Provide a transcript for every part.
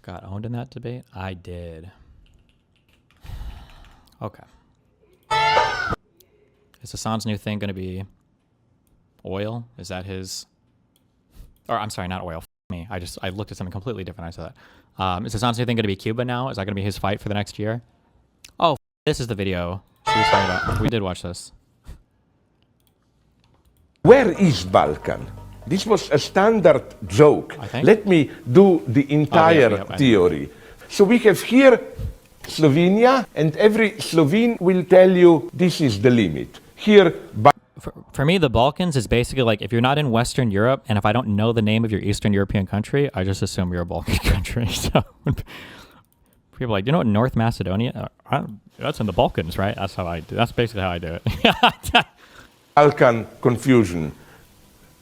got owned in that debate? I did. Okay. Is Hassan's new thing going to be oil? Is that his... Or, I'm sorry, not oil. F me. I looked at something completely different. I said that. Is Hassan's new thing going to be Cuba now? Is that going to be his fight for the next year? Oh, this is the video she was talking about. We did watch this. Where is Balkan? This was a standard joke. Let me do the entire theory. So we have here Slovenia, and every Slovene will tell you this is the limit. Here, for me, the Balkans is basically like if you're not in Western Europe, and if I don't know the name of your Eastern European country, I just assume you're a Balkan country. So people are like, you know what, North Macedonia? That's in the Balkans, right? That's how I do. That's basically how I do it. Balkan confusion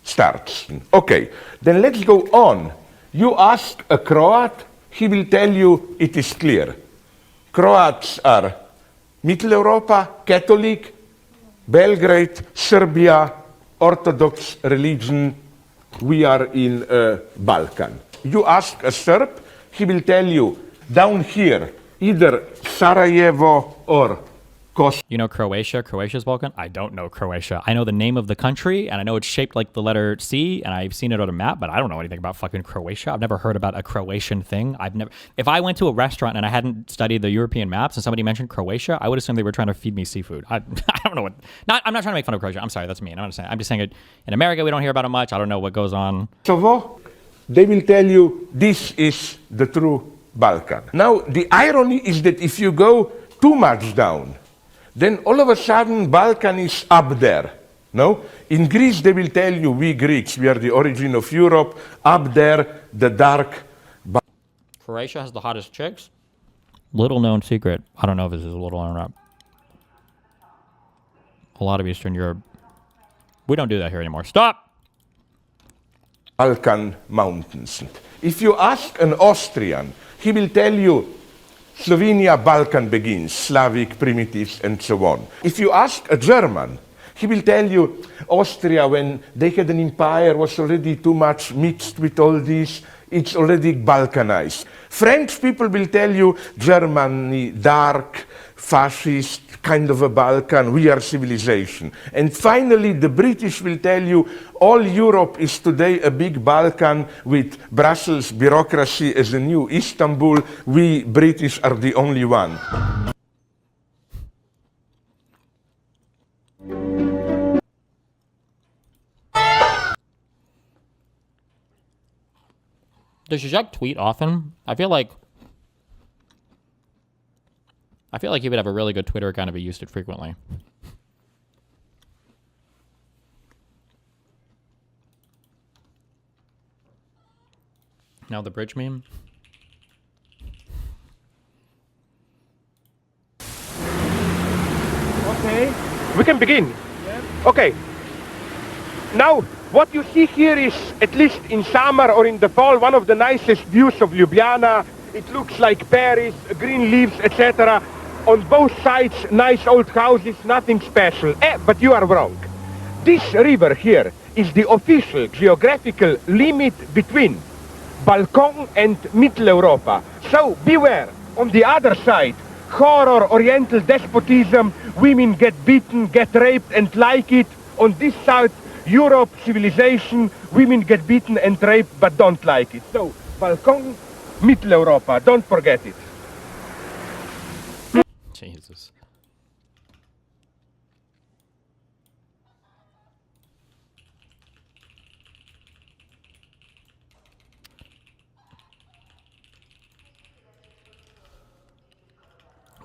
starts. Okay, then let's go on. You ask a Croat, he will tell you it is clear. Croats are Middle Europa, Catholic, Belgrade, Serbia, Orthodox religion. We are in Balkan. You ask a Serb, he will tell you down here, either Sarajevo or Kosovo. You know Croatia? Croatia's Balkan? I don't know Croatia. I know the name of the country, and I know it's shaped like the letter C, and I've seen it on a map, but I don't know anything about fucking Croatia. I've never heard about a Croatian thing. If I went to a restaurant and I hadn't studied the European maps and somebody mentioned Croatia, I would assume they were trying to feed me seafood. I don't know what... I'm not trying to make fun of Croatia. I'm sorry, that's mean. I'm just saying it. In America, we don't hear about it much. I don't know what goes on. Kosovo, they will tell you this is the true Balkan. Now, the irony is that if you go too much down, then all of a sudden Balkan is up there. No? In Greece they will tell you, we Greeks, we are the origin of Europe, up there, the dark... Croatia has the hottest chicks? Little known secret. I don't know if this is a little known or not. A lot of Eastern Europe. We don't do that here anymore. Stop! Balkan mountains. If you ask an Austrian, he will tell you, Slovenia, Balkan begins, Slavic, primitives, and so on. If you ask a German, he will tell you Austria, when they had an empire, was already too much mixed with all this. It's already Balkanized. French people will tell you Germany, dark, fascist, kind of a Balkan, we are civilization. And finally, the British will tell you all Europe is today a big Balkan with Brussels bureaucracy as a new Istanbul. We British are the only one. Does Zizek tweet often? I feel like he would have a really good Twitter account if he used it frequently. Now the bridge meme. Okay, we can begin. Yeah. Okay. Now, what you see here is, at least in summer or in the fall, one of the nicest views of Ljubljana. It looks like Paris, green leaves, etc. On both sides, nice old houses, nothing special. But you are wrong. This river here is the official geographical limit between Balkan and Middle Europa. So beware. On the other side, horror, Oriental despotism, women get beaten, get raped and like it. On this side, Europe, civilization, women get beaten and raped but don't like it. So, Balkan, Middle Europa, don't forget it. Jesus.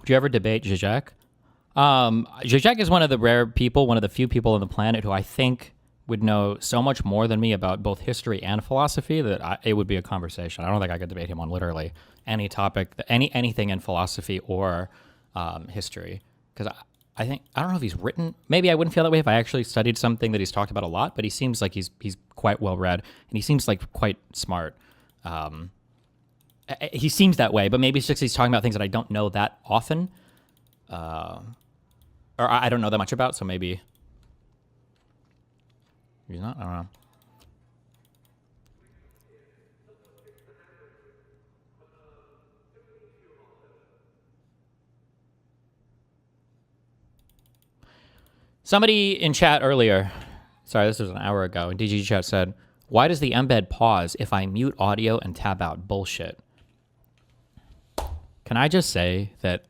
Would you ever debate Zizek? Zizek is one of the rare people, one of the few people on the planet who I think would know so much more than me about both history and philosophy that it would be a conversation. I don't think I could debate him on literally any topic, anything in philosophy or history. Because I don't know if he's written, maybe I wouldn't feel that way if I actually studied something that he's talked about a lot, but he seems like he's quite well read and he seems like quite smart. He seems that way, but maybe it's just he's talking about things that I don't know that often. Or I don't know that much about, so maybe he's not, I don't know. Somebody in chat earlier, sorry, this was an hour ago, in DG chat said, why does the embed pause if I mute audio and tab out? Bullshit. Can I just say that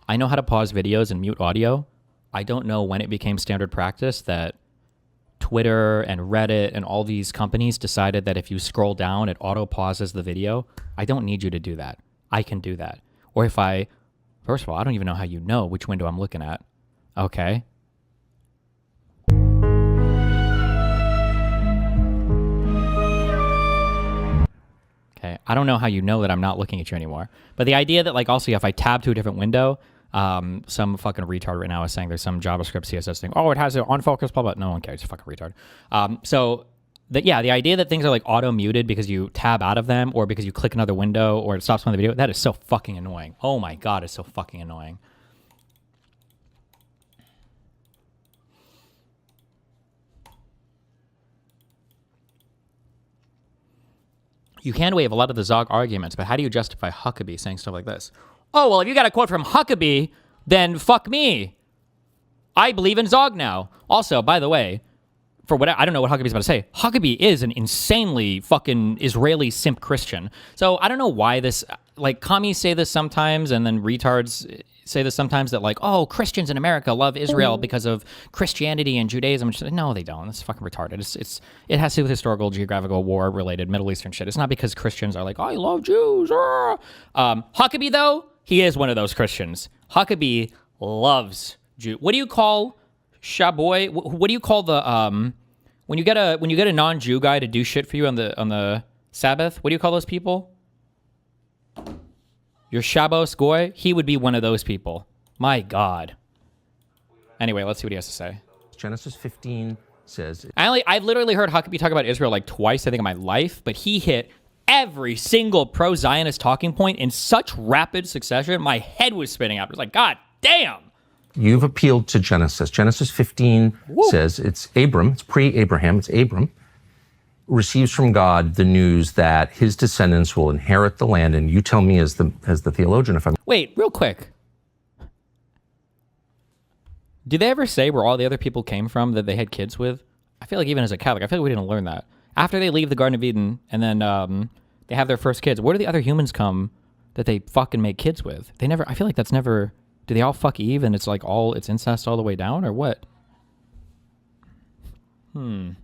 I know how to pause videos and mute audio? I don't know when it became standard practice that Twitter and Reddit and all these companies decided that if you scroll down, it auto pauses the video. I don't need you to do that. I can do that. Or if first of all, I don't even know how you know which window I'm looking at. Okay. Okay, I don't know how you know that I'm not looking at you anymore. But the idea that, like, also if I tab to a different window, some fucking retard right now is saying there's some JavaScript CSS thing. Oh, it has it on focus, blah, blah. No one cares. It's a fucking retard. The idea that things are like auto muted because you tab out of them or because you click another window or it stops playing the video, that is so fucking annoying. Oh my God, it's so fucking annoying. You can waive a lot of the Zog arguments, but how do you justify Huckabee saying stuff like this? Oh, well, if you got a quote from Huckabee, then fuck me. I believe in Zog now. Also, by the way, for what I don't know what Huckabee's about to say. Huckabee is an insanely fucking Israeli simp Christian. So I don't know why this, like, commies say this sometimes, and then retards say this sometimes that, like, oh, Christians in America love Israel because of Christianity and Judaism. No, they don't. It's fucking retarded. It has to do with historical, geographical, war-related Middle Eastern shit. It's not because Christians are like, I love Jews. Huckabee, though, he is one of those Christians. Huckabee loves Jews. What do you call Shaboy? What do you call the when you get a non-Jew guy to do shit for you on the Sabbath? What do you call those people? Your Shabbos Goy? He would be one of those people. My God. Anyway, let's see what he has to say. Genesis 15 says... I've literally heard Huckabee talk about Israel like twice, I think, in my life, but he hit every single pro-Zionist talking point in such rapid succession, my head was spinning out. It was like, God damn! You've appealed to Genesis. Genesis 15 says it's Abram, it's pre-Abraham, it's Abram, receives from God the news that his descendants will inherit the land, and you tell me as the theologian if I'm... Wait, real quick. Did they ever say where all the other people came from that they had kids with? I feel like even as a Catholic, I feel like we didn't learn that. After they leave the Garden of Eden and then they have their first kids, where do the other humans come that they fucking make kids with? They never, I feel like that's never, do they all fuck Eve and it's like it's incest all the way down or what? I'm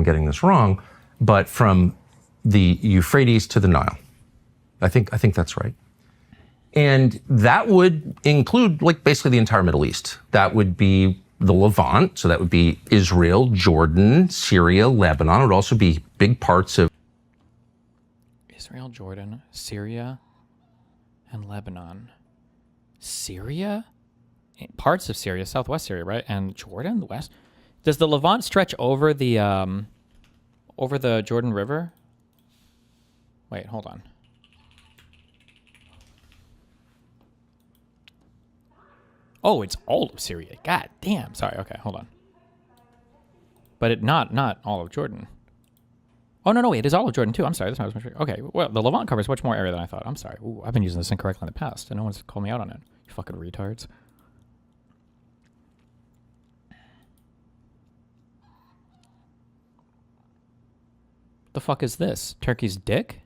getting this wrong, but from the Euphrates to the Nile. I think that's right. And that would include like basically the entire Middle East. That would be the Levant, so that would be Israel, Jordan, Syria, Lebanon. It would also be big parts of Israel, Jordan, Syria, and Lebanon. Syria? Parts of Syria, southwest Syria, right? And Jordan, the west? Does the Levant stretch over the Jordan River? Wait, hold on. Oh, it's all of Syria. God damn. Sorry. Okay, hold on. But not all of Jordan. Oh, no, wait. It is all of Jordan, too. I'm sorry. That's not as much. Okay, well, the Levant covers much more area than I thought. I'm sorry. Ooh, I've been using this incorrectly in the past, and no one's called me out on it. You fucking retards. The fuck is this? Turkey's dick?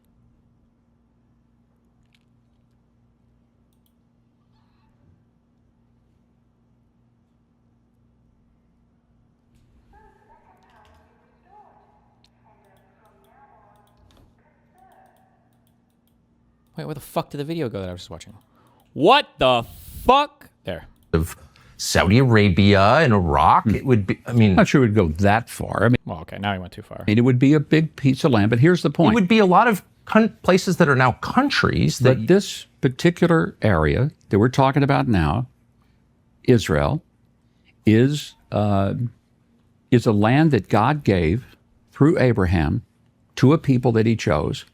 Wait, where the fuck did the video go that I was just watching? What the fuck? There. Of Saudi Arabia and Iraq. It would be, I mean... I'm not sure it would go that far. I mean, well, okay, now he went too far. it would be a big piece of land, but here's the point. It would be a lot of places that are now countries. But this particular area that we're talking about now, Israel, is a land that God gave through Abraham to a people that he chose.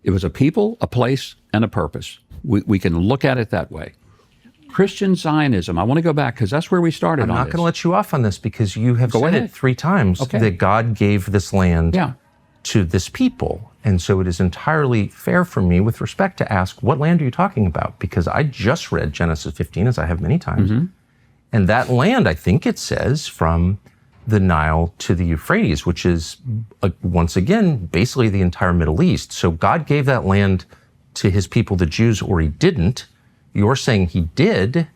It was a people, a place, and a purpose. We can look at it that way. Christian Zionism, I want to go back because that's where we started. I'm not going to let you off on this because you have said it 3 times that God gave this land to this people. And so it is entirely fair for me with respect to ask, what land are you talking about? Because I just read Genesis 15, as I have many times. And that land, I think it says, from the Nile to the Euphrates, which is, once again, basically the entire Middle East. So God gave that land to his people, the Jews, or he didn't. You're saying he did.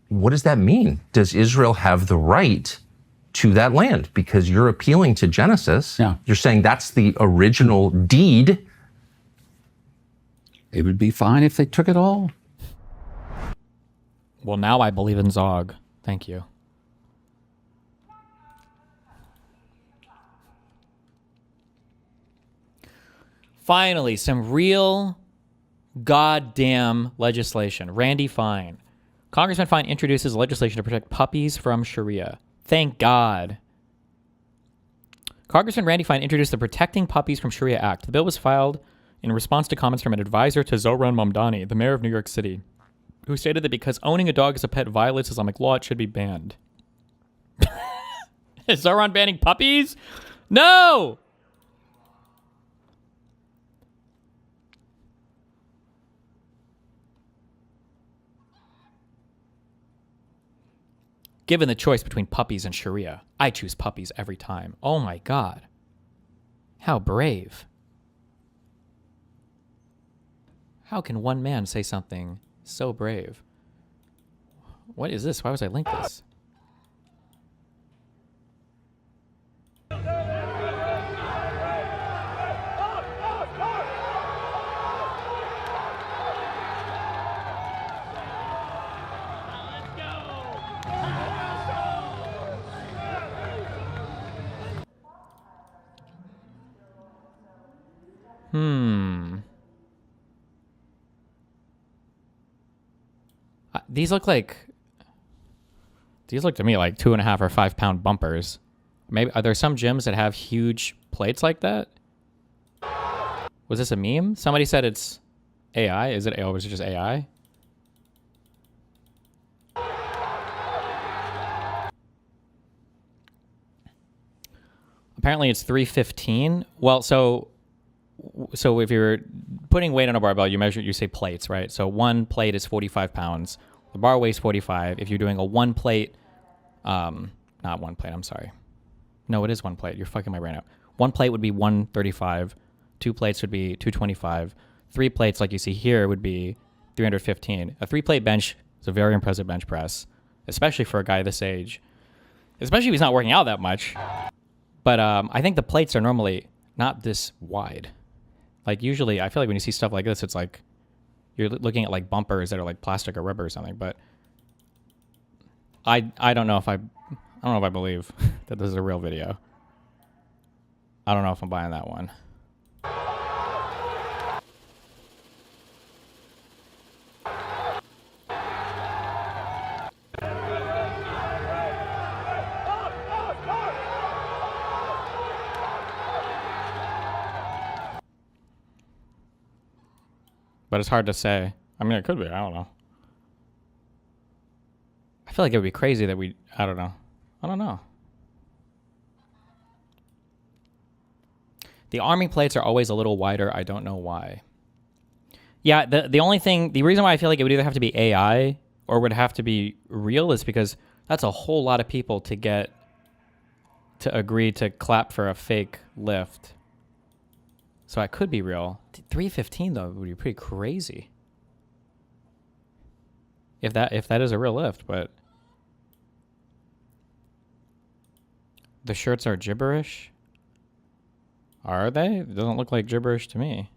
What does that mean? Does Israel have the right to that land? Because you're appealing to Genesis. Yeah. You're saying that's the original deed. It would be fine if they took it all. Well, now I believe in Zog. Thank you. Finally, some real goddamn legislation. Randy Fine. Congressman Fine introduces legislation to protect puppies from Sharia. Thank God. Congressman Randy Fine introduced the Protecting Puppies from Sharia Act. The bill was filed in response to comments from an advisor to Zohran Mamdani, the mayor of New York City, who stated that because owning a dog as a pet violates Islamic law, it should be banned. Is Zohran banning puppies? No! Given the choice between puppies and Sharia, I choose puppies every time. Oh my God. How brave. How can one man say something so brave? What is this? Why was I linked this? These look to me like 2.5 or 5 pound bumpers. Maybe are there some gyms that have huge plates like that? Was this a meme? Somebody said it's AI. Is it? Oh, was it just AI? Apparently it's 315. Well, so if you're putting weight on a barbell, you say plates, right? So one plate is 45 pounds. The bar weighs 45. If you're doing a one plate, not one plate, I'm sorry. No, it is one plate. You're fucking my brain up. One plate would be 135. 2 plates would be 225. 3 plates, like you see here, would be 315. A 3-plate bench is a very impressive bench press, especially for a guy this age. Especially if he's not working out that much. But I think the plates are normally not this wide. Like usually, I feel like when you see stuff like this, it's like you're looking at like bumpers that are like plastic or rubber or something. But I don't know if I believe that this is a real video. I don't know if I'm buying that one. But it's hard to say. I mean, it could be. I don't know. I feel like it would be crazy that I don't know. I don't know. The arming plates are always a little wider. I don't know why. Yeah, the reason why I feel like it would either have to be AI or would have to be real is because that's a whole lot of people to agree to clap for a fake lift. So it could be real. 315 though would be pretty crazy. If that is a real lift, but the shirts are gibberish. Are they? It doesn't look like gibberish to me.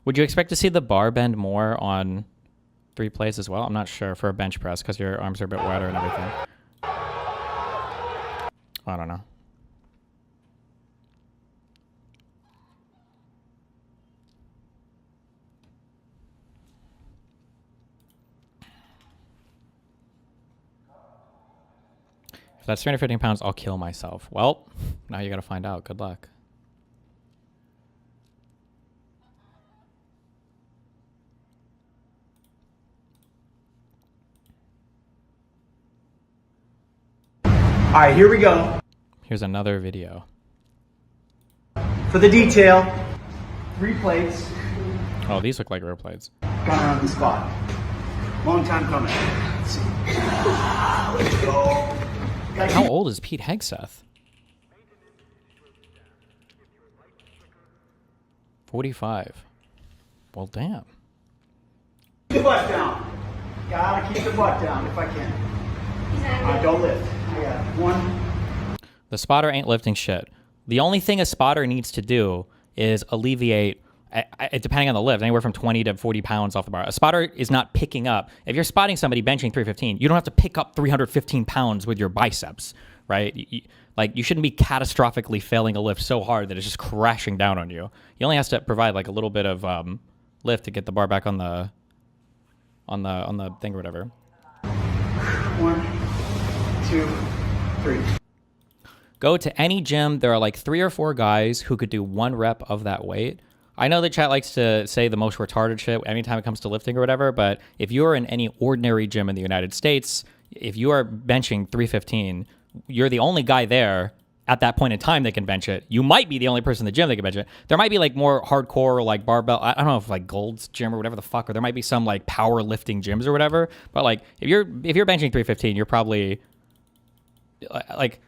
Would you expect to see the bar bend more on 3 plates as well? I'm not sure for a bench press because your arms are a bit wider and everything. I don't know. If that's 315 pounds, I'll kill myself. Well, now you gotta find out. Good luck. All right, here we go. Here's another video. For the detail, 3 plates. Oh, these look like real plates. Got her on the spot. Long time coming. Let's see. Let's go. How old is Pete Hegseth? 45. Well, damn. Keep the butt down. Gotta keep the butt down if I can. Don't lift. I got it. 1. The spotter ain't lifting shit. The only thing a spotter needs to do is alleviate, depending on the lift, anywhere from 20 to 40 pounds off the bar. A spotter is not picking up. If you're spotting somebody benching 315, you don't have to pick up 315 pounds with your biceps, right? You shouldn't be catastrophically failing a lift so hard that it's just crashing down on you. He only has to provide like a little bit of lift to get the bar back on the thing or whatever. 1, 2, 3. Go to any gym. There are like 3 or 4 guys who could do 1 rep of that weight. I know the chat likes to say the most retarded shit anytime it comes to lifting or whatever, but if you're in any ordinary gym in the United States, if you are benching 315, you're the only guy there at that point in time that can bench it. You might be the only person in the gym that can bench it. There might be like more hardcore like barbell. I don't know if like Gold's Gym or whatever the fuck, or there might be some like powerlifting gyms or whatever. But like if you're benching 315, you're probably like,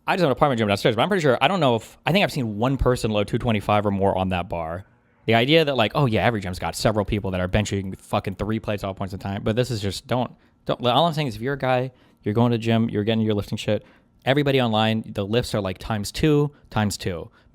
I just have an apartment gym downstairs, but I'm pretty sure, I think I've seen 1 person load 225 or more on that bar. The idea that like, oh yeah, every gym's got several people that are benching fucking 3 plates all points in time, but this is just, don't, all I'm saying is if you're a guy, you're going to the gym, you're getting your lifting shit, everybody online, the lifts are like times 2,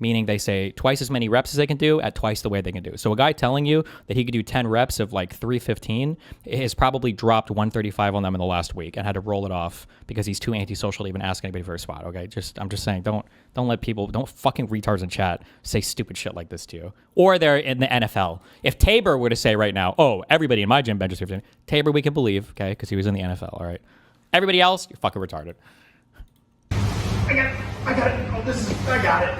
meaning they say twice as many reps as they can do at twice the way they can do. So a guy telling you that he could do 10 reps of like 315 has probably dropped 135 on them in the last week and had to roll it off because he's too antisocial to even ask anybody for a spot. Okay, I'm just saying, don't let people, don't fucking retards in chat say stupid shit like this to you. Or they're in the NFL. If Tabor were to say right now, oh, everybody in my gym benches 315, Tabor we can believe, okay, because he was in the NFL. All right, everybody else, you're fucking retarded. I got it. Oh, I got it.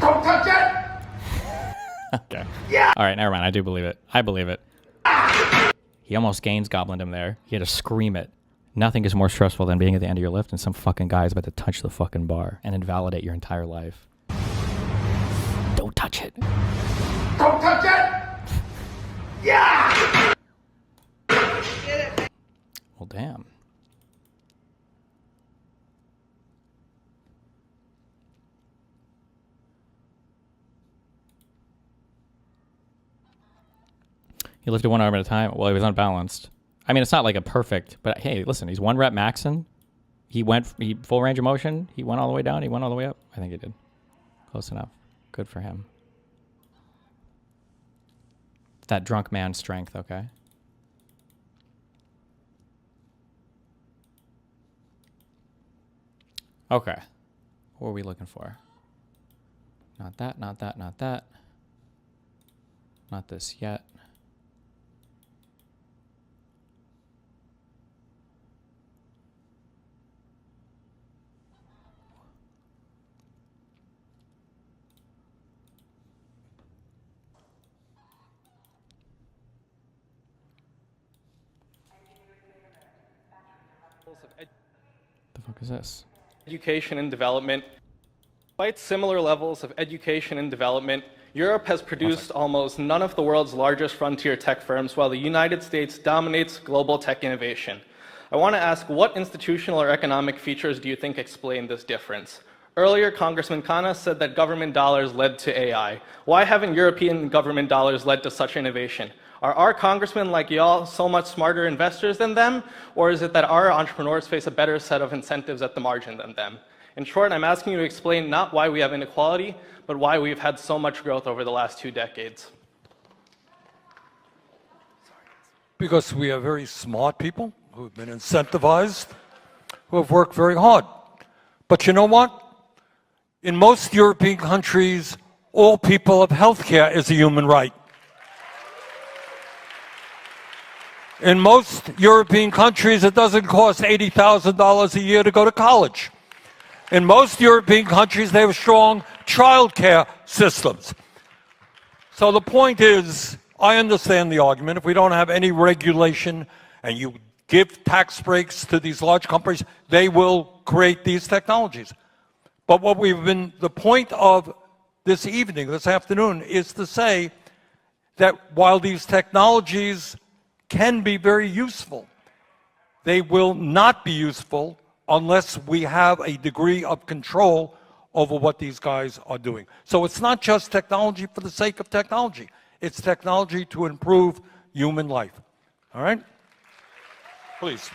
Don't touch it! Okay. Yeah! All right, never mind. I do believe it. I believe it. He almost gains goblined him there. He had to scream it. Nothing is more stressful than being at the end of your lift and some fucking guy is about to touch the fucking bar and invalidate your entire life. Don't touch it. Don't touch it! Yeah! Well, damn. He lifted 1 arm at a time. Well, he was unbalanced. I mean, it's not like a perfect, but hey, listen, he's 1 rep maxing. He full range of motion. He went all the way down. He went all the way up. I think he did. Close enough. Good for him. That drunk man strength, okay? Okay. What are we looking for? Not that, not that, not that. Not this yet. The fuck is this? Education and development. Despite similar levels of education and development, Europe has produced almost none of the world's largest frontier tech firms, while the United States dominates global tech innovation. I want to ask, what institutional or economic features do you think explain this difference? Earlier, Congressman Khanna said that government dollars led to AI. Why haven't European government dollars led to such innovation? Are our congressmen like y'all so much smarter investors than them? Or is it that our entrepreneurs face a better set of incentives at the margin than them? In short, I'm asking you to explain not why we have inequality, but why we've had so much growth over the last 2 decades. Because we are very smart people who have been incentivized, who have worked very hard. But you know what? In most European countries, all people have health care as a human right. In most European countries, it doesn't cost $80,000 a year to go to college. In most European countries, they have strong child care systems. So the point is, I understand the argument. If we don't have any regulation and you give tax breaks to these large companies, they will create these technologies. But what the point of this evening, this afternoon, is to say that while these technologies can be very useful, they will not be useful unless we have a degree of control over what these guys are doing. So it's not just technology for the sake of technology. It's technology to improve human life. All right? Please.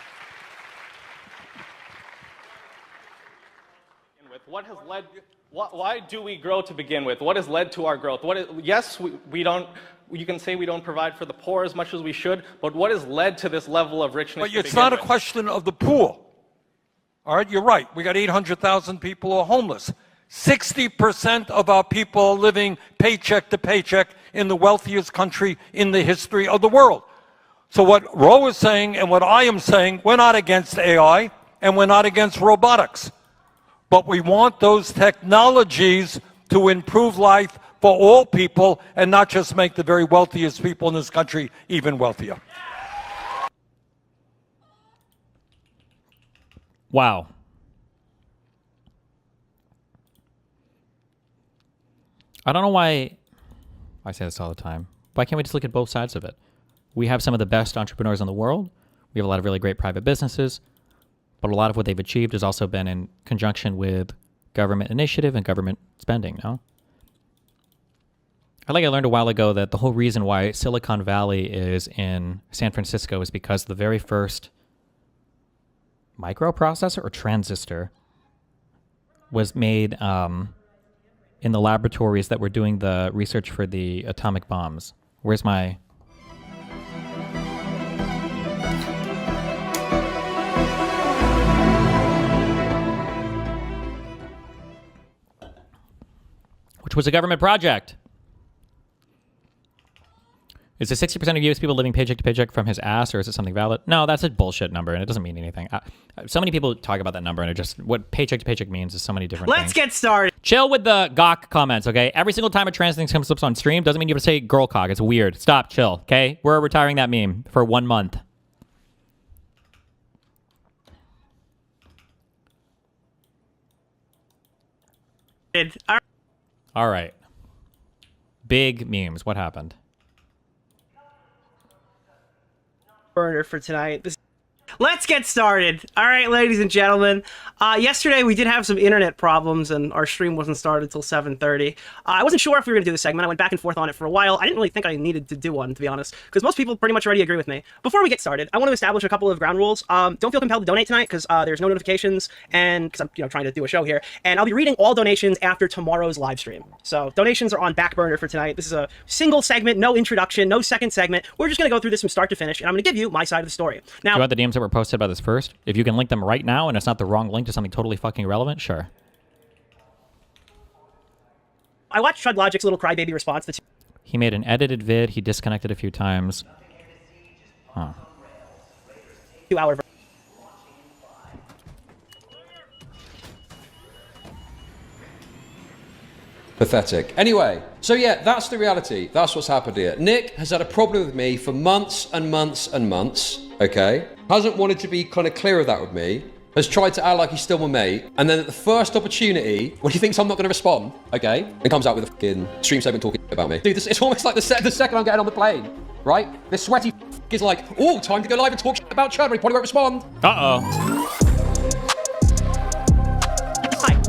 What has led? Why do we grow to begin with? What has led to our growth? Yes, we don't. You can say we don't provide for the poor as much as we should, but what has led to this level of richness? But it's not a question of the poor. All right, you're right. We got 800,000 people who are homeless. 60% of our people are living paycheck to paycheck in the wealthiest country in the history of the world. So what Ro is saying and what I am saying, we're not against AI and we're not against robotics. But we want those technologies to improve life for all people and not just make the very wealthiest people in this country even wealthier. Wow. I don't know why I say this all the time. Why can't we just look at both sides of it? We have some of the best entrepreneurs in the world. We have a lot of really great private businesses. But a lot of what they've achieved has also been in conjunction with government initiative and government spending, no? I learned a while ago that the whole reason why Silicon Valley is in San Francisco is because the very first microprocessor or transistor was made in the laboratories that were doing the research for the atomic bombs. Where's my... which was a government project. Is it 60% of U.S. people living paycheck to paycheck from his ass, or is it something valid? No, that's a bullshit number, and it doesn't mean anything. So many people talk about that number, and it just, what paycheck to paycheck means is so many different things. Let's get started. Chill with the gawk comments, okay? Every single time a trans thing comes up on stream doesn't mean you have to say girl cock. It's weird. Stop, chill, okay? We're retiring that meme for 1 month. All right. Big memes. What happened? Burner for tonight. Let's get started. All right, ladies and gentlemen. Yesterday we did have some internet problems and our stream wasn't started until 7:30. I wasn't sure if we were going to do this segment. I went back and forth on it for a while. I didn't really think I needed to do one, to be honest, because most people pretty much already agree with me. Before we get started, I want to establish a couple of ground rules. Don't feel compelled to donate tonight because there's no notifications and because I'm trying to do a show here. And I'll be reading all donations after tomorrow's live stream. So donations are on back burner for tonight. This is a single segment, no introduction, no second segment. We're just going to go through this from start to finish, and I'm going to give you my side of the story. Now, do you want the DMs that were posted about this first? If you can link them right now and it's not the wrong link to something totally fucking relevant, sure. I watched Chud Logic's little crybaby response. He made an edited vid. He disconnected a few times. Huh. 2-hour. Pathetic. Anyway, so yeah, that's the reality. That's what's happened here. Nick has had a problem with me for months and months and months, okay? Hasn't wanted to be kind of clear of that with me. Has tried to act like he's still my mate. And then at the first opportunity, when he thinks I'm not going to respond, okay? And comes out with a fucking stream segment talking about me. Dude, it's almost like the second I'm getting on the plane, right? This sweaty is like, oh, time to go live and talk about Chud, but he probably won't respond. Uh-oh.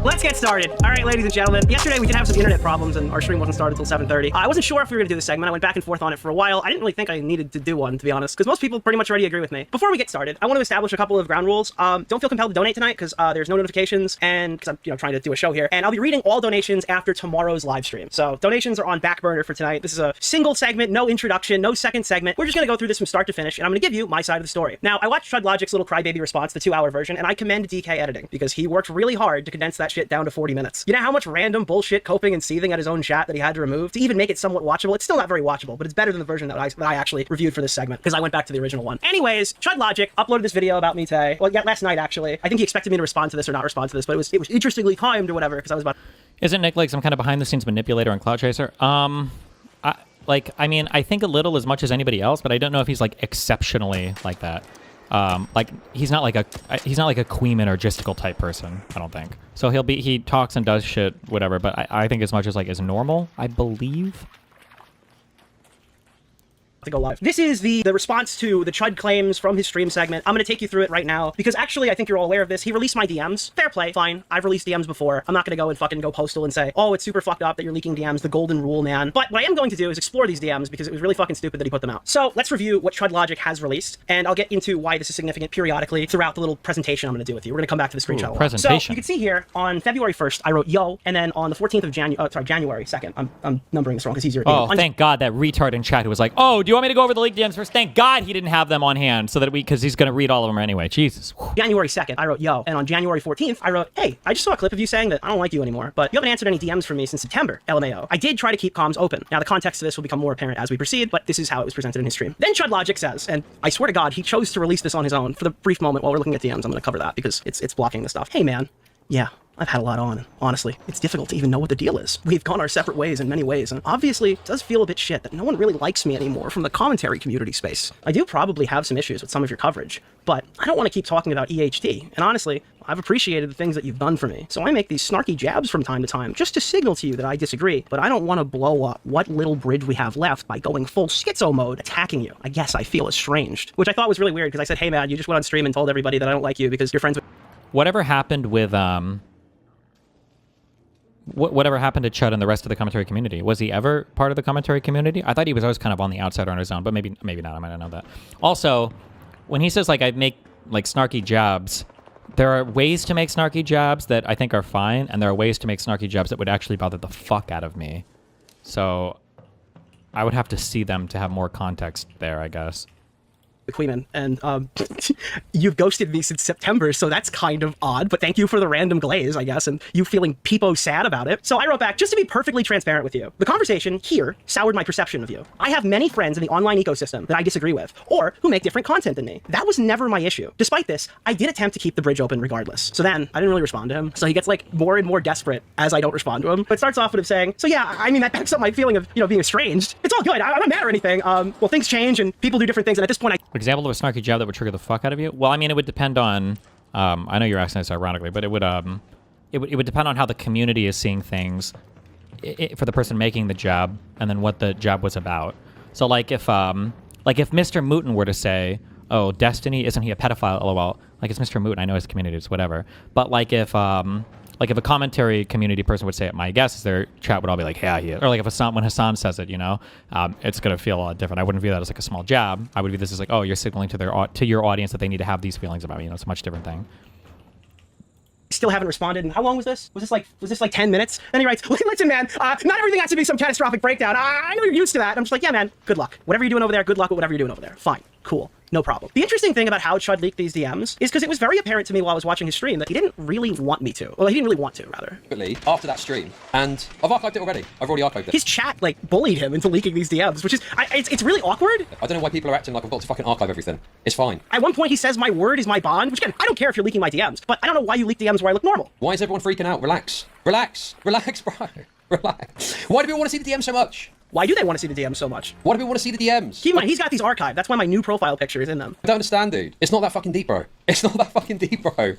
Let's get started. All right, ladies and gentlemen. Yesterday we did have some internet problems and our stream wasn't started until 7:30. I wasn't sure if we were going to do this segment. I went back and forth on it for a while. I didn't really think I needed to do one, to be honest, because most people pretty much already agree with me. Before we get started, I want to establish a couple of ground rules. Don't feel compelled to donate tonight because there's no notifications and because I'm trying to do a show here. And I'll be reading all donations after tomorrow's live stream. So donations are on back burner for tonight. This is a single segment, no introduction, no second segment. We're just going to go through this from start to finish, and I'm going to give you my side of the story. Now, I watched Chud Logic's little crybaby response, the 2-hour version, and I commend DK editing because he worked really hard to condense that shit down to 40 minutes. You know how much random bullshit coping and seething at his own chat that he had to remove to even make it somewhat watchable? It's still not very watchable, but it's better than the version that I actually reviewed for this segment because I went back to the original one. Anyways, Chud Logic uploaded this video about me today. Well, yeah, last night actually. I think he expected me to respond to this or not respond to this, but it was interestingly timed or whatever because I was about. Isn't Nick like some kind of behind-the-scenes manipulator on Cloud Chaser? I mean, I think a little as much as anybody else, but I don't know if he's like exceptionally like that. Like he's not like a Queeman or Gisticle type person. I don't think. So he talks and does shit, whatever. But I think as much as like is normal, I believe. To go live. This is the response to the Chud claims from his stream segment. I'm going to take you through it right now because actually I think you're all aware of this. He released my DMs. Fair play, fine. I've released DMs before. I'm not going to go and fucking go postal and say, oh, it's super fucked up that you're leaking DMs, the golden rule, man. But what I am going to do is explore these DMs because it was really fucking stupid that he put them out. So let's review what Chud Logic has released, and I'll get into why this is significant periodically throughout the little presentation I'm going to do with you. We're going to come back to the screenshot. Presentation. So you can see here on February 1st, I wrote yo, and then on the 14th of January 2nd. I'm numbering this wrong because he's easier. Oh, thank God that retard in chat who was like, oh, do you want me to go over the leaked DMs first? Thank God he didn't have them on hand so that because he's going to read all of them anyway. Jesus. January 2nd, I wrote yo. And on January 14th, I wrote, hey, I just saw a clip of you saying that I don't like you anymore, but you haven't answered any DMs from me since September, LMAO. I did try to keep comms open. Now, the context of this will become more apparent as we proceed, but this is how it was presented in his stream. Then Chud Logic says, and I swear to God, he chose to release this on his own. For the brief moment while we're looking at DMs, I'm going to cover that because it's blocking the stuff. Hey, man. Yeah. I've had a lot on. Honestly, it's difficult to even know what the deal is. We've gone our separate ways in many ways, and obviously it does feel a bit shit that no one really likes me anymore from the commentary community space. I do probably have some issues with some of your coverage, but I don't want to keep talking about EHT, and honestly, I've appreciated the things that you've done for me. So I make these snarky jabs from time to time just to signal to you that I disagree, but I don't want to blow up what little bridge we have left by going full schizo mode attacking you. I guess I feel estranged, which I thought was really weird because I said, hey man, you just went on stream and told everybody that I don't like you because you're friends with... Whatever happened with whatever happened to Chud and the rest of the commentary community? Was he ever part of the commentary community? I thought he was always kind of on the outside on his own, but maybe not. I might not know that. Also, when he says like I make like snarky jabs, there are ways to make snarky jabs that I think are fine, and there are ways to make snarky jabs that would actually bother the fuck out of me. So I would have to see them to have more context there, I guess. Queeman, and you've ghosted me since September, so that's kind of odd, but thank you for the random glaze, I guess, and you feeling peepo sad about it. So I wrote back, just to be perfectly transparent with you, the conversation here soured my perception of you. I have many friends in the online ecosystem that I disagree with, or who make different content than me. That was never my issue. Despite this, I did attempt to keep the bridge open regardless. So then, I didn't really respond to him, so he gets like more and more desperate as I don't respond to him, but starts off with him saying, so yeah, I mean, that backs up my feeling of, being estranged. It's all good, I'm not mad or anything. Well, things change and people do different things, and at this point Example of a snarky jab that would trigger the fuck out of you? Well, I mean, it would depend on. I know you're asking this ironically, but it would depend on how the community is seeing things for the person making the jab, and then what the jab was about. So, like if Mr. Mooten were to say, "Oh, Destiny, isn't he a pedophile?" LOL. Like it's Mr. Mooten. I know his community. It's whatever. But like if a commentary community person would say it, my guess is their chat would all be like, yeah, he is. Or like if when Hassan says it, it's going to feel a lot different. I wouldn't view that as like a small jab. I would view this as like, oh, you're signaling to your audience that they need to have these feelings about me. It's a much different thing. Still haven't responded. And how long was this? Was this like 10 minutes? And he writes, listen, man, not everything has to be some catastrophic breakdown. I know you're used to that. I'm just like, yeah, man, good luck. Whatever you're doing over there, good luck with whatever you're doing over there. Fine, cool. No problem. The interesting thing about how Chud leaked these DMs is because it was very apparent to me while I was watching his stream that he didn't really want me to. Well, he didn't really want to, rather. After that stream, and I've archived it already. I've already archived it. His chat, bullied him into leaking these DMs, which is, it's really awkward. I don't know why people are acting like I've got to fucking archive everything. It's fine. At one point, he says my word is my bond, which again, I don't care if you're leaking my DMs, but I don't know why you leak DMs where I look normal. Why is everyone freaking out? Relax, bro. Relax. Why do people want to see the DMs so much? Why do they want to see the DMs so much? Why do people want to see the DMs? Keep in mind, he's got these archived. That's why my new profile picture is in them. I don't understand, dude. It's not that fucking deep, bro. It's not that fucking deep, bro.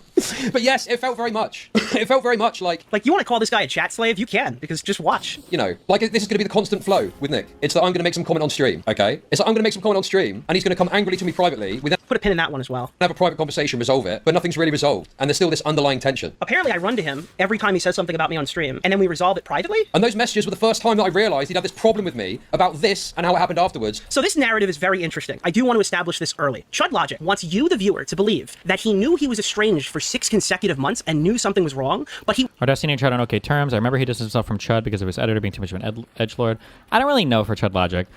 But yes, it felt very much. It felt very much like... Like, you want to call this guy a chat slave? You can, because just watch. Like this is going to be the constant flow with Nick. It's that I'm going to make some comment on stream, okay? It's that I'm going to make some comment on stream, and he's going to come angrily to me privately. We then put a pin in that one as well. Have a private conversation, resolve it, but nothing's really resolved. And there's still this underlying tension. Apparently, I run to him every time he says something about me on stream, and then we resolve it privately? And those messages were the first time that I realized he'd had this problem with me about this and how it happened afterwards. So this narrative is very interesting. I do want to establish this early. Chud Logic wants you, the viewer, to believe that he knew he was estranged for 6 consecutive months and knew something was wrong, but he... Our Destiny and Chud on okay terms. I remember he distanced himself from Chud because of his editor being too much of an edgelord. I don't really know for Chud Logic.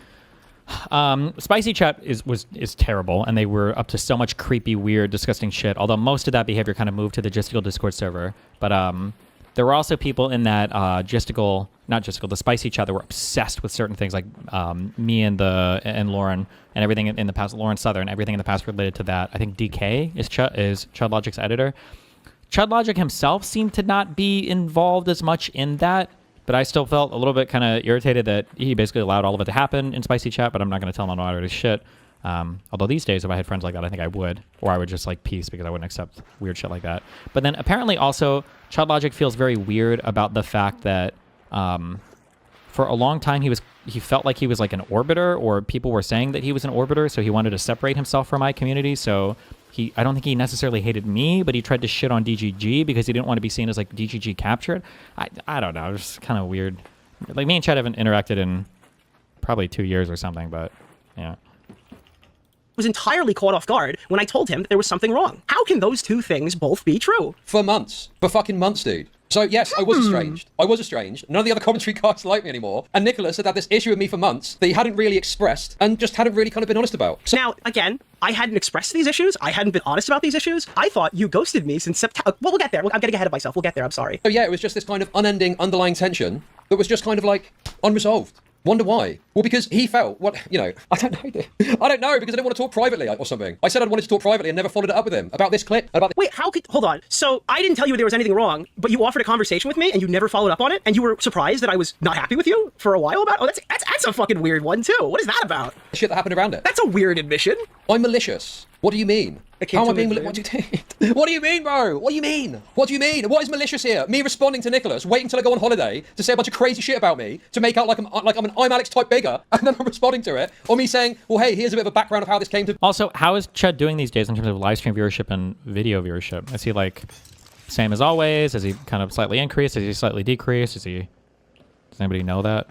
Spicy Chat is terrible, and they were up to so much creepy, weird, disgusting shit, although most of that behavior kind of moved to the Gisticle Discord server. But there were also people in that the Spicy Chat that were obsessed with certain things, like me and Lauren and everything in the past, Lauren Southern, everything in the past related to that. I think DK is Chud Logic's editor. Chud Logic himself seemed to not be involved as much in that, but I still felt a little bit kind of irritated that he basically allowed all of it to happen in Spicy Chat, but I'm not going to tell him to moderate his shit. Although these days, if I had friends like that, I think I would, or I would just like peace because I wouldn't accept weird shit like that. But then apparently also, Chud Logic feels very weird about the fact that for a long time he felt like he was like an orbiter, or people were saying that he was an orbiter, so he wanted to separate himself from my community. So I don't think he necessarily hated me, but he tried to shit on DGG because he didn't want to be seen as like DGG captured. I don't know, it's kind of weird. Like me and Chud haven't interacted in probably 2 years or something, but yeah. Was entirely caught off guard when I told him that there was something wrong. How can those two things both be true? For months. For fucking months, dude. So yes, I was estranged. I was estranged. None of the other commentary guys like me anymore. And Nicholas had had this issue with me for months that he hadn't really expressed and just hadn't really kind of been honest about. So now, again, I hadn't expressed these issues. I hadn't been honest about these issues. I thought you ghosted me since September. Well, we'll get there. I'm getting ahead of myself. We'll get there. I'm sorry. So yeah, it was just this kind of unending underlying tension that was just kind of like unresolved. Wonder why? Well, because he felt, I don't know, dude. I don't know, because I didn't want to talk privately or something. I said I wanted to talk privately and never followed it up with him about this clip. Wait, hold on. So I didn't tell you there was anything wrong, but you offered a conversation with me and you never followed up on it, and you were surprised that I was not happy with you for a while about it? Oh, that's a fucking weird one, too. What is that about? The shit that happened around it. That's a weird admission. I'm malicious. What do you mean? How am I being malicious? What do you mean, bro? What do you mean? What do you mean? What is malicious here? Me responding to Nicholas, waiting till I go on holiday to say a bunch of crazy shit about me, to make out like I'm an I'm Alex type bigger, and then I'm responding to it, or me saying, well, hey, here's a bit of a background of how this came to. Also, how is Chud doing these days in terms of live stream viewership and video viewership? Is he like same as always? Is he kind of slightly increased? Is he slightly decreased? Does anybody know that?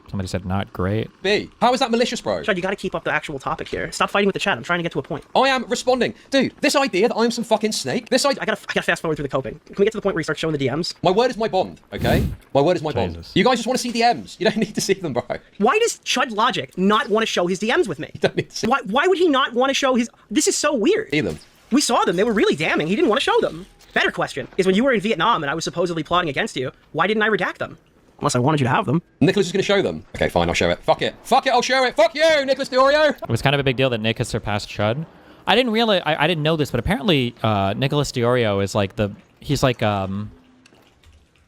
Somebody said not great. B. How is that malicious, bro? Chud, you gotta keep up the actual topic here. Stop fighting with the chat. I'm trying to get to a point. I am responding. Dude, this idea that I'm some fucking snake, I gotta fast forward through the coping. Can we get to the point where you start showing the DMs? My word is my bond, okay? My word is my bond. You guys just want to see DMs. You don't need to see them, bro. Why does Chud Logic not want to show his DMs with me? You don't need to see Why would he not want to show his... This is so weird. See them. We saw them. They were really damning. He didn't want to show them. Better question is, when you were in Vietnam and I was supposedly plotting against you, why didn't I redact them? Unless I wanted you to have them. Nicholas is going to show them. Okay, fine, I'll show it. Fuck it, I'll show it. Fuck you, Nicholas Diorio. It was kind of a big deal that Nick has surpassed Chud. I didn't realize, I didn't know this, but apparently Nicholas Diorio is like he's like the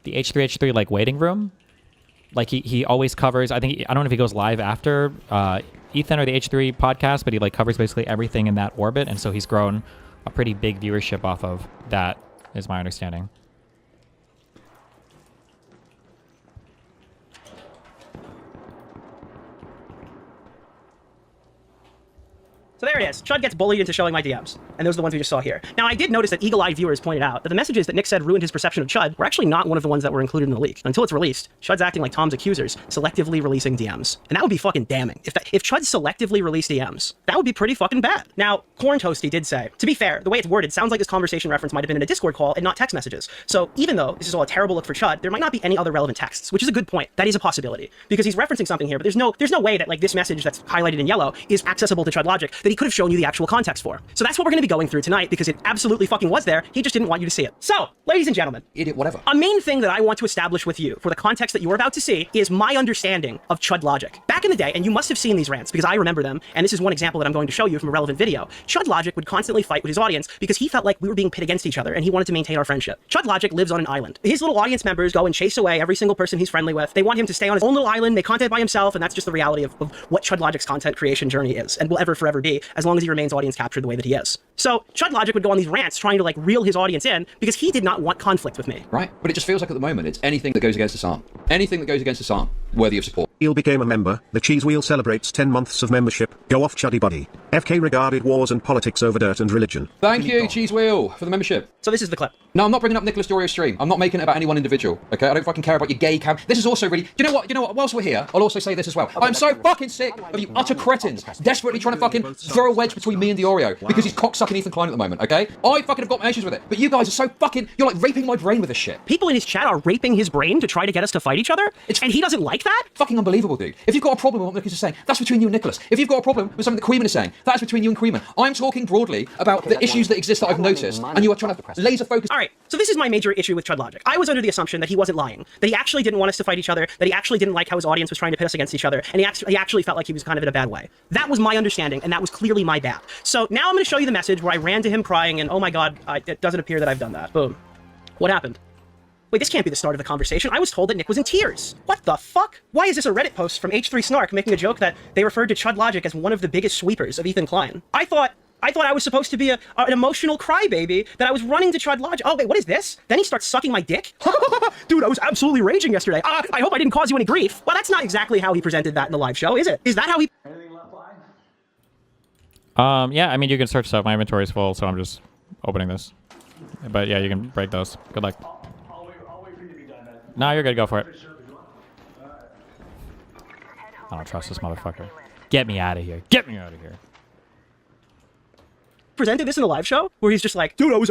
H3H3 like waiting room. Like he always covers, I don't know if he goes live after Ethan or the H3 podcast, but he like covers basically everything in that orbit, and so he's grown a pretty big viewership off of that, is my understanding. So there it is. Chud gets bullied into showing my DMs. And those are the ones we just saw here. Now, I did notice that eagle-eyed viewers pointed out that the messages that Nick said ruined his perception of Chud were actually not one of the ones that were included in the leak. Until it's released, Chud's acting like Tom's accusers, selectively releasing DMs. And that would be fucking damning. If Chud selectively released DMs, that would be pretty fucking bad. Now, Corn Toasty did say, to be fair, the way it's worded sounds like this conversation reference might have been in a Discord call and not text messages. So even though this is all a terrible look for Chud, there might not be any other relevant texts, which is a good point. That is a possibility. Because he's referencing something here, but there's no way that like this message that's highlighted in yellow is accessible to Chud Logic, that he could have shown you the actual context for. So that's what we're going to be going through tonight, because it absolutely fucking was there. He just didn't want you to see it. So, ladies and gentlemen, idiot, whatever. A main thing that I want to establish with you for the context that you're about to see is my understanding of Chud Logic. Back in the day, and you must have seen these rants because I remember them, and this is one example that I'm going to show you from a relevant video. Chud Logic would constantly fight with his audience because he felt like we were being pit against each other and he wanted to maintain our friendship. Chud Logic lives on an island. His little audience members go and chase away every single person he's friendly with. They want him to stay on his own little island, make content by himself, and that's just the reality of what Chud Logic's content creation journey is, and will ever forever be, as long as he remains audience captured the way that he is. So Chud Logic would go on these rants trying to like reel his audience in because he did not want conflict with me. Right, but it just feels like at the moment it's anything that goes against Islam. Anything that goes against Islam, worthy of support. Eel became a member. The Cheese Wheel celebrates 10 months of membership. Go off, Chuddy Buddy. FK regarded wars and politics over dirt and religion. Thank you, Cheese Wheel, for the membership. So this is the clip. No, I'm not bringing up Nicholas Dorio's stream. I'm not making it about any one individual, okay? I don't fucking care about your gay cam. This is also really... Do you know what? Whilst we're here, I'll also say this as well. I'm so fucking sick of you utter cretins desperately trying to fucking throw a wedge between me and Diorio because he's cocksucking Ethan Klein at the moment, okay? I fucking have got my issues with it. But you guys are so fucking... You're like raping my brain with this shit. People in his chat are raping his brain to try to get us to fight each other? And he doesn't like that? Fucking unbelievable, dude. If you've got a problem with what Nicholas is saying, that's between you and Nicholas. If you've got a problem with something that Queeman is saying, that's between you and Queeman. I'm talking broadly about the issues that exist that I've noticed, and you are trying to laser focus. All right, so this is my major issue with Chud Logic. I was under the assumption that he wasn't lying, that he actually didn't want us to fight each other, that he actually didn't like how his audience was trying to pit us against each other, and he actually felt like he was kind of in a bad way. That was my understanding, and that was clearly my bad. So now I'm going to show you the message where I ran to him crying, and oh my god, it doesn't appear that I've done that. Boom. What happened? Wait, this can't be the start of the conversation. I was told that Nick was in tears. What the fuck? Why is this a Reddit post from H3 Snark making a joke that they referred to Chud Logic as one of the biggest sweepers of Ethan Klein? I thought I was supposed to be an emotional crybaby, that I was running to Chud Logic. Oh, wait, what is this? Then he starts sucking my dick? Dude, I was absolutely raging yesterday. I hope I didn't cause you any grief. Well, that's not exactly how he presented that in the live show, is it? Is that how he... Anything left line? Yeah, I mean, you can search stuff. My inventory is full, so I'm just opening this. But yeah, you can break those. Good luck. I'll wait for you to be done, man. No, you're good. Go for it. I don't trust this motherfucker. Get me out of here. Get me out of here. presented this in the live show where he's just like, dude, I was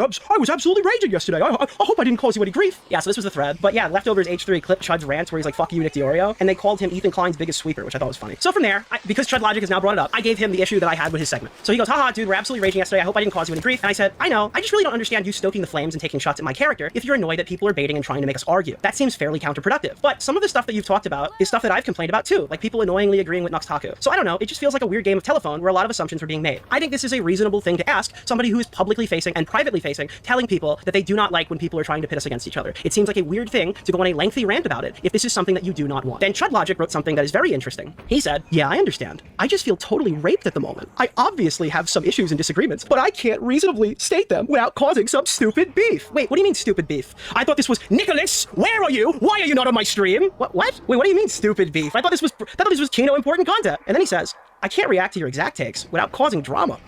absolutely raging yesterday. I hope I didn't cause you any grief. Yeah, so this was the thread. But yeah, Leftovers H3 clipped Chud's rants where he's like, fuck you, Nick DiOrio. And they called him Ethan Klein's biggest sweeper, which I thought was funny. So from there, because Chud Logic has now brought it up, I gave him the issue that I had with his segment. So he goes, haha, dude, we're absolutely raging yesterday. I hope I didn't cause you any grief. And I said, I know. I just really don't understand you stoking the flames and taking shots at my character if you're annoyed that people are baiting and trying to make us argue. That seems fairly counterproductive. But some of the stuff that you've talked about is stuff that I've complained about too, like people annoyingly agreeing with Nuxtaku. So I don't know, it just feels like a weird game of telephone where a lot of assumptions are being made. I think this is a reasonable thing to ask somebody who is publicly facing and privately facing, telling people that they do not like when people are trying to pit us against each other. It seems like a weird thing to go on a lengthy rant about it if this is something that you do not want. Then Chud Logic wrote something that is very interesting. He said, yeah, I understand. I just feel totally raped at the moment. I obviously have some issues and disagreements, but I can't reasonably state them without causing some stupid beef. Wait, what do you mean stupid beef? I thought this was, Nicholas, where are you? Why are you not on my stream? What? Wait, what do you mean stupid beef? I thought this was Kino important content. And then he says, I can't react to your exact takes without causing drama.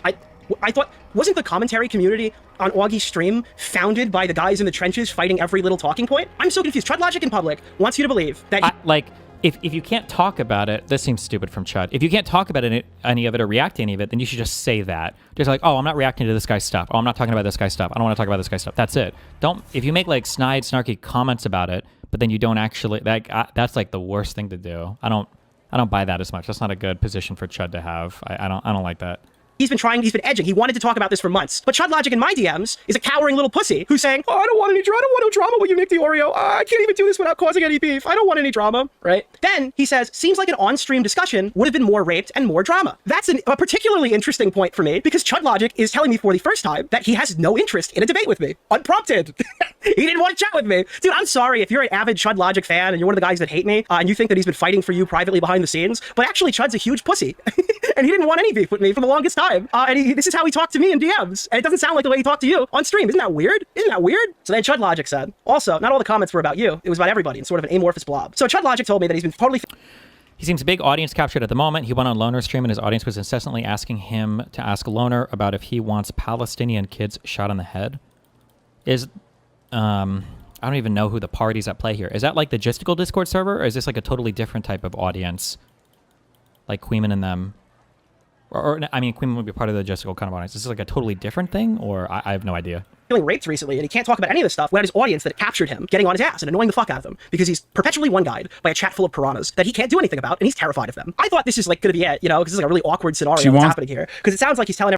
I thought, wasn't the commentary community on Augie's stream founded by the guys in the trenches fighting every little talking point? I'm so confused. Chud Logic in public wants you to believe that... If you can't talk about it, this seems stupid from Chud. If you can't talk about any of it or react to any of it, then you should just say that. Just like, oh, I'm not reacting to this guy's stuff. Oh, I'm not talking about this guy's stuff. I don't want to talk about this guy's stuff. That's it. If you make like snide, snarky comments about it, but then you don't actually, that's like the worst thing to do. I don't buy that as much. That's not a good position for Chud to have. I don't like that. He's been edging. He wanted to talk about this for months. But Chud Logic in my DMs is a cowering little pussy who's saying, oh, I don't want no drama with you, Nick DiOrio. I can't even do this without causing any beef. I don't want any drama, right? Then he says, seems like an on-stream discussion would have been more raped and more drama. That's a particularly interesting point for me because Chud Logic is telling me for the first time that he has no interest in a debate with me. Unprompted. He didn't want to chat with me. Dude, I'm sorry if you're an avid Chud Logic fan and you're one of the guys that hate me and you think that he's been fighting for you privately behind the scenes, but actually Chud's a huge pussy. And he didn't want any beef with me for the longest time. This is how he talked to me in DMs. And it doesn't sound like the way he talked to you on stream. Isn't that weird? So then Chud Logic said, also, not all the comments were about you. It was about everybody in sort of an amorphous blob. So Chud Logic told me that he's been totally... He seems big audience captured at the moment. He went on Loner's stream and his audience was incessantly asking him to ask Loner about if he wants Palestinian kids shot on the head. I don't even know who the party's at play here. Is that like the Gistical Discord server or is this like a totally different type of audience? Like Queeman and them? I mean, Queen would be part of the Gistical kind of audience. Is this like a totally different thing, or I have no idea. Feeling raped recently, and he can't talk about any of this stuff without his audience that captured him getting on his ass and annoying the fuck out of him because he's perpetually one-guyed by a chat full of piranhas that he can't do anything about, and he's terrified of them. I thought this is like going to be it, because this is like a really awkward scenario that's happening here because it sounds like he's telling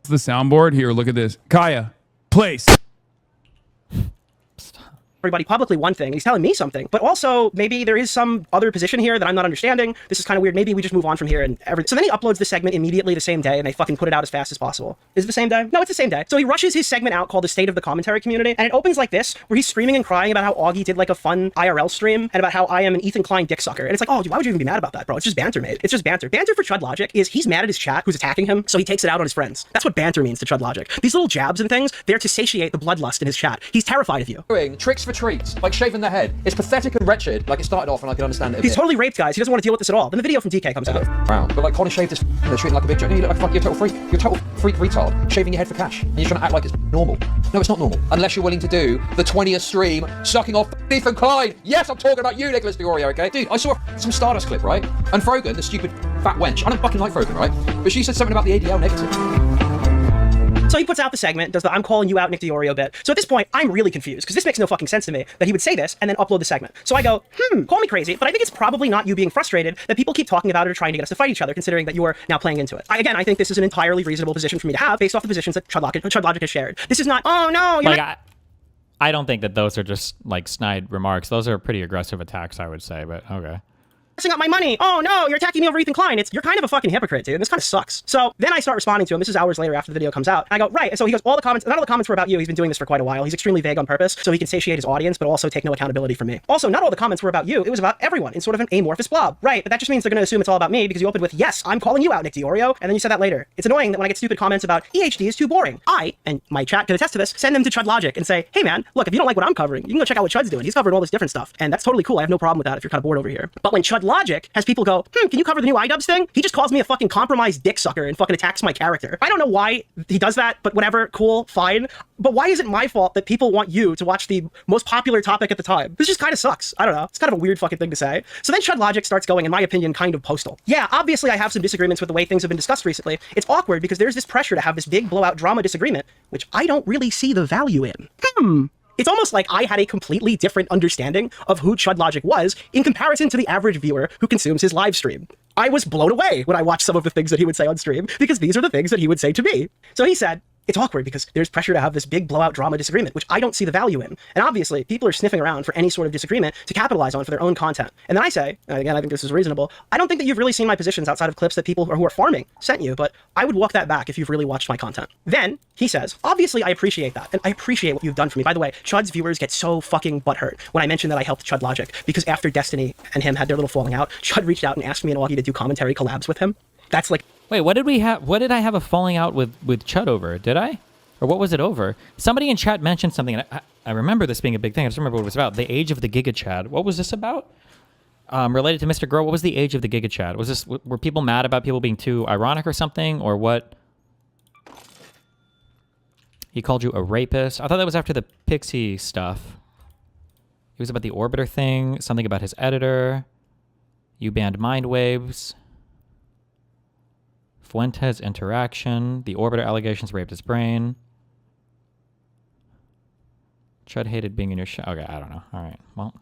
the soundboard here. Look at this, Kaya, place. Everybody publicly one thing. He's telling me something, but also maybe there is some other position here that I'm not understanding. This is kind of weird. Maybe we just move on from here and so then he uploads the segment immediately the same day and they fucking put it out as fast as possible. Is it the same day? No, it's the same day. So he rushes his segment out called The State of the Commentary Community and it opens like this where he's screaming and crying about how Augie did like a fun IRL stream and about how I am an Ethan Klein dick sucker. And it's like, oh, dude, why would you even be mad about that, bro? It's just banter, mate. It's just banter. Banter for Chud Logic is he's mad at his chat who's attacking him, so he takes it out on his friends. That's what banter means to Chud Logic. These little jabs and things, they're to satiate the bloodlust in his chat. He's terrified of you. Doing tricks for treats, like shaving their head. It's pathetic and wretched. Like it started off and I can understand it. He's totally raped, guys. He doesn't want to deal with this at all. Then the video from DK comes out. Wow. But like Colin shaved his they're treating like a big joke. You look like fuck, you're a total freak. You're a total freak retard. Shaving your head for cash. And you're trying to act like it's normal. No, it's not normal. Unless you're willing to do the 20th stream sucking off Ethan Klein. Yes, I'm talking about you, Nicholas DiOrio, okay? Dude, I saw some Stardust clip, right? And Frogan, the stupid fat wench. I don't fucking like Frogan, right? But she said something about the ADL negative. So he puts out the segment, does the I'm calling you out Nick DiOrio bit. So at this point, I'm really confused because this makes no fucking sense to me that he would say this and then upload the segment. So I go, call me crazy, but I think it's probably not you being frustrated that people keep talking about it or trying to get us to fight each other, considering that you are now playing into it. I think this is an entirely reasonable position for me to have based off the positions that Chud Logic has shared. This is not, oh no, you're not... I don't think that those are just like snide remarks. Those are pretty aggressive attacks, I would say, but okay. messing up my money. Oh no, you're attacking me over Ethan Klein. You're kind of a fucking hypocrite, dude. This kind of sucks. So then I start responding to him. This is hours later after the video comes out. I go, right. And so he goes, all the comments, none of the comments were about you. He's been doing this for quite a while. He's extremely vague on purpose, so he can satiate his audience, but also take no accountability from me. Also, not all the comments were about you. It was about everyone in sort of an amorphous blob. Right, but that just means they're going to assume it's all about me because you opened with, yes, I'm calling you out, Nick DiOrio, and then you said that later. It's annoying that when I get stupid comments about EHD is too boring, and my chat can attest to this, send them to Chud Logic and say, hey man, look, if you don't like what I'm covering, you can go check out what Chud's doing. He's covering all this different stuff, and that's totally cool. I have no problem with that if you're kind of bored over here. But when Chud Logic has people go, can you cover the new iDubbbz thing? He just calls me a fucking compromised dick sucker and fucking attacks my character. I don't know why he does that, but whatever, cool, fine. But why is it my fault that people want you to watch the most popular topic at the time? This just kind of sucks. I don't know. It's kind of a weird fucking thing to say. So then Chud Logic starts going, in my opinion, kind of postal. Yeah, obviously I have some disagreements with the way things have been discussed recently. It's awkward because there's this pressure to have this big blowout drama disagreement, which I don't really see the value in. It's almost like I had a completely different understanding of who Chud Logic was in comparison to the average viewer who consumes his live stream. I was blown away when I watched some of the things that he would say on stream because these are the things that he would say to me. So he said, it's awkward because there's pressure to have this big blowout drama disagreement, which I don't see the value in. And obviously, people are sniffing around for any sort of disagreement to capitalize on for their own content. And then I say, and again, I think this is reasonable, I don't think that you've really seen my positions outside of clips that people who are farming sent you, but I would walk that back if you've really watched my content. Then he says, obviously, I appreciate that, and I appreciate what you've done for me. By the way, Chud's viewers get so fucking butthurt when I mention that I helped Chud Logic, because after Destiny and him had their little falling out, Chud reached out and asked me and Augie to do commentary collabs with him. That's like... Wait, what did we have? What did I have a falling out with Chud over? Did I? Or what was it over? Somebody in chat mentioned something, and I remember this being a big thing. I just remember what it was about. The age of the Giga Chad. What was this about? Related to MrGirl, what was the age of the Giga Chad? Was this, were people mad about people being too ironic or something? Or what? He called you a rapist. I thought that was after the Pixie stuff. It was about the Orbiter thing, something about his editor. You banned Mind Waves. Fuentes interaction. The Orbiter allegations raped his brain. Chud hated being in your show. Okay, I don't know. All right, well.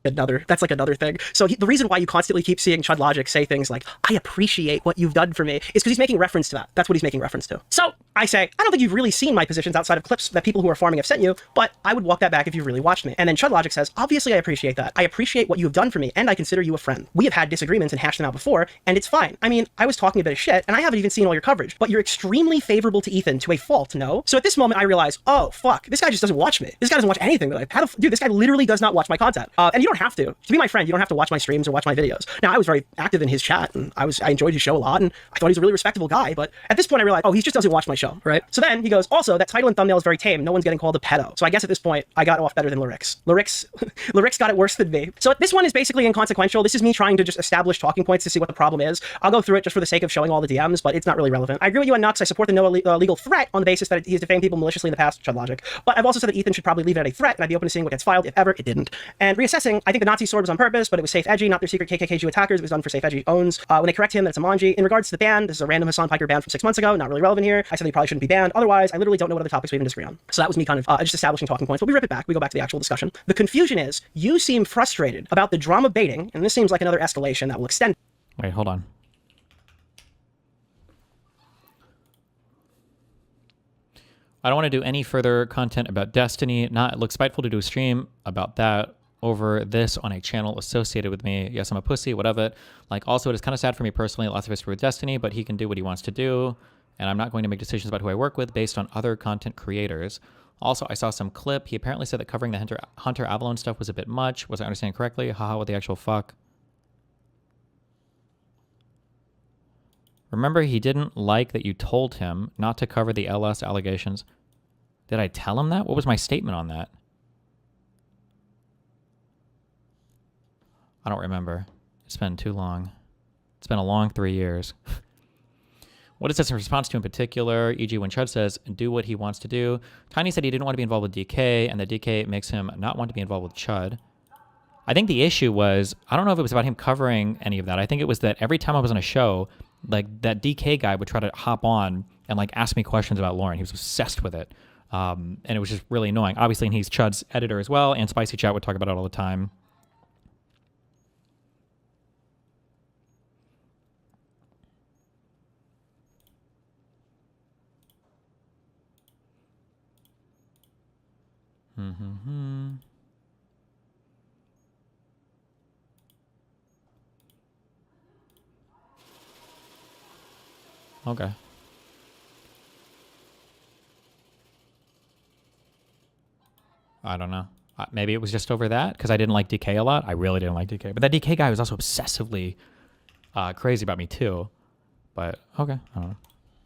That's like another thing. So the reason why you constantly keep seeing Chud Logic say things like, I appreciate what you've done for me, is because he's making reference to that. That's what he's making reference to. So I say, I don't think you've really seen my positions outside of clips that people who are farming have sent you, but I would walk that back if you really watched me. And then Chud Logic says, obviously I appreciate that. I appreciate what you have done for me, and I consider you a friend. We have had disagreements and hashed them out before, and it's fine. I mean, I was talking a bit of shit, and I haven't even seen all your coverage, but you're extremely favorable to Ethan to a fault, no? So at this moment I realize, oh, fuck, this guy just doesn't watch me. This guy doesn't watch anything that dude, this guy literally does not watch my content. And you don't have to. To be my friend, you don't have to watch my streams or watch my videos. Now, I was very active in his chat, and I enjoyed his show a lot, and I thought he was a really respectable guy, but at this point I realized, oh, he just doesn't watch my show, right? So then he goes, also, that title and thumbnail is very tame. No one's getting called a pedo. So I guess at this point, I got off better than Lyrics. Lyrics got it worse than me. So this one is basically inconsequential. This is me trying to just establish talking points to see what the problem is. I'll go through it just for the sake of showing all the DMs, but it's not really relevant. I agree with you on Nux. I support the no legal threat on the basis that he's defamed people maliciously in the past, Chud Logic. But I've also said that Ethan should probably leave it at a threat, and I'd be open to seeing what gets filed if ever it didn't. And reassessing, I think the Nazi sword was on purpose, but it was safe edgy, not their secret KKK Jew attackers. It was done for safe edgy owns. When they correct him, that it's a Manji. In regards to the ban, this is a random Hassan Piker ban from 6 months ago, not really relevant here. I said they probably shouldn't be banned. Otherwise, I literally don't know what other topics we even disagree on. So that was me kind of just establishing talking points, but we rip it back. We go back to the actual discussion. The confusion is, you seem frustrated about the drama baiting, and this seems like another escalation that will extend. Wait, hold on. I don't want to do any further content about Destiny. It looks spiteful to do a stream about that over this on a channel associated with me. Yes, I'm a pussy, whatever. Like, also, it is kind of sad for me personally, lots of history with Destiny, but he can do what he wants to do, and I'm not going to make decisions about who I work with based on other content creators. Also, I saw some clip. He apparently said that covering the Hunter Avalon stuff was a bit much. Was I understanding correctly? Haha, what the actual fuck? Remember, he didn't like that you told him not to cover the LS allegations. Did I tell him that? What was my statement on that? I don't remember. It's been too long. It's been a long 3 years. What is this in response to in particular? E.g. when Chud says, do what he wants to do. Tiny said he didn't want to be involved with DK, and that DK makes him not want to be involved with Chud. I think the issue was, I don't know if it was about him covering any of that. I think it was that every time I was on a show, like, that DK guy would try to hop on and, like, ask me questions about Lauren. He was obsessed with it. And it was just really annoying. Obviously, and he's Chud's editor as well, and Spicy Chat would talk about it all the time. Okay. I don't know. Maybe it was just over that because I didn't like DK a lot. I really didn't like DK. But that DK guy was also obsessively crazy about me too. But okay, I don't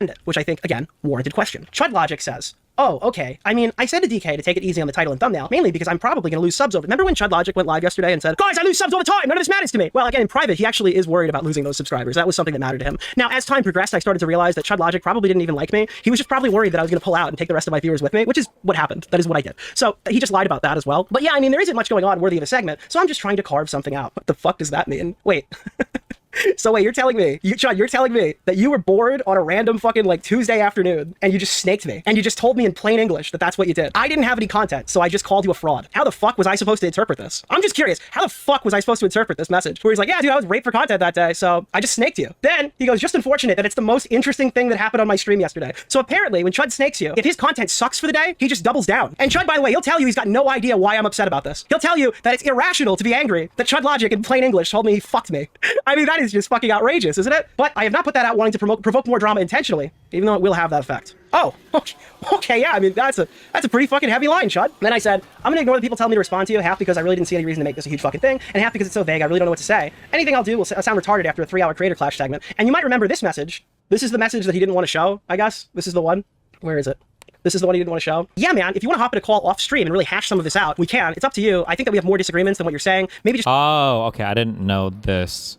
know. Which I think, again, warranted question. Chud Logic says, oh, okay. I mean, I said to DK to take it easy on the title and thumbnail, mainly because I'm probably going to lose subs over it. Remember when Chud Logic went live yesterday and said, guys, I lose subs all the time. None of this matters to me. Well, again, in private, he actually is worried about losing those subscribers. That was something that mattered to him. Now, as time progressed, I started to realize that Chud Logic probably didn't even like me. He was just probably worried that I was going to pull out and take the rest of my viewers with me, which is what happened. That is what I did. So he just lied about that as well. But yeah, I mean, there isn't much going on worthy of a segment. So I'm just trying to carve something out. What the fuck does that mean? Wait. So wait, you're telling me, Chud, you're telling me that you were bored on a random fucking like Tuesday afternoon and you just snaked me and you just told me in plain English that that's what you did. I didn't have any content, so I just called you a fraud. How the fuck was I supposed to interpret this? I'm just curious. How the fuck was I supposed to interpret this message? Where he's like, yeah, dude, I was raped for content that day, so I just snaked you. Then he goes, just unfortunate that it's the most interesting thing that happened on my stream yesterday. So apparently when Chud snakes you, if his content sucks for the day, he just doubles down. And Chud, by the way, he'll tell you he's got no idea why I'm upset about this. He'll tell you that it's irrational to be angry that Chud Logic in plain English told me he fucked me. I mean, that is just fucking outrageous, isn't it? But I have not put that out wanting to provoke more drama intentionally, even though it will have that effect. Oh, okay, yeah, I mean, that's a pretty fucking heavy line, Chud. And then I said, I'm gonna ignore the people telling me to respond to you, half because I really didn't see any reason to make this a huge fucking thing, and half because it's so vague, I really don't know what to say. Anything I'll do will sound retarded after a 3-hour creator clash segment. And you might remember this message. This is the message that he didn't want to show, I guess. This is the one. Where is it? This is the one he didn't want to show. Yeah, man, if you want to hop in a call off stream and really hash some of this out, we can. It's up to you. I think that we have more disagreements than what you're saying. Maybe just... Oh, okay, I didn't know this.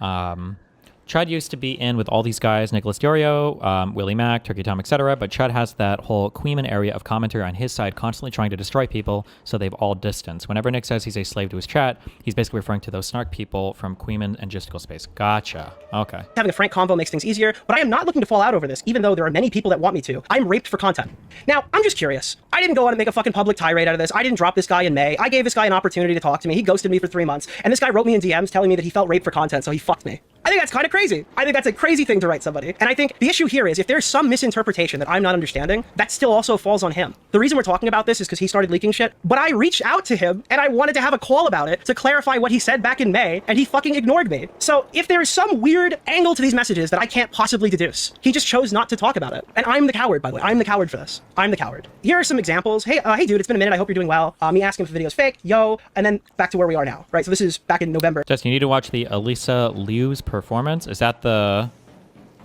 Chud used to be in with all these guys, Nicholas Diorio, Willie Mack, Turkey Tom, etc. But Chud has that whole Queeman area of commentary on his side, constantly trying to destroy people, so they've all distanced. Whenever Nick says he's a slave to his chat, he's basically referring to those snark people from Queeman and Gisticle Space. Gotcha. Okay. Having a frank convo makes things easier, but I am not looking to fall out over this, even though there are many people that want me to. I'm raped for content. Now, I'm just curious. I didn't go on and make a fucking public tirade out of this. I didn't drop this guy in May. I gave this guy an opportunity to talk to me. He ghosted me for 3 months, and this guy wrote me in DMs telling me that he felt raped for content, so he fucked me. I think that's kind of crazy. I think that's a crazy thing to write somebody. And I think the issue here is if there's some misinterpretation that I'm not understanding, that still also falls on him. The reason we're talking about this is because he started leaking shit, but I reached out to him and I wanted to have a call about it to clarify what he said back in May, and he fucking ignored me. So if there is some weird angle to these messages that I can't possibly deduce, he just chose not to talk about it. And I'm the coward, by the way. I'm the coward for this. I'm the coward. Here are some examples. Hey, dude, it's been a minute. I hope you're doing well. Me asking if the video's fake. Yo. And then back to where we are now, right? So this is back in November. Justin, you need to watch the Elisa Liu's performance. Is that the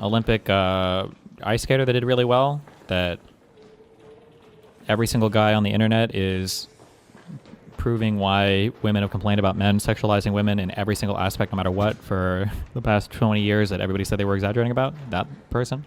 Olympic ice skater that did really well? That every single guy on the internet is proving why women have complained about men sexualizing women in every single aspect, no matter what, for the past 20 years that everybody said they were exaggerating about? That person?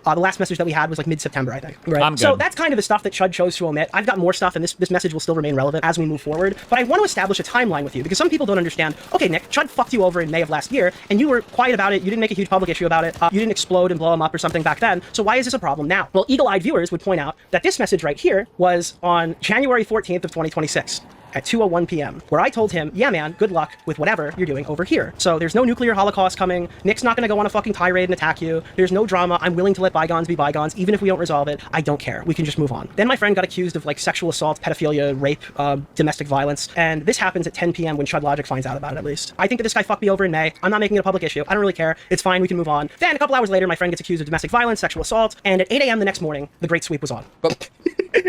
The last message that we had was like mid-September, I think. Right? I'm good. So that's kind of the stuff that Chud chose to omit. I've got more stuff, and this message will still remain relevant as we move forward. But I want to establish a timeline with you, because some people don't understand. Okay, Nick, Chud fucked you over in May of last year, and you were quiet about it. You didn't make a huge public issue about it. You didn't explode and blow him up or something back then. So why is this a problem now? Well, eagle-eyed viewers would point out that this message right here was on January 14th of 2026. At 2:01 p.m., where I told him, yeah, man, good luck with whatever you're doing over here. So there's no nuclear holocaust coming. Nick's not going to go on a fucking tirade and attack you. There's no drama. I'm willing to let bygones be bygones. Even if we don't resolve it, I don't care. We can just move on. Then my friend got accused of like sexual assault, pedophilia, rape, domestic violence. And this happens at 10 p.m. when Chud Logic finds out about it, at least. I think that this guy fucked me over in May. I'm not making it a public issue. I don't really care. It's fine. We can move on. Then a couple hours later, my friend gets accused of domestic violence, sexual assault. And at 8 a.m. the next morning, the Great Sweep was on.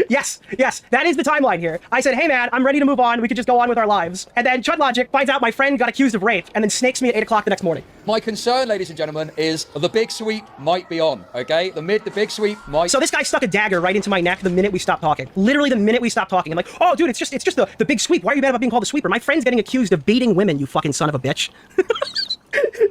Yes, that is the timeline here. I said, hey man, I'm ready to move on. We could just go on with our lives. And then Chud Logic finds out my friend got accused of rape and then snakes me at 8 o'clock the next morning. My concern, ladies and gentlemen, is the big sweep might be on, okay? The big sweep might... So this guy stuck a dagger right into my neck the minute we stopped talking. Literally the minute we stopped talking. I'm like, oh dude, it's just the big sweep. Why are you mad about being called a sweeper? My friend's getting accused of beating women, you fucking son of a bitch.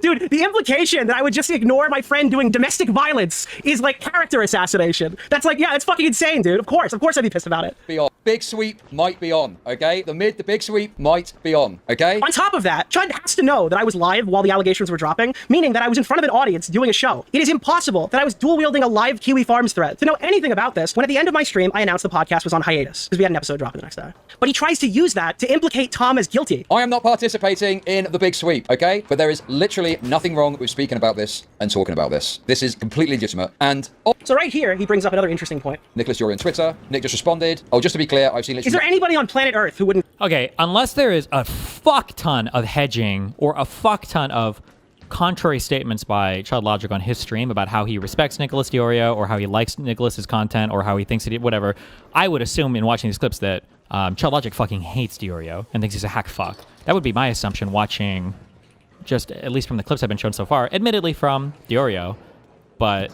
Dude, the implication that I would just ignore my friend doing domestic violence is like character assassination. That's like, yeah, it's fucking insane, dude. Of course I'd be pissed about it. Be on. Big sweep might be on, okay? The big sweep might be on, okay? On top of that, Chud has to know that I was live while the allegations were dropping, meaning that I was in front of an audience doing a show. It is impossible that I was dual-wielding a live Kiwi Farms thread to know anything about this when at the end of my stream, I announced the podcast was on hiatus because we had an episode dropping the next day. But he tries to use that to implicate Tom as guilty. I am not participating in the big sweep, okay? But there is literally nothing wrong with speaking about this and talking about this. This is completely legitimate. And so right here, he brings up another interesting point. Nicholas Diorio on Twitter. Nick just responded. Oh, just to be clear, I've seen literally... Is there anybody on planet Earth who wouldn't... Okay, unless there is a fuck ton of hedging or a fuck ton of contrary statements by Chud Logic on his stream about how he respects Nicholas Diorio or how he likes Nicholas's content or how he thinks it, whatever, I would assume in watching these clips that Chud Logic fucking hates Diorio and thinks he's a hack fuck. That would be my assumption watching, just at least from the clips I've been shown so far, admittedly from Diorio, but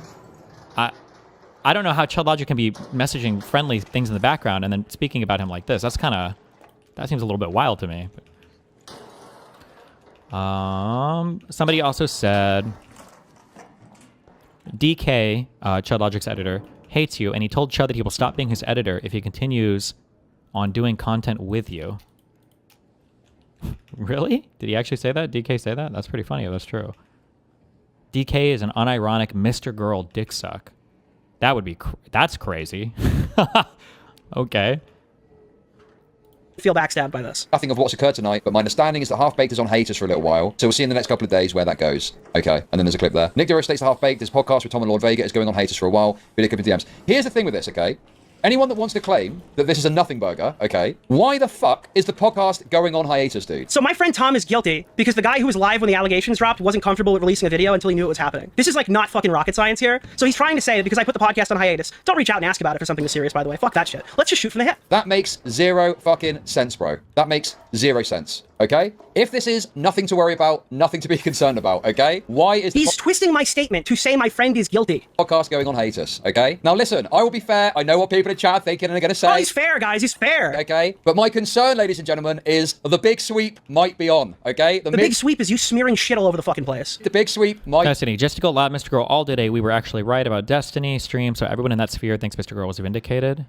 I don't know how Chud Logic can be messaging friendly things in the background and then speaking about him like this. That seems a little bit wild to me. Somebody also said DK, Chud Logic's editor, hates you, and he told Chud that he will stop being his editor if he continues on doing content with you. Really? Did he actually say that? DK say that? That's pretty funny if that's true. DK is an unironic MrGirl dick suck. That would be that's crazy. Okay. Feel backstabbed by this. Nothing of what's occurred tonight, but my understanding is that Half-Baked is on hiatus for a little while, so we'll see in the next couple of days where that goes. Okay, and then there's a clip there. Nick Diorio states that Half-Baked, his podcast with Tom and Lord Vega, is going on hiatus for a while. Video clip in DMs. Here's the thing with this, okay? Anyone that wants to claim that this is a nothing burger, okay, why the fuck is the podcast going on hiatus, dude? So my friend Tom is guilty because the guy who was live when the allegations dropped wasn't comfortable with releasing a video until he knew it was happening. This is like not fucking rocket science here. So he's trying to say that because I put the podcast on hiatus, don't reach out and ask about it for something serious, by the way. Fuck that shit. Let's just shoot from the hip. That makes zero fucking sense, bro. That makes zero sense. Okay? If this is nothing to worry about, nothing to be concerned about, okay? Why is He's twisting my statement to say my friend is guilty. Podcast going on hiatus, okay? Now listen, I will be fair. I know what people in chat are thinking and are going to say. Oh, he's fair, guys. He's fair. Okay? But my concern, ladies and gentlemen, is the big sweep might be on, okay? The big sweep is you smearing shit all over the fucking place. The big sweep might... Destiny. Just to go loud, MrGirl all did a We Were Actually Right About Destiny stream, so everyone in that sphere thinks MrGirl was vindicated.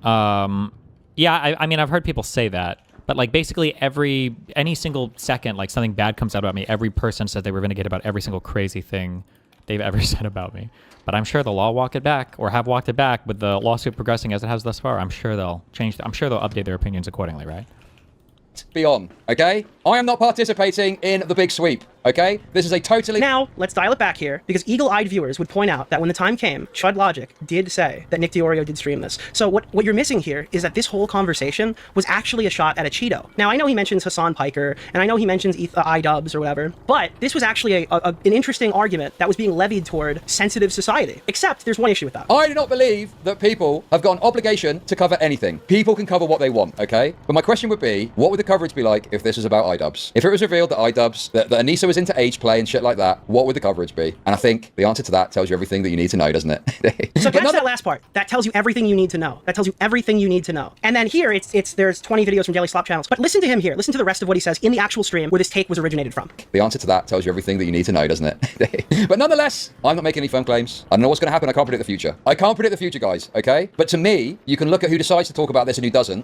Yeah, I mean, I've heard people say that. But like basically any single second, like something bad comes out about me, every person says they were vindicated about every single crazy thing they've ever said about me. But I'm sure the law walk it back, or have walked it back with the lawsuit progressing as it has thus far. I'm sure they'll change. I'm sure they'll update their opinions accordingly, right? Be on, okay? I am not participating in the big sweep, okay? This is a totally... Now, let's dial it back here, because eagle-eyed viewers would point out that when the time came, Chud Logic did say that Nick Diorio did stream this. So what you're missing here is that this whole conversation was actually a shot at a Cheeto. Now, I know he mentions Hassan Piker, and I know he mentions iDubbbz or whatever, but this was actually an interesting argument that was being levied toward sensitive society. Except, there's one issue with that. I do not believe that people have got an obligation to cover anything. People can cover what they want, okay? But my question would be, what would the coverage be like if this was about iDubbbz? If it was revealed that iDubbbz, that Anissa was into age play and shit like that, what would the coverage be? And I think the answer to that tells you everything that you need to know, doesn't it? So catch that last part. That tells you everything you need to know. That tells you everything you need to know. And then here, there's 20 videos from Jelly Slop channels. But listen to him here. Listen to the rest of what he says in the actual stream where this take was originated from. The answer to that tells you everything that you need to know, doesn't it? But nonetheless, I'm not making any firm claims. I don't know what's going to happen. I can't predict the future. I can't predict the future, guys, okay? But to me, you can look at who decides to talk about this and who doesn't,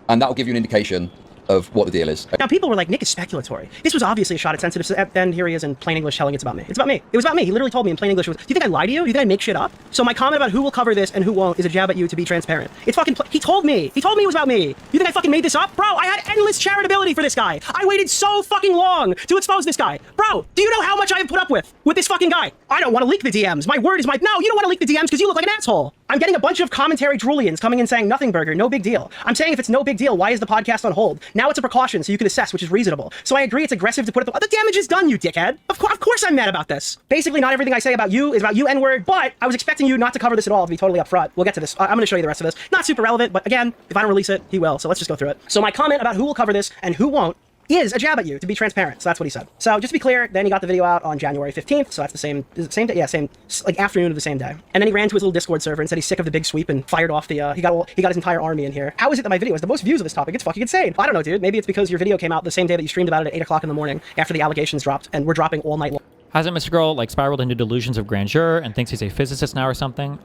and that will give you an indication of what the deal is. Now, people were like, Nick is speculatory. This was obviously a shot at sensitive. Then here he is in plain English telling it's about me. It's about me. It was about me. He literally told me in plain English, do you think I lie to you? Do you think I make shit up? So my comment about who will cover this and who won't is a jab at you to be transparent. It's fucking, he told me it was about me. You think I fucking made this up? Bro, I had endless charitability for this guy. I waited so fucking long to expose this guy. Bro, do you know how much I have put up with this fucking guy? I don't want to leak the DMs. My word is my, no, you don't want to leak the DMs because you look like an asshole. I'm getting a bunch of commentary Drulians coming in saying nothing burger, no big deal. I'm saying if it's no big deal, why is the podcast on hold? Now it's a precaution so you can assess, which is reasonable. So I agree it's aggressive to put it, the damage is done, you dickhead. Of course I'm mad about this. Basically, not everything I say about you is about you, N-word, but I was expecting you not to cover this at all, to be totally upfront. We'll get to this. I'm going to show you the rest of this. Not super relevant, but again, if I don't release it, he will. So let's just go through it. So my comment about who will cover this and who won't is a jab at you, to be transparent. So that's what he said. So just to be clear, then he got the video out on January 15th. So that's the same day? Yeah, same, like afternoon of the same day. And then he ran to his little Discord server and said he's sick of the big sweep and fired off the, he got his entire army in here. How is it that my video has the most views of this topic? It's fucking insane. I don't know, dude. Maybe it's because your video came out the same day that you streamed about it at 8 o'clock in the morning after the allegations dropped, and we're dropping all night long. Hasn't MrGirl like spiraled into delusions of grandeur and thinks he's a physicist now or something?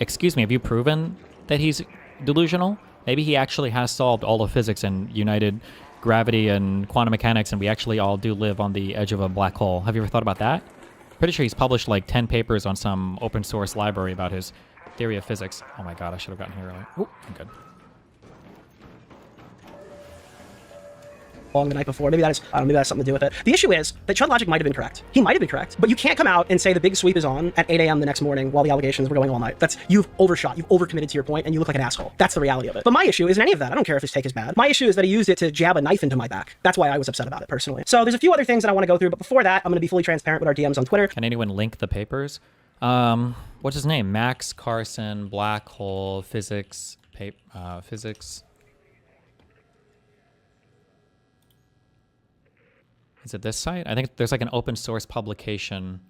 Excuse me, have you proven that he's delusional? Maybe he actually has solved all of physics and united gravity and quantum mechanics, and we actually all do live on the edge of a black hole. Have you ever thought about that? Pretty sure he's published like 10 papers on some open source library about his theory of physics. Oh my god, I should have gotten here earlier. Oh, I'm good. long the night before. Maybe that is, I don't know, maybe that has something to do with it. The issue is that Chud logic might have been correct. He might have been correct, but you can't come out and say the big sweep is on at 8 a.m. the next morning while the allegations were going all night. You've overshot, you've overcommitted to your point, and you look like an asshole. That's the reality of it. But my issue isn't any of that. I don't care if his take is bad. My issue is that he used it to jab a knife into my back. That's why I was upset about it personally. So there's a few other things that I want to go through, but before that, I'm going to be fully transparent with our DMs on Twitter. Can anyone link the papers? What's his name? Max Carlson, Black Hole, Physics, Physics. Is it this site? I think there's like an open source publication.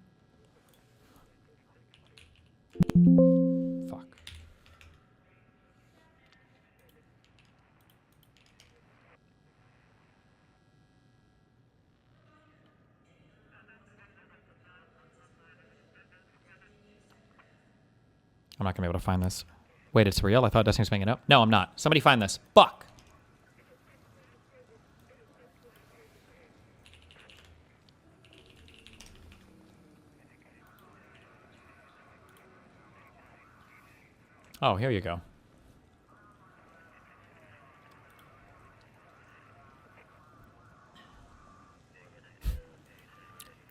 Fuck. I'm not gonna be able to find this. Wait, it's real? I thought Destiny was making it up. No, I'm not. Somebody find this. Fuck. Oh, here you go.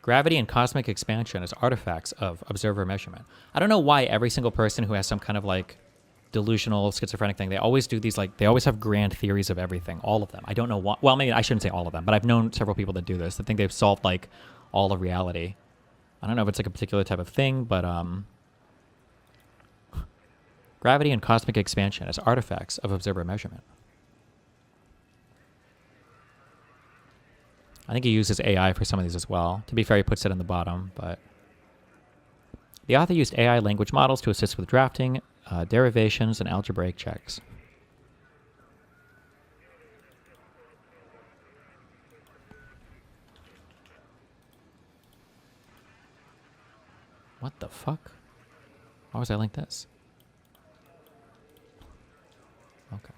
Gravity and cosmic expansion as artifacts of observer measurement. I don't know why every single person who has some kind of like delusional schizophrenic thing, they always do these like, they always have grand theories of everything, all of them. I don't know why, well, maybe I shouldn't say all of them, but I've known several people that do this, that think they've solved like all of reality. I don't know if it's like a particular type of thing, but gravity and cosmic expansion as artifacts of observer measurement. I think he uses AI for some of these as well. To be fair, he puts it in the bottom, but... The author used AI language models to assist with drafting, derivations, and algebraic checks. What the fuck? Why was I linked this? Okay.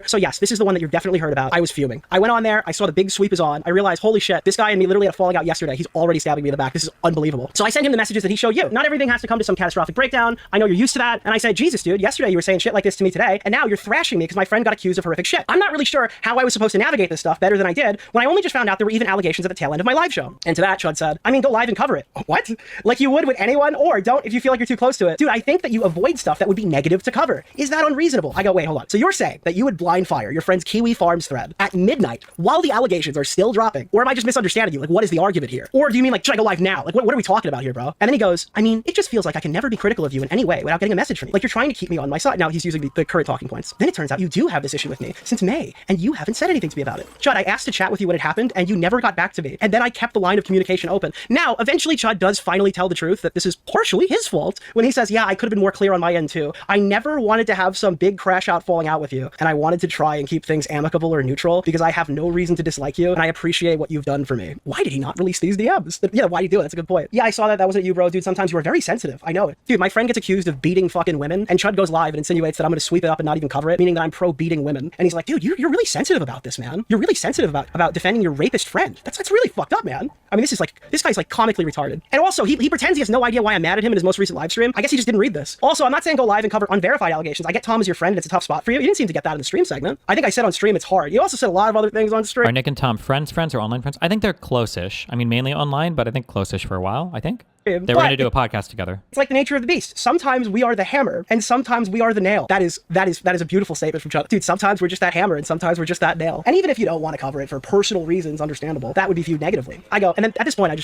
So yes, this is the one that you've definitely heard about. I was fuming. I went on there, I saw the big sweep is on. I realized, holy shit, this guy and me literally had a falling out yesterday. He's already stabbing me in the back. This is unbelievable. So I sent him the messages that he showed you. Not everything has to come to some catastrophic breakdown. I know you're used to that. And I said, Jesus, dude, yesterday you were saying shit like this to me today, and now you're thrashing me because my friend got accused of horrific shit. I'm not really sure how I was supposed to navigate this stuff better than I did when I only just found out there were even allegations at the tail end of my live show. And to that, Chud said, I mean, go live and cover it. What? Like you would with anyone, or don't if you feel like you're too close to it. Dude, I think that you avoid stuff that would be negative to cover. Is that unreasonable? I go, wait, hold on. So you're saying that you would blind fire your friend's Kiwi Farms thread at midnight while the allegations are still dropping? Or am I just misunderstanding you? Like, what is the argument here? Or do you mean like, should I go live now? Like, what are we talking about here, bro? And then he goes, I mean, it just feels like I can never be critical of you in any way without getting a message from you. Like you're trying to keep me on my side. Now he's using the current talking points. Then it turns out you do have this issue with me since May, and you haven't said anything to me about it. Chud, I asked to chat with you when it happened, and you never got back to me. And then I kept the line of communication open. Now, eventually Chud does finally tell the truth that this is partially his fault when he says, yeah, I could have been more clear on my end too. I never wanted to have some big crash out falling out with you, and I wanted to try and keep things amicable or neutral because I have no reason to dislike you, and I appreciate what you've done for me. Why did he not release these DMs? Yeah, why do you do it? That's a good point. Yeah, I saw that. That wasn't you, bro. Dude, sometimes you are very sensitive. I know it. Dude, my friend gets accused of beating fucking women, and Chud goes live and insinuates that I'm going to sweep it up and not even cover it, meaning that I'm pro beating women. And he's like, dude, you're really sensitive about this, man. You're really sensitive about defending your rapist friend. That's really fucked up, man. I mean, this guy's like comically retarded. And also, he pretends he has no idea why I'm mad at him in his most recent live stream. I guess he just didn't read this. Also, I'm not saying go live and cover unverified allegations. I get Tom as your friend, and it's a tough spot for you. You didn't seem to get that in the stream segment. I think I said on stream it's hard. You also said a lot of other things on stream. Are Nick and Tom friends or online friends? I think they're close-ish. I mean, mainly online, but I think close-ish for a while, I think. They were going to do a podcast together. It's like the nature of the beast. Sometimes we are the hammer, and sometimes we are the nail. That is a beautiful statement from Chud. Dude, sometimes we're just that hammer, and sometimes we're just that nail. And even if you don't want to cover it for personal reasons, understandable, that would be viewed negatively. I go, and then at this point, I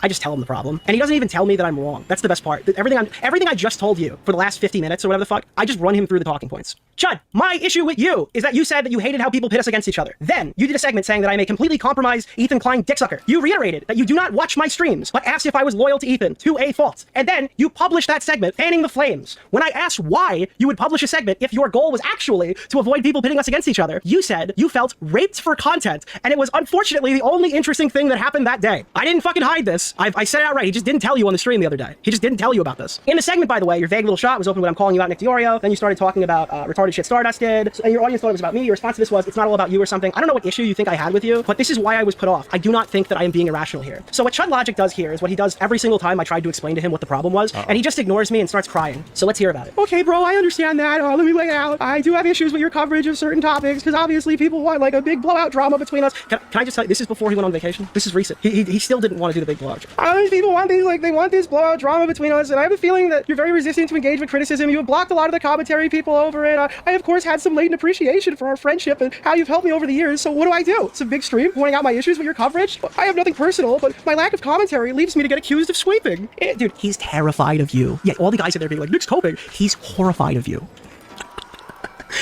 just tell him the problem, and he doesn't even tell me that I'm wrong. That's the best part. Everything I just told you for the last 50 minutes or whatever the fuck, I just run him through the talking points. Chud, my issue with you is that you said that you hated how people pit us against each other. Then you did a segment saying that I am a completely compromised Ethan Klein dicksucker. You reiterated that you do not watch my streams, but asked if I was loyal to Ethan to a fault. And then you published that segment, fanning the flames. When I asked why you would publish a segment if your goal was actually to avoid people pitting us against each other, you said you felt raped for content, and it was unfortunately the only interesting thing that happened that day. I didn't fucking hide this. I said it outright. He just didn't tell you on the stream the other day. He just didn't tell you about this. In the segment, by the way, your vague little shot was open when I'm calling you out, Nick Diorio. Then you started talking about retarded shit Stardust did, and your audience thought it was about me. Your response to this was, it's not all about you or something. I don't know what issue you think I had with you, but this is why I was put off. I do not think that I am being irrational here. So what Chud Logic does here is what he does every single time I tried to explain to him what the problem was, and he just ignores me and starts crying. So let's hear about it. Okay, bro, I understand that. Let me lay it out. I do have issues with your coverage of certain topics, because obviously people want like a big blowout drama between us. Can I just tell you, this is before he went on vacation. This is recent. He still didn't want to do the big blowout. People want these, like, they want this blowout drama between us, and I have a feeling that you're very resistant to engage with criticism. You have blocked a lot of the commentary people over it. I, of course, had some latent appreciation for our friendship and how you've helped me over the years, so what do? It's a big stream pointing out my issues with your coverage. I have nothing personal, but my lack of commentary leaves me to get accused of sweeping. Dude, he's terrified of you. Yeah, all the guys in there being like, Nick's coping. He's horrified of you.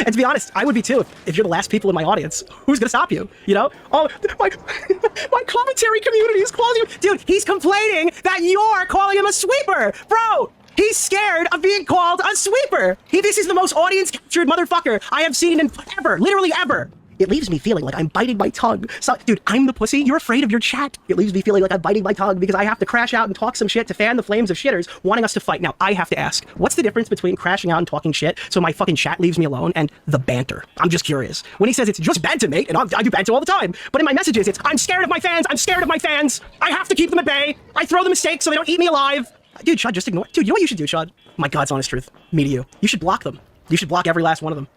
And to be honest, I would be too if you're the last people in my audience. Who's gonna stop you? You know? Oh, my commentary community is calling you. Dude, he's complaining that you're calling him a sweeper. Bro, he's scared of being called a sweeper. This is the most audience-captured motherfucker I have seen in ever. Literally ever. It leaves me feeling like I'm biting my tongue. So, dude, I'm the pussy. You're afraid of your chat. It leaves me feeling like I'm biting my tongue because I have to crash out and talk some shit to fan the flames of shitters wanting us to fight. Now, I have to ask, what's the difference between crashing out and talking shit so my fucking chat leaves me alone and the banter? I'm just curious. When he says it's just banter, mate, and I do banter all the time, but in my messages, it's I'm scared of my fans. I'm scared of my fans. I have to keep them at bay. I throw the mistakes so they don't eat me alive. Dude, Chud, just ignore. Dude, you know what you should do, Chud? My God's honest truth. Me to you. You should block them. You should block every last one of them.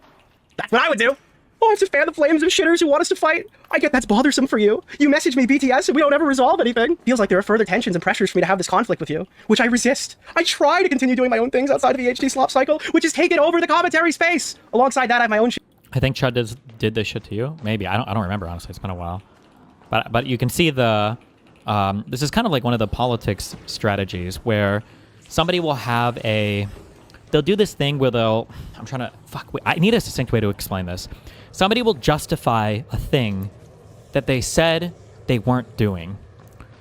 That's what I would do. Oh, I have to fan the flames of shitters who want us to fight. I get that's bothersome for you. You message me BTS and we don't ever resolve anything. Feels like there are further tensions and pressures for me to have this conflict with you, which I resist. I try to continue doing my own things outside of the HD slop cycle, which has taken over the commentary space. Alongside that, I have my own shit. I think Chud did this shit to you. Maybe. I don't remember, honestly. It's been a while. But you can see the... this is kind of like one of the politics strategies where somebody will have a... They'll do this thing where they'll... I'm trying to... Fuck. Wait, I need a succinct way to explain this. Somebody will justify a thing that they said they weren't doing.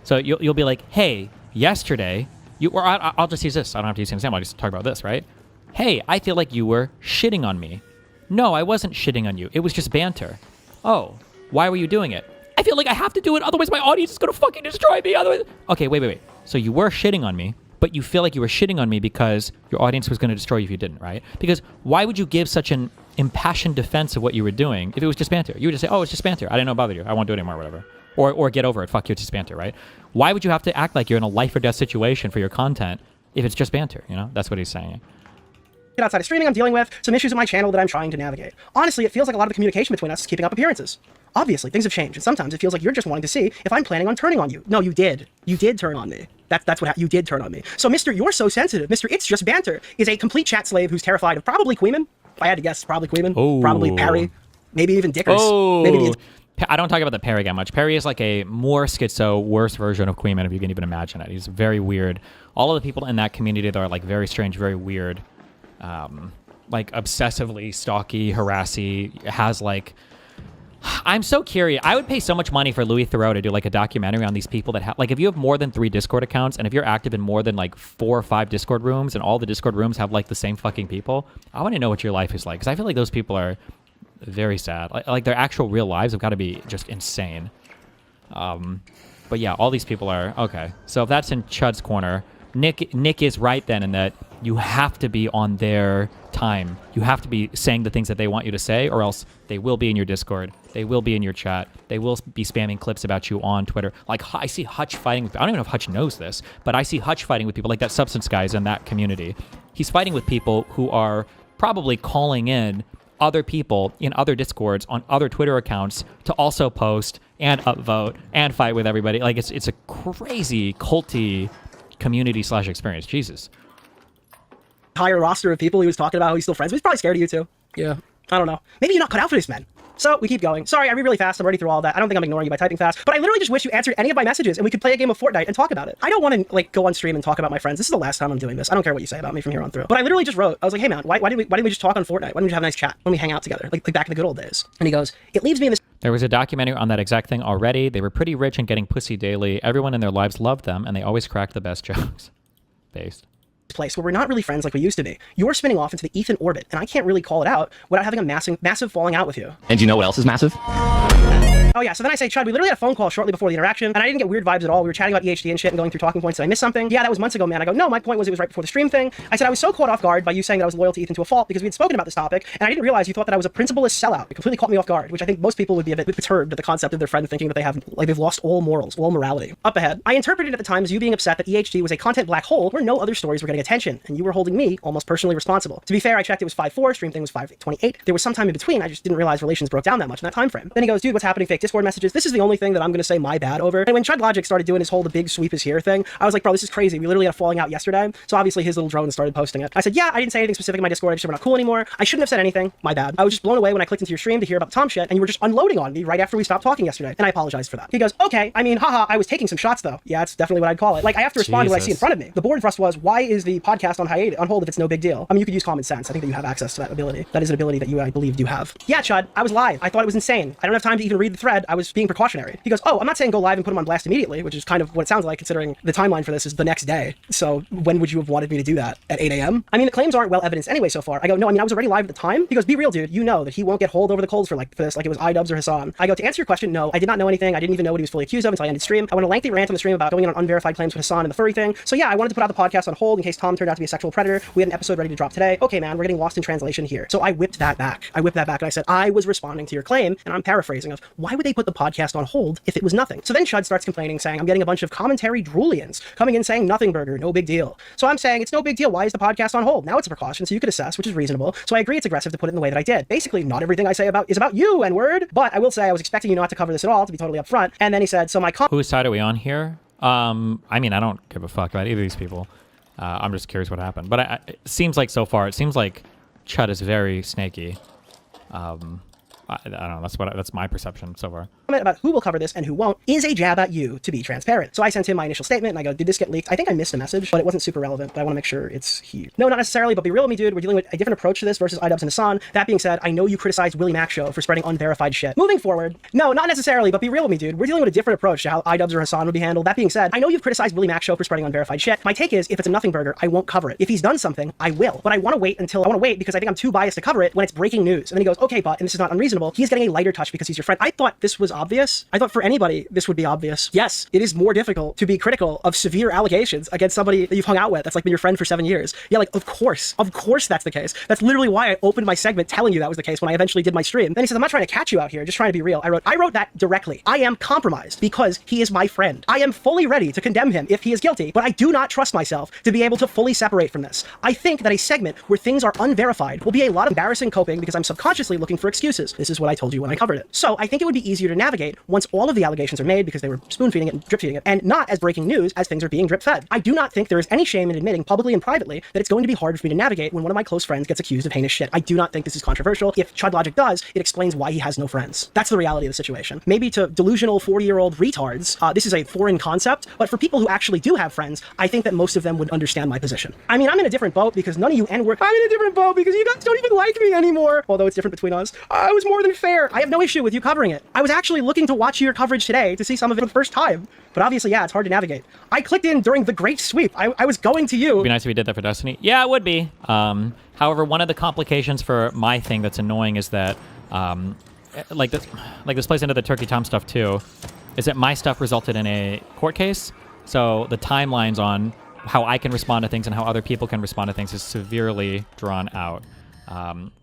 So you'll be like, hey, yesterday... I'll just use this. I don't have to use the example. I'll just talk about this, right? Hey, I feel like you were shitting on me. No, I wasn't shitting on you. It was just banter. Oh, why were you doing it? I feel like I have to do it, otherwise my audience is going to fucking destroy me. Otherwise... Okay, wait. So you were shitting on me, but you feel like you were shitting on me because your audience was going to destroy you if you didn't, right? Because why would you give such an impassioned defense of what you were doing if it was just banter? You would just say, oh, it's just banter. I didn't know it bothered you. I won't do it anymore, whatever. Or get over it. Fuck you, it's just banter, right? Why would you have to act like you're in a life or death situation for your content if it's just banter, you know? That's what he's saying. Outside of streaming, I'm dealing with some issues with my channel that I'm trying to navigate. Honestly, it feels like a lot of the communication between us is keeping up appearances. Obviously, things have changed, and sometimes it feels like you're just wanting to see if I'm planning on turning on you. No, you did. You did turn on me. That's what happened. You did turn on me. So, Mr. You're so sensitive, Mr. It's Just Banter is a complete chat slave who's terrified of probably Queeman. If I had to guess, probably Queeman. Oh. Probably Perry. Maybe even Dickers. Oh. Maybe I don't talk about the Perry guy much. Perry is like a more schizo, worse version of Queeman, if you can even imagine it. He's very weird. All of the people in that community that are like very strange, very weird, like obsessively stalky, harassy, has like... I'm so curious. I would pay so much money for Louis Theroux to do like a documentary on these people that have, like, if you have more than 3 Discord accounts and if you're active in more than like 4 or 5 Discord rooms and all the Discord rooms have like the same fucking people, I want to know what your life is like, because I feel like those people are very sad. Like their actual real lives have got to be just insane. But yeah, all these people are okay. So if that's in Chud's corner, Nick is right then in that you have to be on their time. You have to be saying the things that they want you to say, or else they will be in your Discord. They will be in your chat. They will be spamming clips about you on Twitter. Like, I see Hutch fighting with... I don't even know if Hutch knows this, but I see Hutch fighting with people like that Substance guy is in that community. He's fighting with people who are probably calling in other people in other Discords on other Twitter accounts to also post and upvote and fight with everybody. Like, it's a crazy, culty community/experience. Jesus. Higher roster of people he was talking about who he's still friends with. He's probably scared of you too. Yeah. I don't know. Maybe you're not cut out for this, man. So we keep going. Sorry, I read really fast. I'm already through all that. I don't think I'm ignoring you by typing fast, but I literally just wish you answered any of my messages and we could play a game of Fortnite and talk about it. I don't want to like go on stream and talk about my friends. This is the last time I'm doing this. I don't care what you say about me from here on through. But I literally just wrote. I was like, hey man, why didn't we just talk on Fortnite? Why didn't we have a nice chat? Why don't we hang out together like back in the good old days? And he goes, it leaves me in this. There was a documentary on that exact thing already. They were pretty rich and getting pussy daily. Everyone in their lives loved them, and they always cracked the best jokes. Based. Place where we're not really friends like we used to be. You're spinning off into the Ethan orbit, and I can't really call it out without having a massive falling out with you. And do you know what else is massive? Oh yeah, so then I say, Chud, we literally had a phone call shortly before the interaction, and I didn't get weird vibes at all. We were chatting about EHD and shit and going through talking points. Did I miss something? Yeah, that was months ago, man. I go, no, my point was it was right before the stream thing. I said I was so caught off guard by you saying that I was loyal to Ethan to a fault because we had spoken about this topic, and I didn't realize you thought that I was a principleless sellout. It completely caught me off guard, which I think most people would be a bit perturbed at the concept of their friend thinking that they've lost all morals, all morality. Up ahead, I interpreted at the time as you being upset that EHD was a content black hole where no other stories were getting attention, and you were holding me almost personally responsible. To be fair, I checked, it was 5-4, stream thing was 5-28. There was some time in between, I just didn't realize relations broke down that much in that time frame. Then he goes, dude, what's happening? Fake Discord messages. This is the only thing that I'm gonna say my bad over. And when Chud Logic started doing his whole the big sweep is here thing, I was like, bro, this is crazy. We literally had a falling out yesterday. So obviously his little drone started posting it. I said, yeah, I didn't say anything specific in my Discord. I just said we're not cool anymore. I shouldn't have said anything. My bad. I was just blown away when I clicked into your stream to hear about the Tom shit, and you were just unloading on me right after we stopped talking yesterday. And I apologized for that. He goes, okay, I mean, haha, I was taking some shots though. Yeah, that's definitely what I'd call it. Like, I have to respond to what I see in front of me. The board thrust was, why is the podcast on hold if it's no big deal? I mean, you could use common sense. I think that you have access to that ability. That is an ability that you, I believe, do have. Yeah, Chud, I was live. I thought it was insane. I don't have time to even read the thread. I was being precautionary. He goes, oh, I'm not saying go live and put him on blast immediately, which is kind of what it sounds like considering the timeline for this is the next day. So when would you have wanted me to do that? At 8 a.m.? I mean, the claims aren't well evidenced anyway so far. I go, no, I mean, I was already live at the time. He goes, be real, dude. You know that he won't get holed over the coals for this, like it was iDubbbz or Hassan. I go, to answer your question, no, I did not know anything. I didn't even know what he was fully accused of until I ended stream. I went a lengthy rant on the stream about going in on unverified claims with Hassan and the furry thing. So yeah, I wanted to put out the podcast on hold in case Tom turned out to be a sexual predator. We had an episode ready to drop today. Okay, man, we're getting lost in translation here. So I whipped that back. And I said, I was responding to your claim, and I'm paraphrasing of, why would they put the podcast on hold if it was nothing? So then Chud starts complaining, saying, I'm getting a bunch of commentary droolians coming in saying nothing burger, no big deal. So I'm saying, it's no big deal. Why is the podcast on hold? Now it's a precaution, so you could assess, which is reasonable. So I agree it's aggressive to put it in the way that I did. Basically, not everything I say is about you, N-word. But I will say I was expecting you not to cover this at all, to be totally upfront. And then he said, so my whose side are we on here? I mean, I don't give a fuck about either of these people. I'm just curious what happened. But it seems like so far, it seems like Chud is very snaky. I don't know. That's my perception so far. Comment about who will cover this and who won't is a jab at you, to be transparent. So I sent him my initial statement and I go, did this get leaked? I think I missed a message, but it wasn't super relevant, but I want to make sure it's here. No, not necessarily, but be real with me, dude. We're dealing with a different approach to this versus iDubbbz and Hassan. That being said, I know you criticized Willie Mac Show for spreading unverified shit. Moving forward, no, not necessarily, but be real with me, dude. We're dealing with a different approach to how iDubbbz or Hassan would be handled. That being said, I know you've criticized Willie Mac Show for spreading unverified shit. My take is, if it's a nothing burger, I won't cover it. If he's done something, I will. But I want to wait because I think I'm too biased to cover it when it's breaking news. And then he goes, okay, but, and this is not unreasonable, he's getting a lighter touch because he's your friend. I thought this was obvious. I thought for anybody, this would be obvious. Yes, it is more difficult to be critical of severe allegations against somebody that you've hung out with that's like been your friend for 7 years. Yeah, like, of course that's the case. That's literally why I opened my segment telling you that was the case when I eventually did my stream. Then he says, I'm not trying to catch you out here, just trying to be real. I wrote that directly. I am compromised because he is my friend. I am fully ready to condemn him if he is guilty, but I do not trust myself to be able to fully separate from this. I think that a segment where things are unverified will be a lot of embarrassing coping because I'm subconsciously looking for excuses. This is what I told you when I covered it. So I think it would be easier to navigate once all of the allegations are made because they were spoon feeding it and drip feeding it, and not as breaking news as things are being drip fed. I do not think there is any shame in admitting publicly and privately that it's going to be hard for me to navigate when one of my close friends gets accused of heinous shit. I do not think this is controversial. If Chud Logic does, it explains why he has no friends. That's the reality of the situation. Maybe to delusional 40-year-old retards, this is a foreign concept, but for people who actually do have friends, I think that most of them would understand my position. I mean, I'm in a different boat because none of you N-word. I'm in a different boat because you guys don't even like me anymore. Although it's different between us. I was more than fair. I have no issue with you covering it. I was actually looking to watch your coverage today to see some of it for the first time. But obviously, yeah, it's hard to navigate. I clicked in during the Great Sweep. I was going to you. It'd be nice if we did that for Destiny. Yeah, it would be. However, one of the complications for my thing that's annoying is that, like this plays into the Turkey Tom stuff too, is that my stuff resulted in a court case. So the timelines on how I can respond to things and how other people can respond to things is severely drawn out.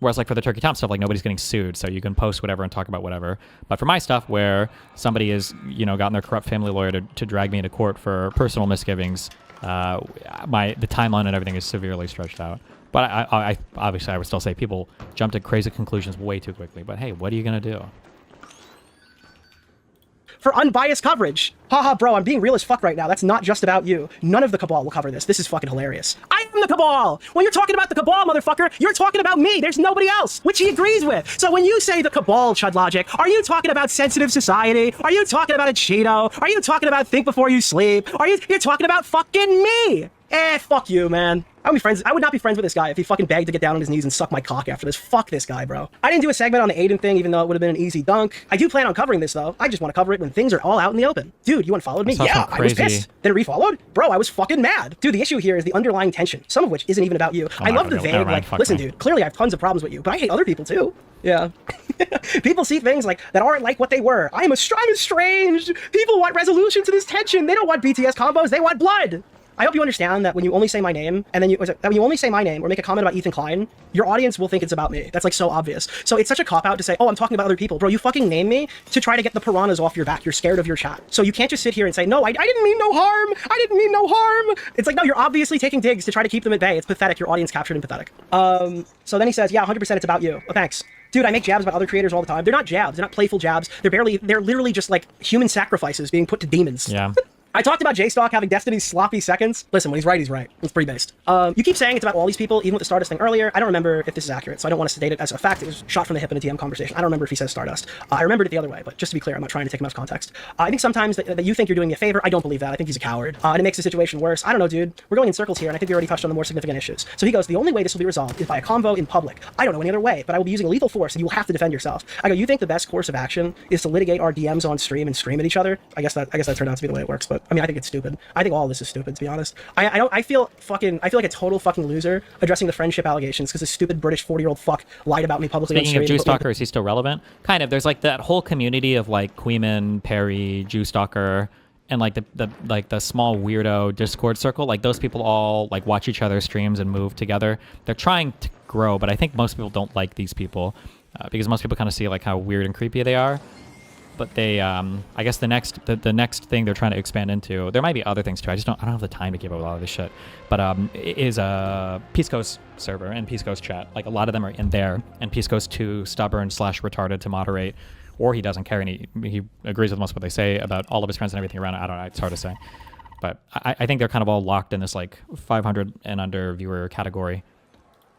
Whereas like for the Turkey Tom stuff, like nobody's getting sued, so you can post whatever and talk about whatever. But for my stuff, where somebody has, gotten their corrupt family lawyer to drag me into court for personal misgivings, the timeline and everything is severely stretched out. But I obviously I would still say people jump to crazy conclusions way too quickly. But hey, what are you gonna do? For unbiased coverage. Haha, bro, I'm being real as fuck right now. That's not just about you. None of the cabal will cover this. This is fucking hilarious. I am the cabal! When you're talking about the cabal, motherfucker, you're talking about me. There's nobody else, which he agrees with. So when you say the cabal, Chud Logic, are you talking about sensitive society? Are you talking about a Cheeto? Are you talking about think before you sleep? You're talking about fucking me? Fuck you, man. I would not be friends with this guy if he fucking begged to get down on his knees and suck my cock after this. Fuck this guy, bro. I didn't do a segment on the Aiden thing, even though it would have been an easy dunk. I do plan on covering this, though. I just want to cover it when things are all out in the open. Dude, you unfollowed me? Yeah, I was pissed. Then refollowed? Bro, I was fucking mad. Dude, the issue here is the underlying tension, some of which isn't even about you. I love the vague, like, listen, dude, clearly I have tons of problems with you, but I hate other people, too. Yeah. People see things like that aren't like what they were. I'm estranged. People want resolution to this tension. They don't want BTS combos. They want blood. I hope you understand that when you only say my name, and then when you only say my name or make a comment about Ethan Klein, your audience will think it's about me. That's like so obvious. So it's such a cop-out to say, oh, I'm talking about other people. Bro, you fucking name me to try to get the piranhas off your back. You're scared of your chat. So you can't just sit here and say, no, I didn't mean no harm. I didn't mean no harm. It's like, no, you're obviously taking digs to try to keep them at bay. It's pathetic. Your audience captured and pathetic. So then he says, yeah, 100% it's about you. Well, thanks. Dude, I make jabs about other creators all the time. They're not jabs. They're not playful jabs. They're literally just like human sacrifices being put to demons. Yeah. I talked about J-Stock having Destiny's sloppy seconds. Listen, when he's right, he's right. It's pretty based. You keep saying it's about all these people, even with the Stardust thing earlier. I don't remember if this is accurate, so I don't want to state it as a fact. It was shot from the hip in a TM conversation. I don't remember if he says Stardust. I remembered it the other way, but just to be clear, I'm not trying to take him out of context. I think sometimes that you think you're doing me a favor. I don't believe that. I think he's a coward. And it makes the situation worse. I don't know, dude. We're going in circles here, and I think we already touched on the more significant issues. So he goes, the only way this will be resolved is by a convo in public. I don't know any other way, but I will be using lethal force, and you will have to defend yourself. I go, you think the best course of action is to litigate our DMs on stream and scream at each other? I guess that turned out to be the way it works, but I mean, I think it's stupid. I think all of this is stupid, to be honest. I feel like a total fucking loser addressing the friendship allegations because this stupid British 40-year-old fuck lied about me publicly. Speaking of Jew Stalker, is he still relevant? Kind of. There's like that whole community of like Queeman, Perry, Jew Stalker, and like the small weirdo Discord circle. Like those people all like watch each other's streams and move together. They're trying to grow, but I think most people don't like these people because most people kind of see like how weird and creepy they are. But they, I guess the next thing they're trying to expand into, there might be other things too. I don't have the time to keep up with all of this shit. But is a Peace Coast server and Peace Coast chat. Like a lot of them are in there, and Peace Coast too stubborn / retarded to moderate, or he doesn't care and he agrees with most of what they say about all of his friends and everything around it. I don't know. It's hard to say. But I think they're kind of all locked in this like 500 and under viewer category.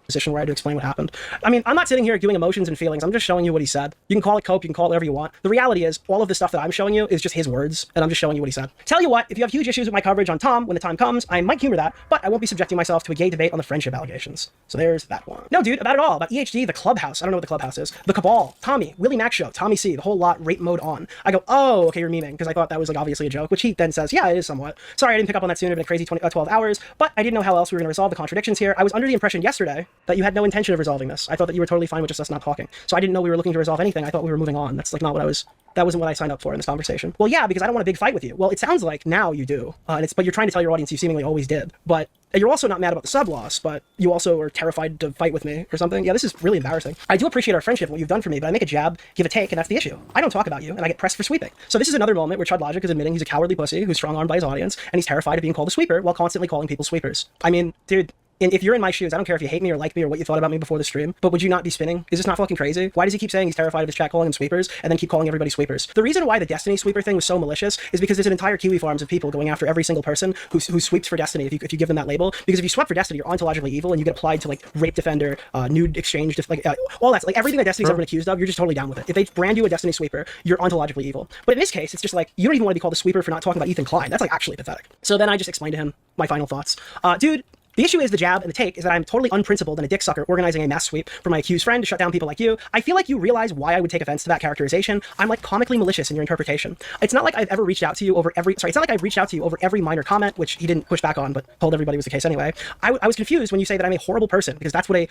Position where I had to explain what happened. I mean, I'm not sitting here doing emotions and feelings. I'm just showing you what he said. You can call it cope, you can call it whatever you want. The reality is, all of the stuff that I'm showing you is just his words, and I'm just showing you what he said. Tell you what, if you have huge issues with my coverage on Tom when the time comes, I might humor that, but I won't be subjecting myself to a gay debate on the friendship allegations. So there's that one. No, dude, about it all. About EHD, the Clubhouse. I don't know what the Clubhouse is. The Cabal, Tommy, Willie Mac Show, Tommy C, the whole lot, rape mode on. I go, oh, okay, you're memeing, because I thought that was like obviously a joke, which he then says, yeah, it is somewhat. Sorry, I didn't pick up on that sooner. It's been a crazy 12 hours, but I didn't know how else we were going to resolve the contradictions here. I was under the impression yesterday that you had no intention of resolving this. I thought that you were totally fine with just us not talking. So I didn't know we were looking to resolve anything. I thought we were moving on. That's like not what that wasn't what I signed up for in this conversation. Well, yeah, because I don't want a big fight with you. Well, it sounds like now you do. But you're trying to tell your audience you seemingly always did. But you're also not mad about the sub loss, but you also are terrified to fight with me or something. Yeah, this is really embarrassing. I do appreciate our friendship and what you've done for me, but I make a jab, give a take, and that's the issue. I don't talk about you, and I get pressed for sweeping. So this is another moment where Chud Logic is admitting he's a cowardly pussy who's strong-armed by his audience, and he's terrified of being called a sweeper while constantly calling people sweepers. I mean, dude, if you're in my shoes, I don't care if you hate me or like me or what you thought about me before the stream, but would you not be spinning? Is this not fucking crazy? Why does he keep saying he's terrified of his chat calling him sweepers and then keep calling everybody sweepers? The reason why the Destiny sweeper thing was so malicious is because there's an entire Kiwi farms of people going after every single person who sweeps for Destiny if you give them that label. Because if you sweep for Destiny, you're ontologically evil and you get applied to like rape defender, nude exchange, all that's like everything that Destiny's ever been accused of, you're just totally down with it. If they brand you a Destiny sweeper, you're ontologically evil. But in this case, it's just like, you don't even want to be called a sweeper for not talking about Ethan Klein. That's like actually pathetic. So then I just explained to him my final thoughts. Dude, the issue is the jab and the take is that I'm totally unprincipled and a dick sucker organizing a mass sweep for my accused friend to shut down people like you. I feel like you realize why I would take offense to that characterization. I'm like comically malicious in your interpretation. It's not like I've ever reached out to you over every minor comment, which he didn't push back on, but told everybody was the case anyway. I was confused when you say that I'm a horrible person, because that's what a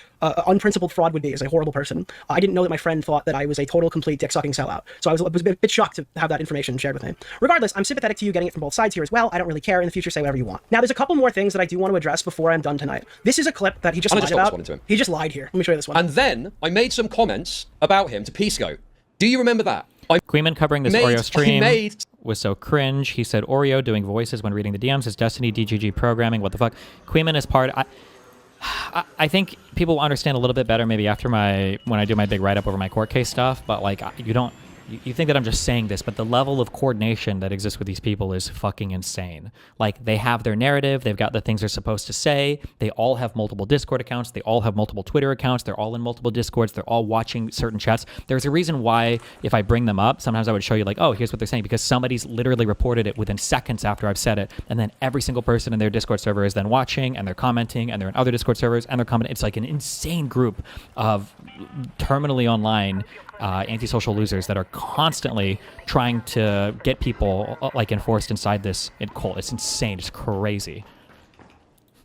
unprincipled fraud would be, is a horrible person. I didn't know that my friend thought that I was a total, complete dick sucking sellout. So I was a bit shocked to have that information shared with him. Regardless, I'm sympathetic to you getting it from both sides here as well. I don't really care. In the future, say whatever you want. Now, there's a couple more things that I do want to address before I'm done tonight. This is a clip that he just lied about. He just lied here. Let me show you this one. And then I made some comments about him to Pisco. Do you remember that? Queeman covering this Oreo stream was so cringe. He said Oreo doing voices when reading the DMs is Destiny DGG programming. What the fuck? Queeman is part. I think people will understand a little bit better maybe after when I do my big write-up over my court case stuff. But like you think that I'm just saying this, but the level of coordination that exists with these people is fucking insane. Like, they have their narrative, they've got the things they're supposed to say, they all have multiple Discord accounts, they all have multiple Twitter accounts, they're all in multiple Discords, they're all watching certain chats. There's a reason why, if I bring them up, sometimes I would show you like, oh, here's what they're saying, because somebody's literally reported it within seconds after I've said it, and then every single person in their Discord server is then watching, and they're commenting, and they're in other Discord servers, and they're commenting. It's like an insane group of terminally online antisocial losers that are constantly trying to get people like enforced inside this cult. It's insane. It's crazy.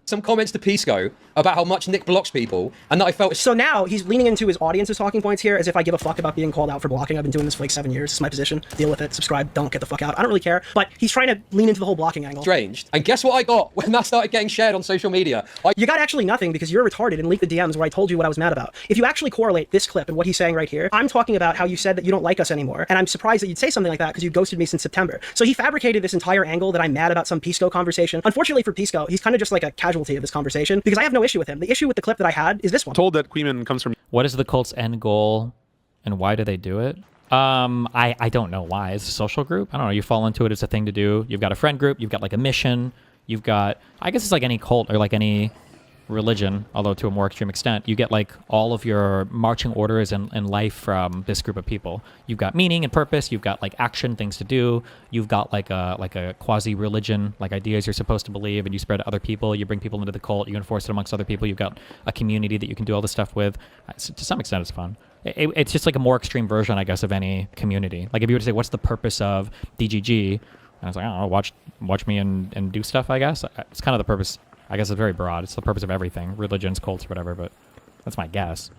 some comments to Pisco about how much Nick blocks people, and that I felt... So now he's leaning into his audience's talking points here as if I give a fuck about being called out for blocking. I've been doing this for like 7 years. It's my position. Deal with it. Subscribe. Don't get the fuck out. I don't really care. But he's trying to lean into the whole blocking angle. Strange. And guess what I got when that started getting shared on social media? You got actually nothing because you're retarded and leaked the DMs where I told you what I was mad about. If you actually correlate this clip and what he's saying right here, I'm talking about how you said that you don't like us anymore. And I'm surprised that you'd say something like that because you ghosted me since September. So he fabricated this entire angle that I'm mad about some Pisco conversation. Unfortunately for Pisco, he's kind of just like a casualty of this conversation because I have no issue with him. The issue with the clip that I had is this one. Told that Queeman comes from... What is the cult's end goal and why do they do it? I don't know why. It's a social group. I don't know. You fall into it. It's a thing to do. You've got a friend group. You've got like a mission. You've got, I guess it's like any cult or like any religion, although to a more extreme extent. You get like all of your marching orders in life from this group of people. You've got meaning and purpose. You've got like action, things to do. You've got like a quasi religion, like ideas you're supposed to believe, and you spread to other people. You bring people into the cult. You enforce it amongst other people. You've got a community that you can do all this stuff with. To some extent, it's fun. It's just like a more extreme version, I guess, of any community. Like if you were to say, what's the purpose of DGG? And I was like, I don't know, watch me and do stuff, I guess. It's kind of the purpose. I guess it's very broad. It's the purpose of everything, religions, cults, whatever, but that's my guess.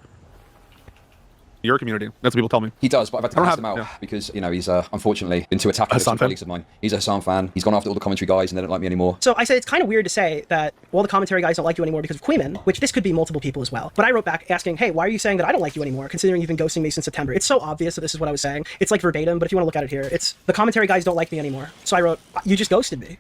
Your community. That's what people tell me. He does, but I've had to cast him out because, you know, he's unfortunately been too attacked with some colleagues of mine. He's a Hassan fan. He's gone after all the commentary guys and they don't like me anymore. So I said it's kind of weird to say that all the commentary guys don't like you anymore because of Queeman, which this could be multiple people as well. But I wrote back asking, hey, why are you saying that I don't like you anymore, considering you've been ghosting me since September? It's so obvious that this is what I was saying. It's like verbatim, but if you want to look at it here, it's the commentary guys don't like me anymore. So I wrote, you just ghosted me.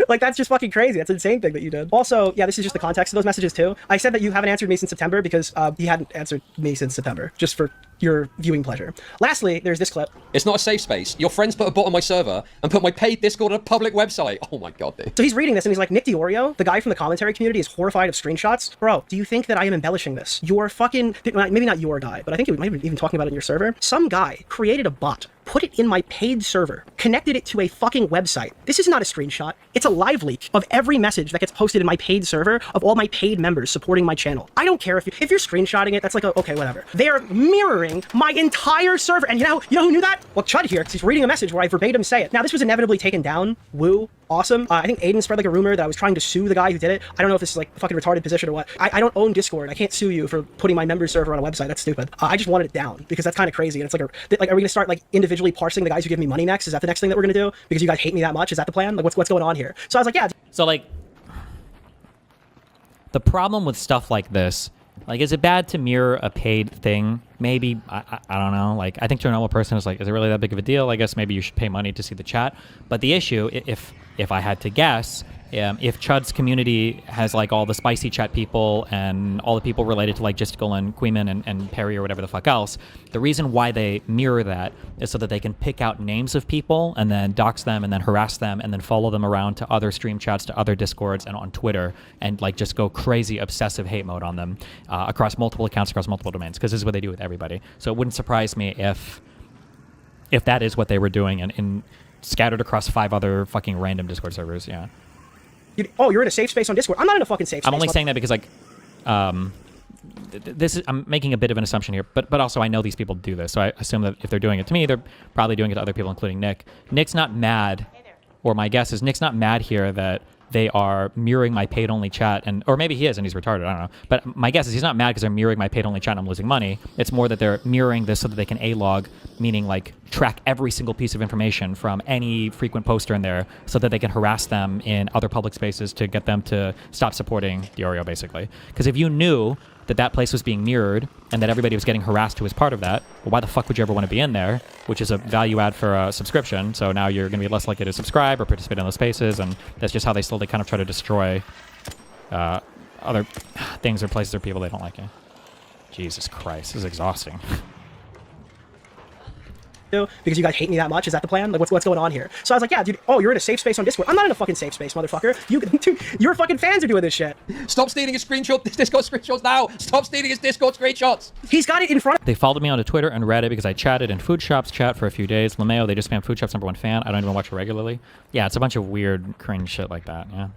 Like, that's just fucking crazy. That's an insane thing that you did. Also, yeah, this is just the context of those messages too. I said that you haven't answered me since September because he hadn't answered me since September, just for your viewing pleasure. Lastly, there's this clip. It's not a safe space. Your friends put a bot on my server and put my paid Discord on a public website. Oh my god, dude. So he's reading this and he's like, Nick DiOrio, the guy from the commentary community, is horrified of screenshots. Bro, do you think that I am embellishing this? Your fucking, maybe not your guy, but I think you might have been even talking about it in your server. Some guy created a bot, put it in my paid server, connected it to a fucking website. This is not a screenshot. It's a live leak of every message that gets posted in my paid server of all my paid members supporting my channel. I don't care if you're screenshotting it, that's like, okay, whatever. They are mirroring my entire server. And you know who knew that? Well, Chud here, because he's reading a message where I verbatim say it. Now, this was inevitably taken down. Woo. Awesome. I think Aiden spread like a rumor that I was trying to sue the guy who did it. I don't know if this is like a fucking retarded position or what. I don't own Discord. I can't sue you for putting my member server on a website. That's stupid. I just wanted it down because that's kind of crazy. And it's like, are we gonna start like individually parsing the guys who give me money next? Is that the next thing that we're gonna do? Because you guys hate me that much? Is that the plan? Like, what's going on here? So I was like, yeah. So like, the problem with stuff like this, like, is it bad to mirror a paid thing? Maybe. I don't know. Like, I think to a normal person, it's like, is it really that big of a deal? I guess maybe you should pay money to see the chat. But the issue, if I had to guess, if Chud's community has like all the spicy chat people and all the people related to like Jistical and Queeman and Perry or whatever the fuck else, the reason why they mirror that is so that they can pick out names of people and then dox them and then harass them and then follow them around to other stream chats, to other Discords and on Twitter and like just go crazy obsessive hate mode on them across multiple accounts, across multiple domains, because this is what they do with everybody. So it wouldn't surprise me if that is what they were doing and scattered across 5 other fucking random Discord servers. Yeah. You're in a safe space on Discord. I'm not in a fucking safe space. I'm only saying that because like, I'm making a bit of an assumption here, but also I know these people do this, so I assume that if they're doing it to me, they're probably doing it to other people, including Nick. Nick's not mad, or my guess is Nick's not mad here that they are mirroring my paid-only chat, or maybe he is and he's retarded, I don't know. But my guess is he's not mad because they're mirroring my paid-only chat and I'm losing money. It's more that they're mirroring this so that they can A-log, meaning like track every single piece of information from any frequent poster in there so that they can harass them in other public spaces to get them to stop supporting DiOrio, basically. Because if you knew that place was being mirrored and that everybody was getting harassed who was part of that, well, why the fuck would you ever want to be in there, which is a value add for a subscription. So now you're going to be less likely to subscribe or participate in those spaces, and that's just how they slowly kind of try to destroy other things or places or people they don't like. Jesus Christ, this is exhausting. Because you guys hate me that much? Is that the plan? Like, what's going on here? So I was like, yeah, dude, you're in a safe space on Discord. I'm not in a fucking safe space, motherfucker. Your fucking fans are doing this shit. Stop stealing his Discord screenshots now. Stop stealing his Discord screenshots. He's got it in front of... They followed me onto Twitter and Reddit because I chatted in Food Shop's chat for a few days. LeMayo, they just spam Food Shop's #1 fan. I don't even watch it regularly. Yeah, it's a bunch of weird, cringe shit like that, yeah.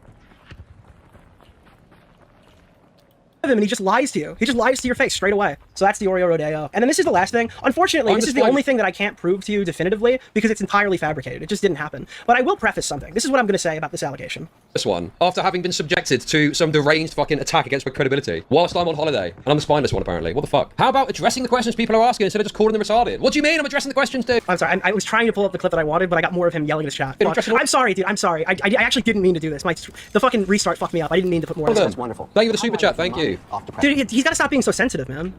...and he just lies to you. He just lies to your face straight away. So that's the Oreo Rodeo. And then this is the last thing. Unfortunately, this is the only thing that I can't prove to you definitively because it's entirely fabricated. It just didn't happen. But I will preface something. This is what I'm going to say about this allegation. This one, after having been subjected to some deranged fucking attack against my credibility whilst I'm on holiday, and I'm the spineless one apparently. What the fuck? How about addressing the questions people are asking instead of just calling them retarded? What do you mean I'm addressing the questions, dude? I'm sorry, I was trying to pull up the clip that I wanted, but I got more of him yelling in his chat. I'm sorry, dude, I'm sorry. I actually didn't mean to do this. The fucking restart fucked me up. I didn't mean to put more. That's wonderful. Thank you for the super chat, thank you. Dude, he's got to stop being so sensitive, man.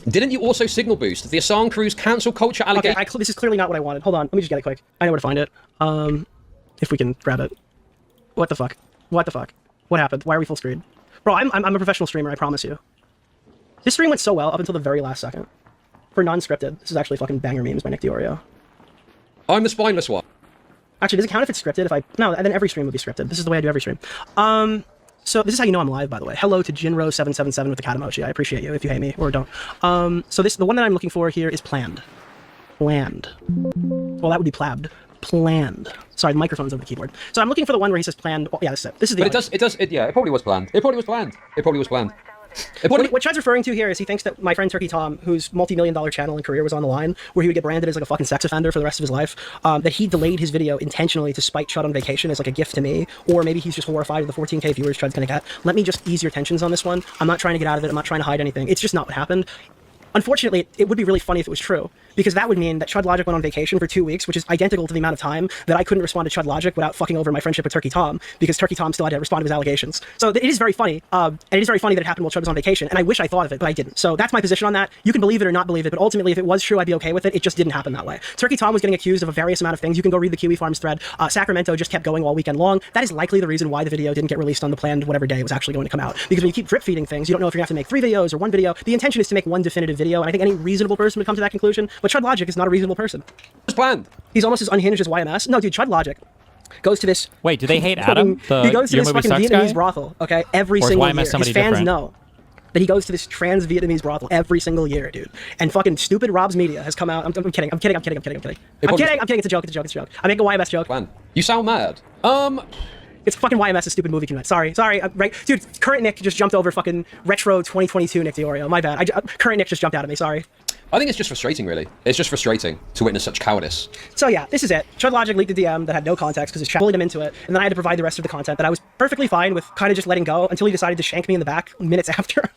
Didn't you also signal boost the Assange Crew's cancel culture allegation? Okay, this is clearly not what I wanted. Hold on, let me just get it quick. I know where to find it. If we can grab it. What the fuck? What the fuck? What happened? Why are we full screen? Bro, I'm a professional streamer, I promise you. This stream went so well up until the very last second. For non-scripted, this is actually fucking banger memes by Nick Diorio. I'm the spineless one. Actually, does it count if it's scripted? No, then every stream would be scripted. This is the way I do every stream. So this is how you know I'm live, by the way. Hello to Jinro777 with the cat emoji. I appreciate you if you hate me or don't. So the one that I'm looking for here is planned. Planned. Well, that would be plabbed. Planned. Sorry, the microphone's over the keyboard. So I'm looking for the one where he says planned. Oh, yeah, this is it. This is the. But yeah, it probably was planned. It probably was planned. What Chud's referring to here is he thinks that my friend Turkey Tom, whose multi-million-dollar channel and career was on the line, where he would get branded as like a fucking sex offender for the rest of his life, that he delayed his video intentionally to spite Chud on vacation as like a gift to me, or maybe he's just horrified of the 14K viewers Chud's gonna get. Let me just ease your tensions on this one. I'm not trying to get out of it. I'm not trying to hide anything. It's just not what happened. Unfortunately, it would be really funny if it was true, because that would mean that Chud Logic went on vacation for 2 weeks, which is identical to the amount of time that I couldn't respond to Chud Logic without fucking over my friendship with Turkey Tom, because Turkey Tom still had to respond to his allegations. So it is very funny, and it is very funny that it happened while Chud was on vacation, and I wish I thought of it, but I didn't. So that's my position on that. You can believe it or not believe it, but ultimately, if it was true, I'd be okay with it. It just didn't happen that way. Turkey Tom was getting accused of a various amount of things. You can go read the Kiwi Farms thread. Sacramento just kept going all weekend long. That is likely the reason why the video didn't get released on the planned whatever day it was actually going to come out. Because when you keep drip feeding things, you don't know if you're going to have to make 3 videos or 1 video. The intention is to make one definitive video, and I think any reasonable person would come to that conclusion, but Chud Logic is not a reasonable person. It's planned. He's almost as unhinged as YMS. No, dude, Chud Logic goes to this... Wait, do they hate Adam? He goes to this fucking Vietnamese brothel, okay, every single year. His fans different? know that he goes to this trans Vietnamese brothel every single year, dude. And fucking stupid Rob's Media has come out... I'm kidding. It's a joke. I make a YMS joke. Planned. You sound mad. It's fucking YMS's stupid movie commit. Sorry, right, dude. Current Nick just jumped over fucking retro 2022 Nick Diorio. My bad. Current Nick just jumped out at me. Sorry. I think it's just frustrating, really. It's just frustrating to witness such cowardice. So yeah, this is it. Chud Logic leaked a DM that had no context because his chat bullied him into it, and then I had to provide the rest of the content that I was perfectly fine with kind of just letting go until he decided to shank me in the back minutes after.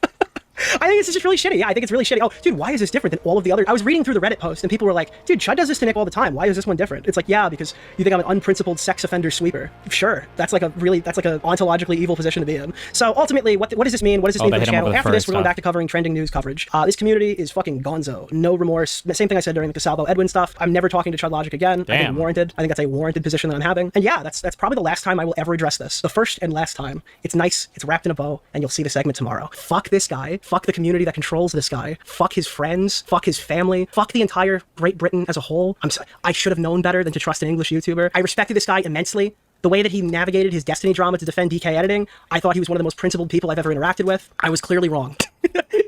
I think this is just really shitty. Yeah, I think it's really shitty. Oh, dude, why is this different than all of the other... I was reading through the Reddit post, and people were like, dude, Chud does this to Nick all the time. Why is this one different? It's like, yeah, because you think I'm an unprincipled sex offender sweeper. Sure. That's like a ontologically evil position to be in. So ultimately, what does this mean? What does this mean for the channel? After this, we're going back to covering trending news coverage. This community is fucking gonzo. No remorse. The same thing I said during the Casalvo Edwin stuff. I'm never talking to Chud Logic again. Damn. I think warranted. I think that's a warranted position that I'm having. And yeah, that's probably the last time I will ever address this. The first and last time. It's nice. It's wrapped in a bow, and you'll see the segment tomorrow. Fuck this guy. Fuck the community that controls this guy. Fuck his friends. Fuck his family. Fuck the entire Great Britain as a whole. I should have known better than to trust an English YouTuber. I respected this guy immensely. The way that he navigated his Destiny drama to defend DK editing, I thought he was one of the most principled people I've ever interacted with. I was clearly wrong.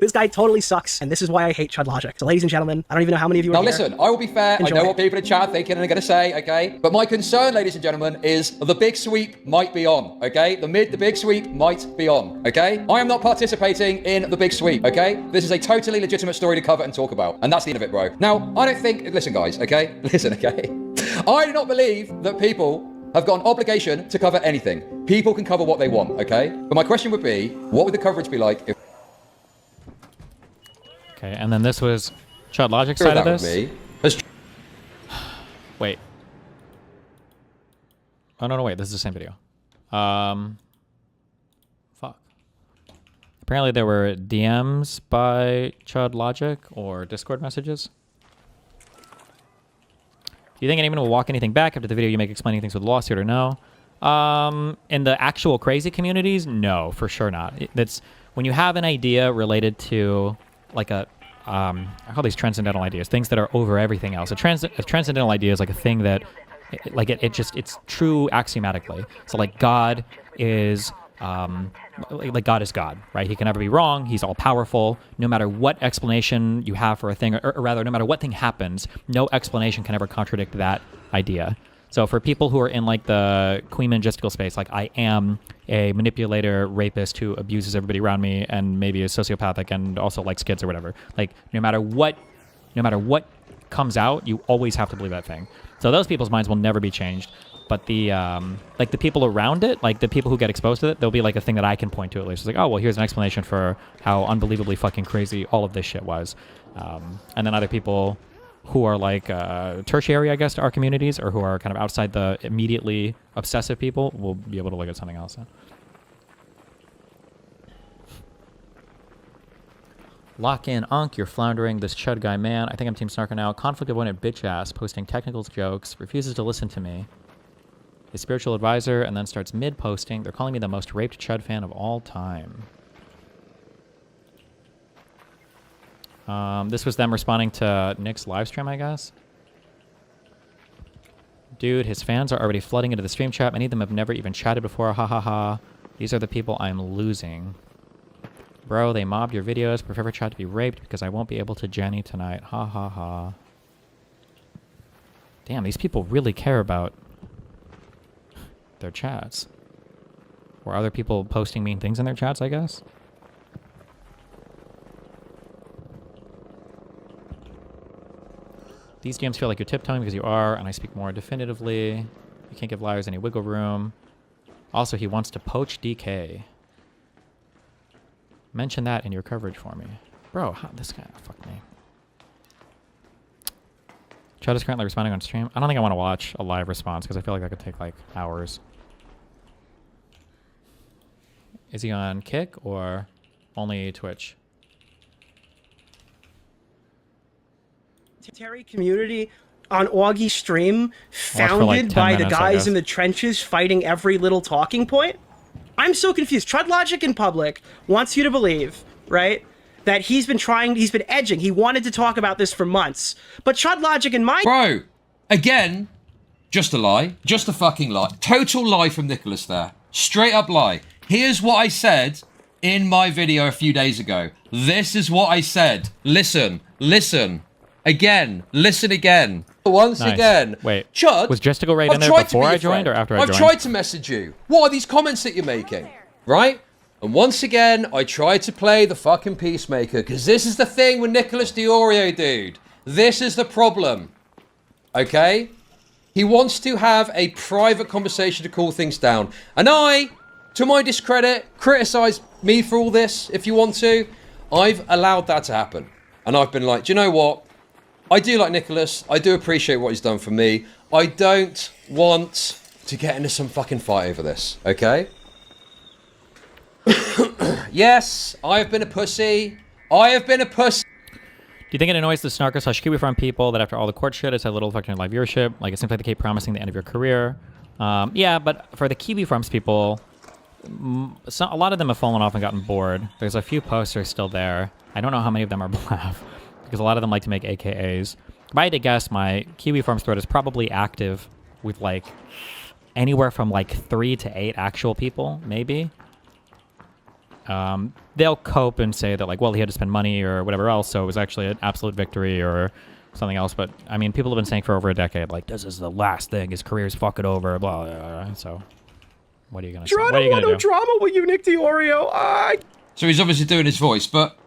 This guy totally sucks, and this is why I hate Chud Logic. So ladies and gentlemen, I don't even know how many of you are now here. Listen, I will be fair. Enjoy. I know what people in chat are thinking and are going to say, okay? But my concern, ladies and gentlemen, is the big sweep might be on, okay? The big sweep might be on, okay? I am not participating in the big sweep, okay? This is a totally legitimate story to cover and talk about, and that's the end of it, bro. Now, I don't think... Listen, guys, okay? Listen, okay? I do not believe that people have got an obligation to cover anything. People can cover what they want, okay? But my question would be, what would the coverage be like if... Okay, and then this was Chud Logic's side of this? Wait. Oh, no, wait, this is the same video. Fuck. Apparently there were DMs by Chud Logic or Discord messages. Do you think anyone will walk anything back after the video you make explaining things with a lawsuit or no? In the actual crazy communities, no, for sure not. That's when you have an idea related to like a, I call these transcendental ideas, things that are over everything else. A transcendental idea is like a thing that, it's true axiomatically. So like God is, like God is God, right? He can never be wrong. He's all powerful. No matter what explanation you have for a thing, or rather, no matter what thing happens, no explanation can ever contradict that idea. So for people who are in like the queen logistical space, like I am a manipulator, rapist who abuses everybody around me and maybe is sociopathic and also likes kids or whatever. Like no matter what comes out, you always have to believe that thing. So those people's minds will never be changed. But the like the people around it, like the people who get exposed to it, there'll be like a thing that I can point to at least. It's like, oh well, here's an explanation for how unbelievably fucking crazy all of this shit was. And then other people who are like tertiary, I guess, to our communities, or who are kind of outside the immediately obsessive people, will be able to look at something else. Lock in, Unk, you're floundering. This Chud guy, man. I think I'm Team Snarker now. Conflict avoidant bitch ass, posting technical jokes, refuses to listen to me. His spiritual advisor, and then starts mid-posting. They're calling me the most raped Chud fan of all time. This was them responding to Nick's live stream, I guess. Dude, his fans are already flooding into the stream chat. Many of them have never even chatted before. Ha ha ha. These are the people I'm losing. Bro, they mobbed your videos. Prefer for Chud to be raped because I won't be able to Jenny tonight. Ha ha ha. Damn, these people really care about their chats. Or other people posting mean things in their chats, I guess. These DMs feel like you're tiptoeing because you are, and I speak more definitively. You can't give liars any wiggle room. Also, he wants to poach DK. Mention that in your coverage for me. Bro, how, this guy, fuck me. Chud is currently responding on stream. I don't think I want to watch a live response because I feel like that could take like hours. Is he on Kick or only Twitch? Terry community on Augie's stream founded like by the minutes, guys in the trenches fighting every little talking point? I'm so confused. Chud Logic in public wants you to believe, right, that he's been edging. He wanted to talk about this for months. But Chud Logic in my... Bro, again, just a lie. Just a fucking lie. Total lie from Nicholas there. Straight up lie. Here's what I said in my video a few days ago. This is what I said. Listen. Listen. Again. Listen again. Once again. Wait. Chud, was Jessica right in there before I joined or after I joined? I've tried to message you. What are these comments that you're making? Right? And once again, I tried to play the fucking peacemaker because this is the thing with Nicholas Diorio, dude. This is the problem. Okay? He wants to have a private conversation to cool things down. And I, to my discredit, criticize me for all this if you want to. I've allowed that to happen. And I've been like, do you know what? I do like Nicholas. I do appreciate what he's done for me. I don't want to get into some fucking fight over this, okay? Yes, I have been a pussy. I have been a pussy. Do you think it annoys the Snarker / Kiwi Farm people that after all the court shit, it's had little fucking live viewership? Like, it seems like they keep promising the end of your career. Yeah, but for the Kiwi Farms people, a lot of them have fallen off and gotten bored. There's a few posters still there. I don't know how many of them are black, because a lot of them like to make AKAs. If I had to guess, my Kiwi Farms thread is probably active with like anywhere from like 3 to 8 actual people, maybe. They'll cope and say that like, well, he had to spend money or whatever else, so it was actually an absolute victory or something else. But I mean, people have been saying for over a decade, like, this is the last thing, his career's fucking over, blah, blah, blah. So what are you gonna say? I don't want no drama with you, Nick Diorio. So he's obviously doing his voice, but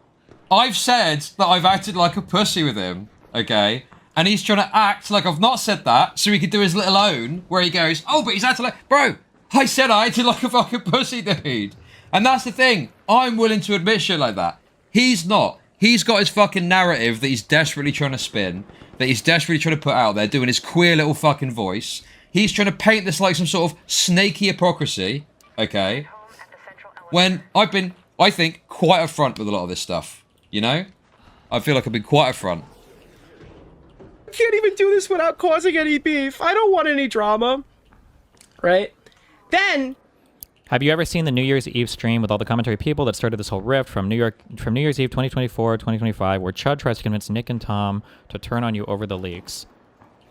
I've said that I've acted like a pussy with him, okay? And he's trying to act like I've not said that so he could do his little own where he goes, oh, but he's acting like... Bro, I said I acted like a fucking pussy, dude. And that's the thing. I'm willing to admit shit like that. He's not. He's got his fucking narrative that he's desperately trying to spin, that he's desperately trying to put out there, doing his queer little fucking voice. He's trying to paint this like some sort of snaky hypocrisy, okay? When I've been, I think, quite upfront with a lot of this stuff. You know? I feel like I've been quite upfront. I can't even do this without causing any beef. I don't want any drama. Right? Then... Have you ever seen the New Year's Eve stream with all the commentary people that started this whole rift from New Year's Eve 2024, 2025, where Chud tries to convince Nick and Tom to turn on you over the leaks?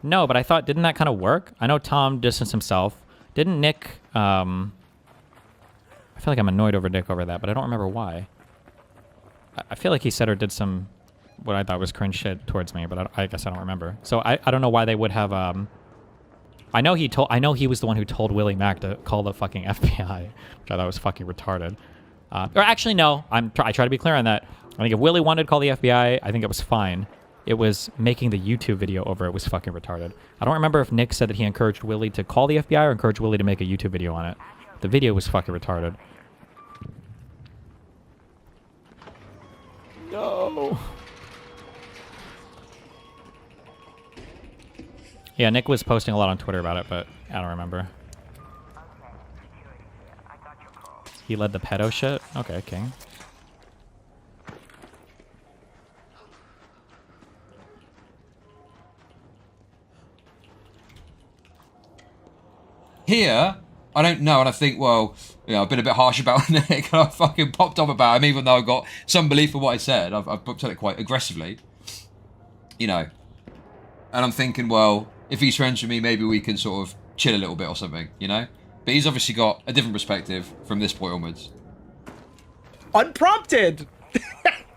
No, but I thought, didn't that kind of work? I know Tom distanced himself. Didn't Nick, I feel like I'm annoyed over Nick over that, but I don't remember why. I feel like he said or did some, what I thought was cringe shit towards me, but I guess I don't remember. So I don't know why they would have, I I know he was the one who told Willie Mack to call the fucking FBI, which I thought was fucking retarded. Or actually, no. I try to be clear on that. I think if Willie wanted to call the FBI, I think it was fine. It was making the YouTube video over it was fucking retarded. I don't remember if Nick said that he encouraged Willie to call the FBI or encouraged Willie to make a YouTube video on it. The video was fucking retarded. No. Yeah, Nick was posting a lot on Twitter about it, but I don't remember. He led the pedo shit? Okay, King. Here, I don't know, and I think, well, you know, I've been a bit harsh about Nick, and I fucking popped up about him, even though I got some belief in what I said. I've said it quite aggressively, you know. And I'm thinking, well, if he's friends with me, maybe we can sort of chill a little bit or something, you know? But he's obviously got a different perspective from this point onwards. Unprompted!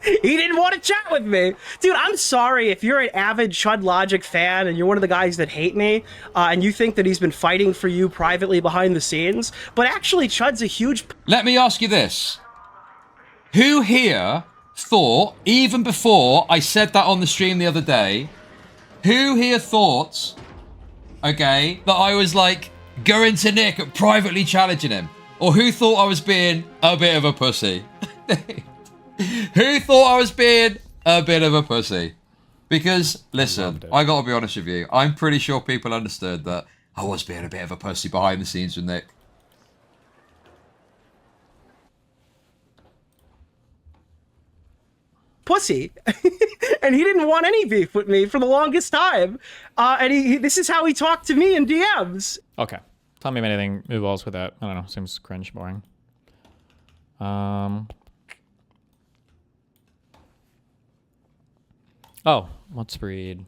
He didn't want to chat with me. Dude, I'm sorry if you're an avid Chud Logic fan and you're one of the guys that hate me, and you think that he's been fighting for you privately behind the scenes, but actually Chud's a huge... Let me ask you this. Who here thought, even before I said that on the stream the other day, who here thought, okay, that I was like going to Nick and privately challenging him? Or who thought I was being a bit of a pussy? Who thought I was being a bit of a pussy? Because, listen, I gotta be honest with you. I'm pretty sure people understood that I was being a bit of a pussy behind the scenes with Nick. Pussy. And he didn't want any beef with me for the longest time. And this is how he talked to me in DMs. Okay. Tell me if anything involves with that. I don't know. Seems cringe, boring. Oh, let's read.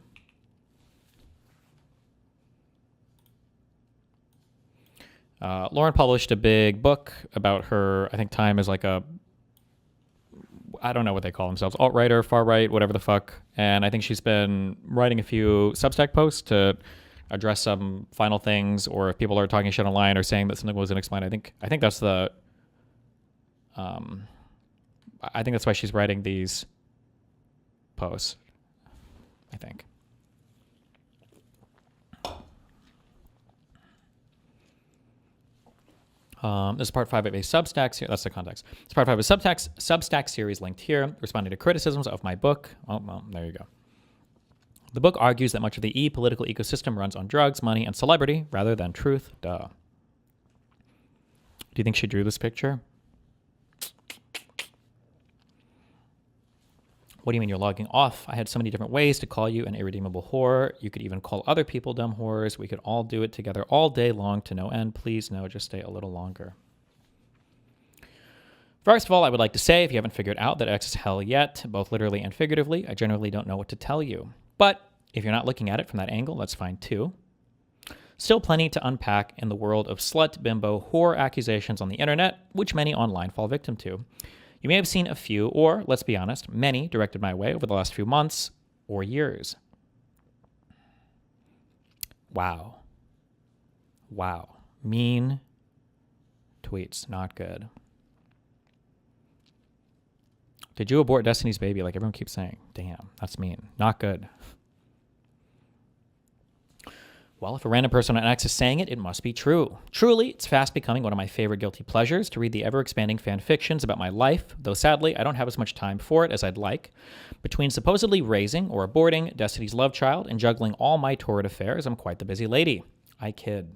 Lauren published a big book about her. I think Time is like a, I don't know what they call themselves, alt-writer, far-right, whatever the fuck. And I think she's been writing a few Substack posts to address some final things, or if people are talking shit online or saying that something wasn't explained. I think that's the, I think that's why she's writing these posts. I think. This is part 5 of a Substack series. That's the context. It's part 5 of a Substack series linked here, responding to criticisms of my book. Oh, well, there you go. The book argues that much of the political ecosystem runs on drugs, money, and celebrity rather than truth. Duh. Do you think she drew this picture? What do you mean you're logging off? I had so many different ways to call you an irredeemable whore. You could even call other people dumb whores. We could all do it together all day long to no end. Please, no, just stay a little longer. First of all, I would like to say, if you haven't figured out that X is hell yet, both literally and figuratively, I generally don't know what to tell you. But if you're not looking at it from that angle, that's fine too. Still plenty to unpack in the world of slut, bimbo, whore accusations on the internet, which many online fall victim to. You may have seen a few, or, let's be honest, many directed my way over the last few months or years. Wow. Wow. Mean tweets. Not good. Did you abort Destiny's baby like everyone keeps saying? Damn, that's mean. Not good. Well, if a random person on X is saying it, it must be true. Truly, it's fast becoming one of my favorite guilty pleasures to read the ever-expanding fan fictions about my life, though sadly, I don't have as much time for it as I'd like. Between supposedly raising or aborting Destiny's love child and juggling all my torrid affairs, I'm quite the busy lady. I kid.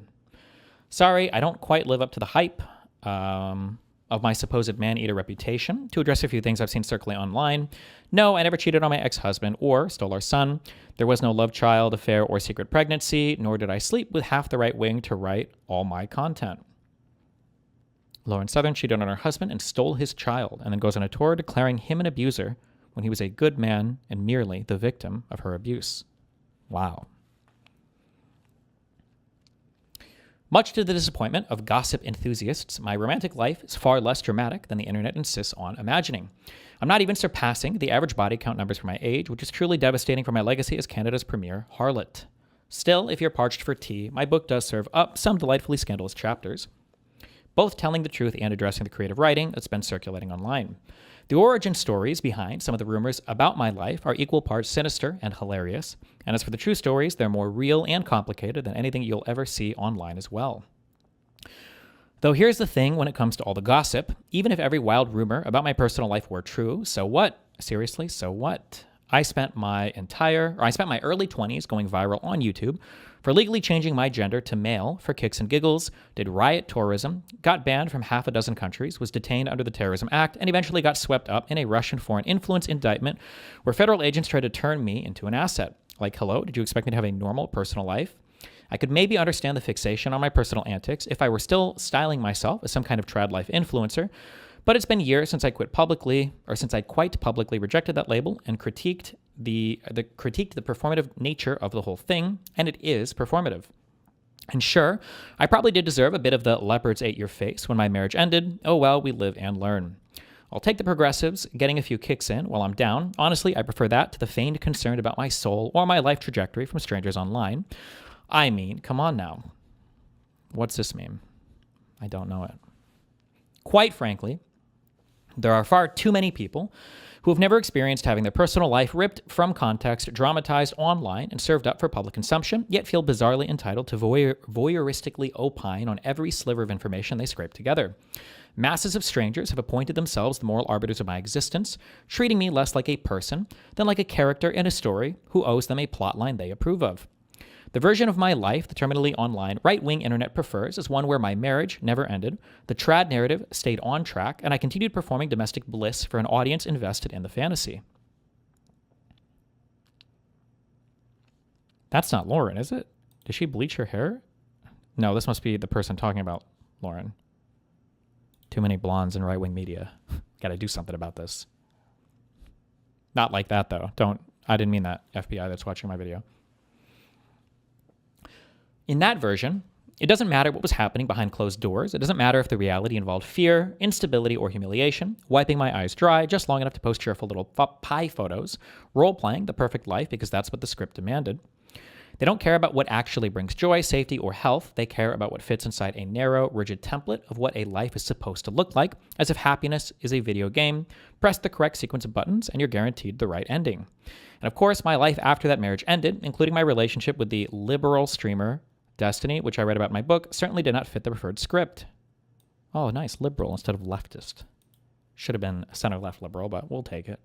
Sorry, I don't quite live up to the hype of my supposed man-eater reputation. To address a few things I've seen circulating online, no, I never cheated on my ex-husband or stole our son. There was no love child, affair, or secret pregnancy, nor did I sleep with half the right wing to write all my content. Lauren Southern cheated on her husband and stole his child, and then goes on a tour declaring him an abuser when he was a good man and merely the victim of her abuse. Wow. Much to the disappointment of gossip enthusiasts, my romantic life is far less dramatic than the internet insists on imagining. I'm not even surpassing the average body count numbers for my age, which is truly devastating for my legacy as Canada's premier harlot. Still, if you're parched for tea, my book does serve up some delightfully scandalous chapters, both telling the truth and addressing the creative writing that's been circulating online. The origin stories behind some of the rumors about my life are equal parts sinister and hilarious, and as for the true stories, they're more real and complicated than anything you'll ever see online as well. Though here's the thing when it comes to all the gossip, even if every wild rumor about my personal life were true, so what? Seriously, so what? I spent my early 20s going viral on YouTube for legally changing my gender to male for kicks and giggles, did riot tourism, got banned from half a dozen countries, was detained under the Terrorism Act, and eventually got swept up in a Russian foreign influence indictment where federal agents tried to turn me into an asset. Like, hello, did you expect me to have a normal personal life? I could maybe understand the fixation on my personal antics if I were still styling myself as some kind of trad life influencer, but it's been years since I quite publicly rejected that label and critiqued the performative nature of the whole thing, and it is performative. And sure, I probably did deserve a bit of the leopards ate your face when my marriage ended. Oh well, we live and learn. I'll take the progressives getting a few kicks in while I'm down. Honestly, I prefer that to the feigned concern about my soul or my life trajectory from strangers online. I mean, come on now. What's this meme? I don't know it. Quite frankly, there are far too many people who have never experienced having their personal life ripped from context, dramatized online, and served up for public consumption, yet feel bizarrely entitled to voyeuristically opine on every sliver of information they scrape together. Masses of strangers have appointed themselves the moral arbiters of my existence, treating me less like a person than like a character in a story who owes them a plotline they approve of. The version of my life the terminally online right-wing internet prefers is one where my marriage never ended, the trad narrative stayed on track, and I continued performing domestic bliss for an audience invested in the fantasy. That's not Lauren, is it? Did she bleach her hair? No, this must be the person talking about Lauren. Too many blondes in right-wing media. Gotta do something about this. Not like that, though. I didn't mean that, FBI that's watching my video. In that version, it doesn't matter what was happening behind closed doors. It doesn't matter if the reality involved fear, instability, or humiliation, wiping my eyes dry just long enough to post cheerful little pie photos, role-playing the perfect life because that's what the script demanded. They don't care about what actually brings joy, safety, or health. They care about what fits inside a narrow, rigid template of what a life is supposed to look like, as if happiness is a video game. Press the correct sequence of buttons, and you're guaranteed the right ending. And of course, my life after that marriage ended, including my relationship with the liberal streamer Destiny, which I read about in my book, certainly did not fit the preferred script. Oh, nice. Liberal instead of leftist. Should have been center-left liberal, but we'll take it.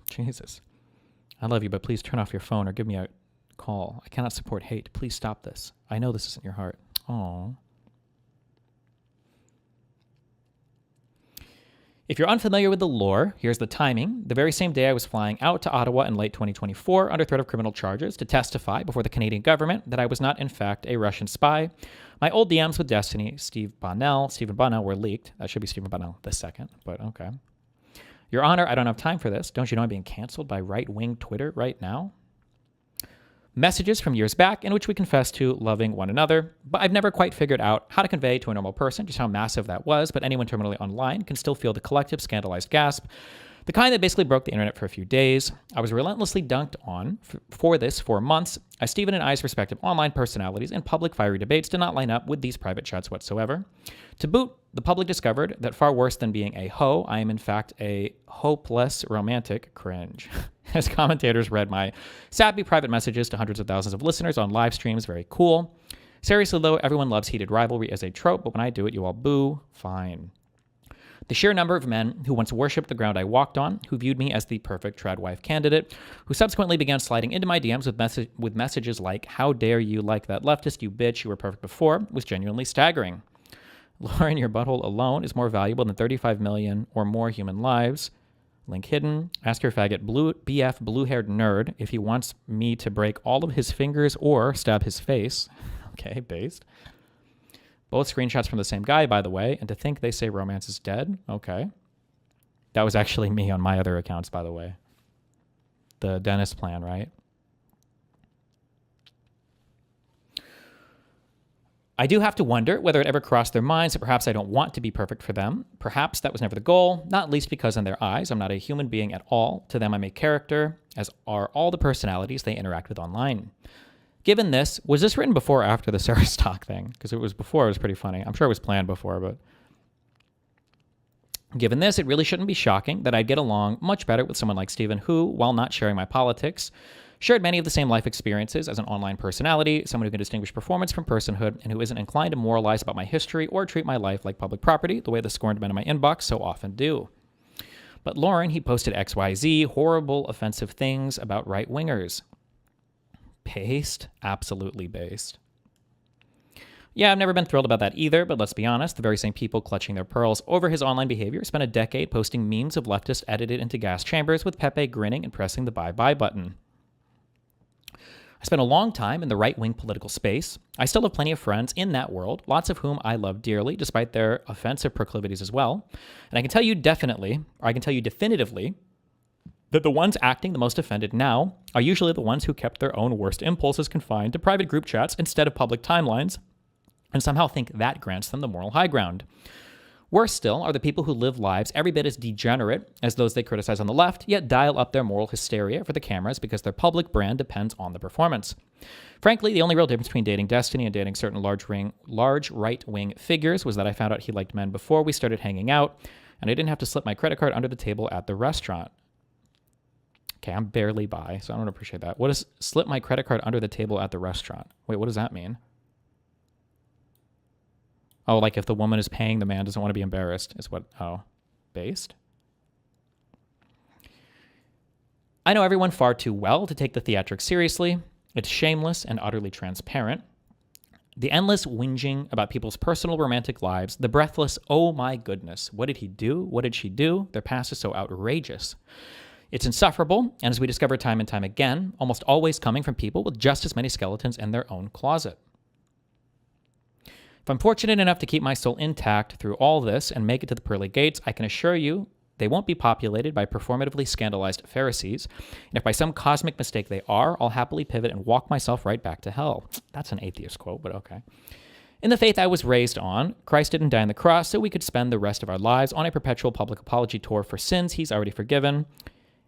Jesus. I love you, but please turn off your phone or give me a call. I cannot support hate. Please stop this. I know this isn't your heart. Aww. If you're unfamiliar with the lore, here's the timing. The very same day I was flying out to Ottawa in late 2024 under threat of criminal charges to testify before the Canadian government that I was not, in fact, a Russian spy, my old DMs with Destiny, Stephen Bonnell were leaked. That should be Stephen Bonnell the second, but okay. Your Honor, I don't have time for this. Don't you know I'm being canceled by right-wing Twitter right now? Messages from years back in which we confess to loving one another, but I've never quite figured out how to convey to a normal person just how massive that was, but anyone terminally online can still feel the collective scandalized gasp, the kind that basically broke the internet for a few days. I was relentlessly dunked on for this for months, as Stephen and I's respective online personalities and public fiery debates did not line up with these private chats whatsoever. To boot, the public discovered that far worse than being a hoe, I am in fact a hopeless romantic cringe. As commentators read my sappy private messages to hundreds of thousands of listeners on live streams, very cool. Seriously though, everyone loves heated rivalry as a trope, but when I do it, you all boo. Fine. The sheer number of men who once worshipped the ground I walked on, who viewed me as the perfect trad wife candidate, who subsequently began sliding into my DMs with messages like, how dare you like that leftist, you bitch, you were perfect before, was genuinely staggering. Lauren, your butthole alone is more valuable than 35 million or more human lives. Link hidden. Ask your faggot BF blue-haired nerd if he wants me to break all of his fingers or stab his face. Okay, based. Both screenshots from the same guy, by the way, and to think they say romance is dead. Okay. That was actually me on my other accounts, by the way. The dentist plan, right? I do have to wonder whether it ever crossed their minds that perhaps I don't want to be perfect for them. Perhaps that was never the goal, not least because in their eyes, I'm not a human being at all. To them, I'm a character, as are all the personalities they interact with online. Given this, was this written before or after the Sarah Stock thing? Because it was before, it was pretty funny. I'm sure it was planned before, but... Given this, it really shouldn't be shocking that I'd get along much better with someone like Stephen who, while not sharing my politics, shared many of the same life experiences as an online personality, someone who can distinguish performance from personhood, and who isn't inclined to moralize about my history or treat my life like public property the way the scorned men in my inbox so often do. But Lauren, he posted XYZ, horrible, offensive things about right-wingers. Based? Absolutely based. Yeah, I've never been thrilled about that either, but let's be honest, the very same people clutching their pearls over his online behavior spent a decade posting memes of leftists edited into gas chambers with Pepe grinning and pressing the bye-bye button. I spent a long time in the right-wing political space. I still have plenty of friends in that world, lots of whom I love dearly, despite their offensive proclivities as well. And I can tell you definitively, that the ones acting the most offended now are usually the ones who kept their own worst impulses confined to private group chats instead of public timelines, and somehow think that grants them the moral high ground. Worse still are the people who live lives every bit as degenerate as those they criticize on the left, yet dial up their moral hysteria for the cameras because their public brand depends on the performance. Frankly, the only real difference between dating Destiny and dating certain large right-wing figures was that I found out he liked men before we started hanging out, and I didn't have to slip my credit card under the table at the restaurant. Okay, I'm barely bi, so I don't appreciate that. What is slip my credit card under the table at the restaurant? Wait, what does that mean? Oh, like if the woman is paying, the man doesn't want to be embarrassed, is what, based? I know everyone far too well to take the theatrics seriously. It's shameless and utterly transparent. The endless whinging about people's personal romantic lives, the breathless, oh my goodness, what did he do? What did she do? Their past is so outrageous. It's insufferable, and as we discover time and time again, almost always coming from people with just as many skeletons in their own closet. If I'm fortunate enough to keep my soul intact through all this and make it to the pearly gates, I can assure you they won't be populated by performatively scandalized Pharisees. And if by some cosmic mistake they are, I'll happily pivot and walk myself right back to hell. That's an atheist quote, but okay. In the faith I was raised on, Christ didn't die on the cross so we could spend the rest of our lives on a perpetual public apology tour for sins he's already forgiven.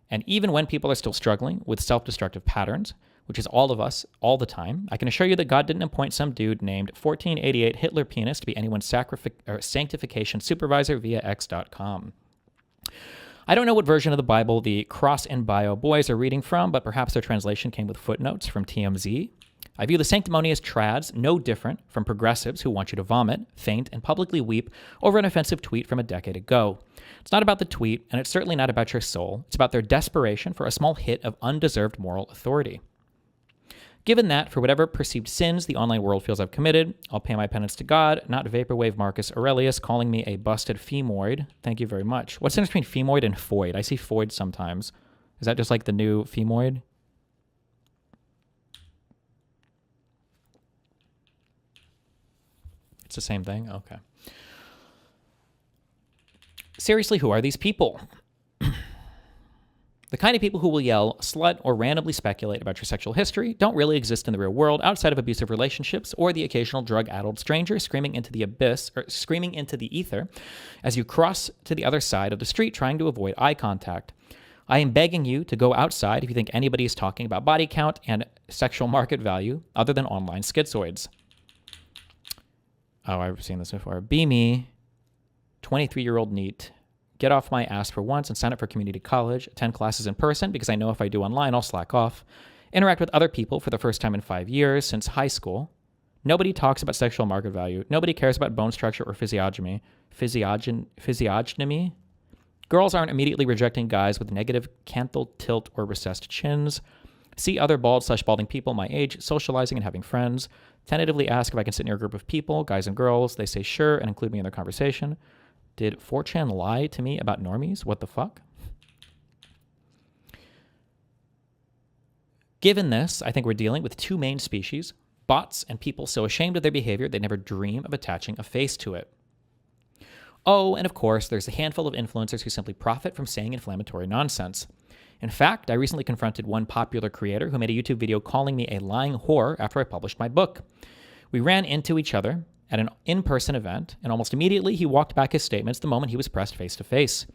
And even when people are still struggling with self-destructive patterns, which is all of us, all the time, I can assure you that God didn't appoint some dude named 1488 Hitler Penis to be anyone's sanctification supervisor via X.com. I don't know what version of the Bible the Cross and Bio boys are reading from, but perhaps their translation came with footnotes from TMZ. I view the sanctimonious trads no different from progressives who want you to vomit, faint, and publicly weep over an offensive tweet from a decade ago. It's not about the tweet, and it's certainly not about your soul. It's about their desperation for a small hit of undeserved moral authority. Given that, for whatever perceived sins the online world feels I've committed, I'll pay my penance to God, not Vaporwave Marcus Aurelius calling me a busted femoid. Thank you very much. What's the difference between femoid and foid? I see foid sometimes. Is that just like the new femoid? It's the same thing? Okay. Seriously, who are these people? The kind of people who will yell, slut, or randomly speculate about your sexual history don't really exist in the real world outside of abusive relationships or the occasional drug-addled stranger screaming into the abyss or screaming into the ether as you cross to the other side of the street trying to avoid eye contact. I am begging you to go outside if you think anybody is talking about body count and sexual market value other than online schizoids. Oh, I've seen this before. Be me, 23-year-old NEET. Get off my ass for once and sign up for community college, attend classes in person because I know if I do online, I'll slack off. Interact with other people for the first time in 5 years since high school. Nobody talks about sexual market value. Nobody cares about bone structure or physiognomy. Girls aren't immediately rejecting guys with negative canthal, tilt, or recessed chins. See other bald/balding people my age socializing and having friends. Tentatively ask if I can sit near a group of people, guys and girls. They say sure and include me in their conversation. Did 4chan lie to me about normies? What the fuck? Given this, I think we're dealing with two main species, bots and people so ashamed of their behavior they never dream of attaching a face to it. Oh, and of course, there's a handful of influencers who simply profit from saying inflammatory nonsense. In fact, I recently confronted one popular creator who made a YouTube video calling me a lying whore after I published my book. We ran into each other at an in-person event, and almost immediately he walked back his statements the moment he was pressed face-to-face.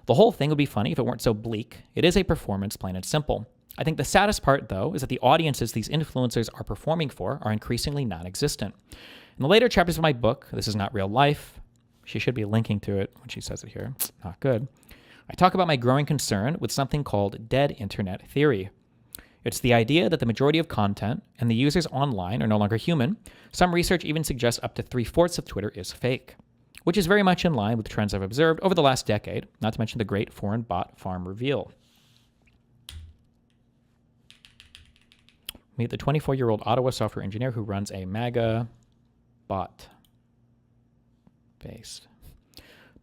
The whole thing would be funny if it weren't so bleak. It is a performance, plain and simple. I think the saddest part, though, is that the audiences these influencers are performing for are increasingly non-existent. In the later chapters of my book, This Is Not Real Life, she should be linking to it when she says it here. Not good. I talk about my growing concern with something called dead internet theory. It's the idea that the majority of content and the users online are no longer human. Some research even suggests up to 3/4 of Twitter is fake, which is very much in line with trends I've observed over the last decade, not to mention the great foreign bot farm reveal. Meet the 24-year-old Ottawa software engineer who runs a MAGA bot based.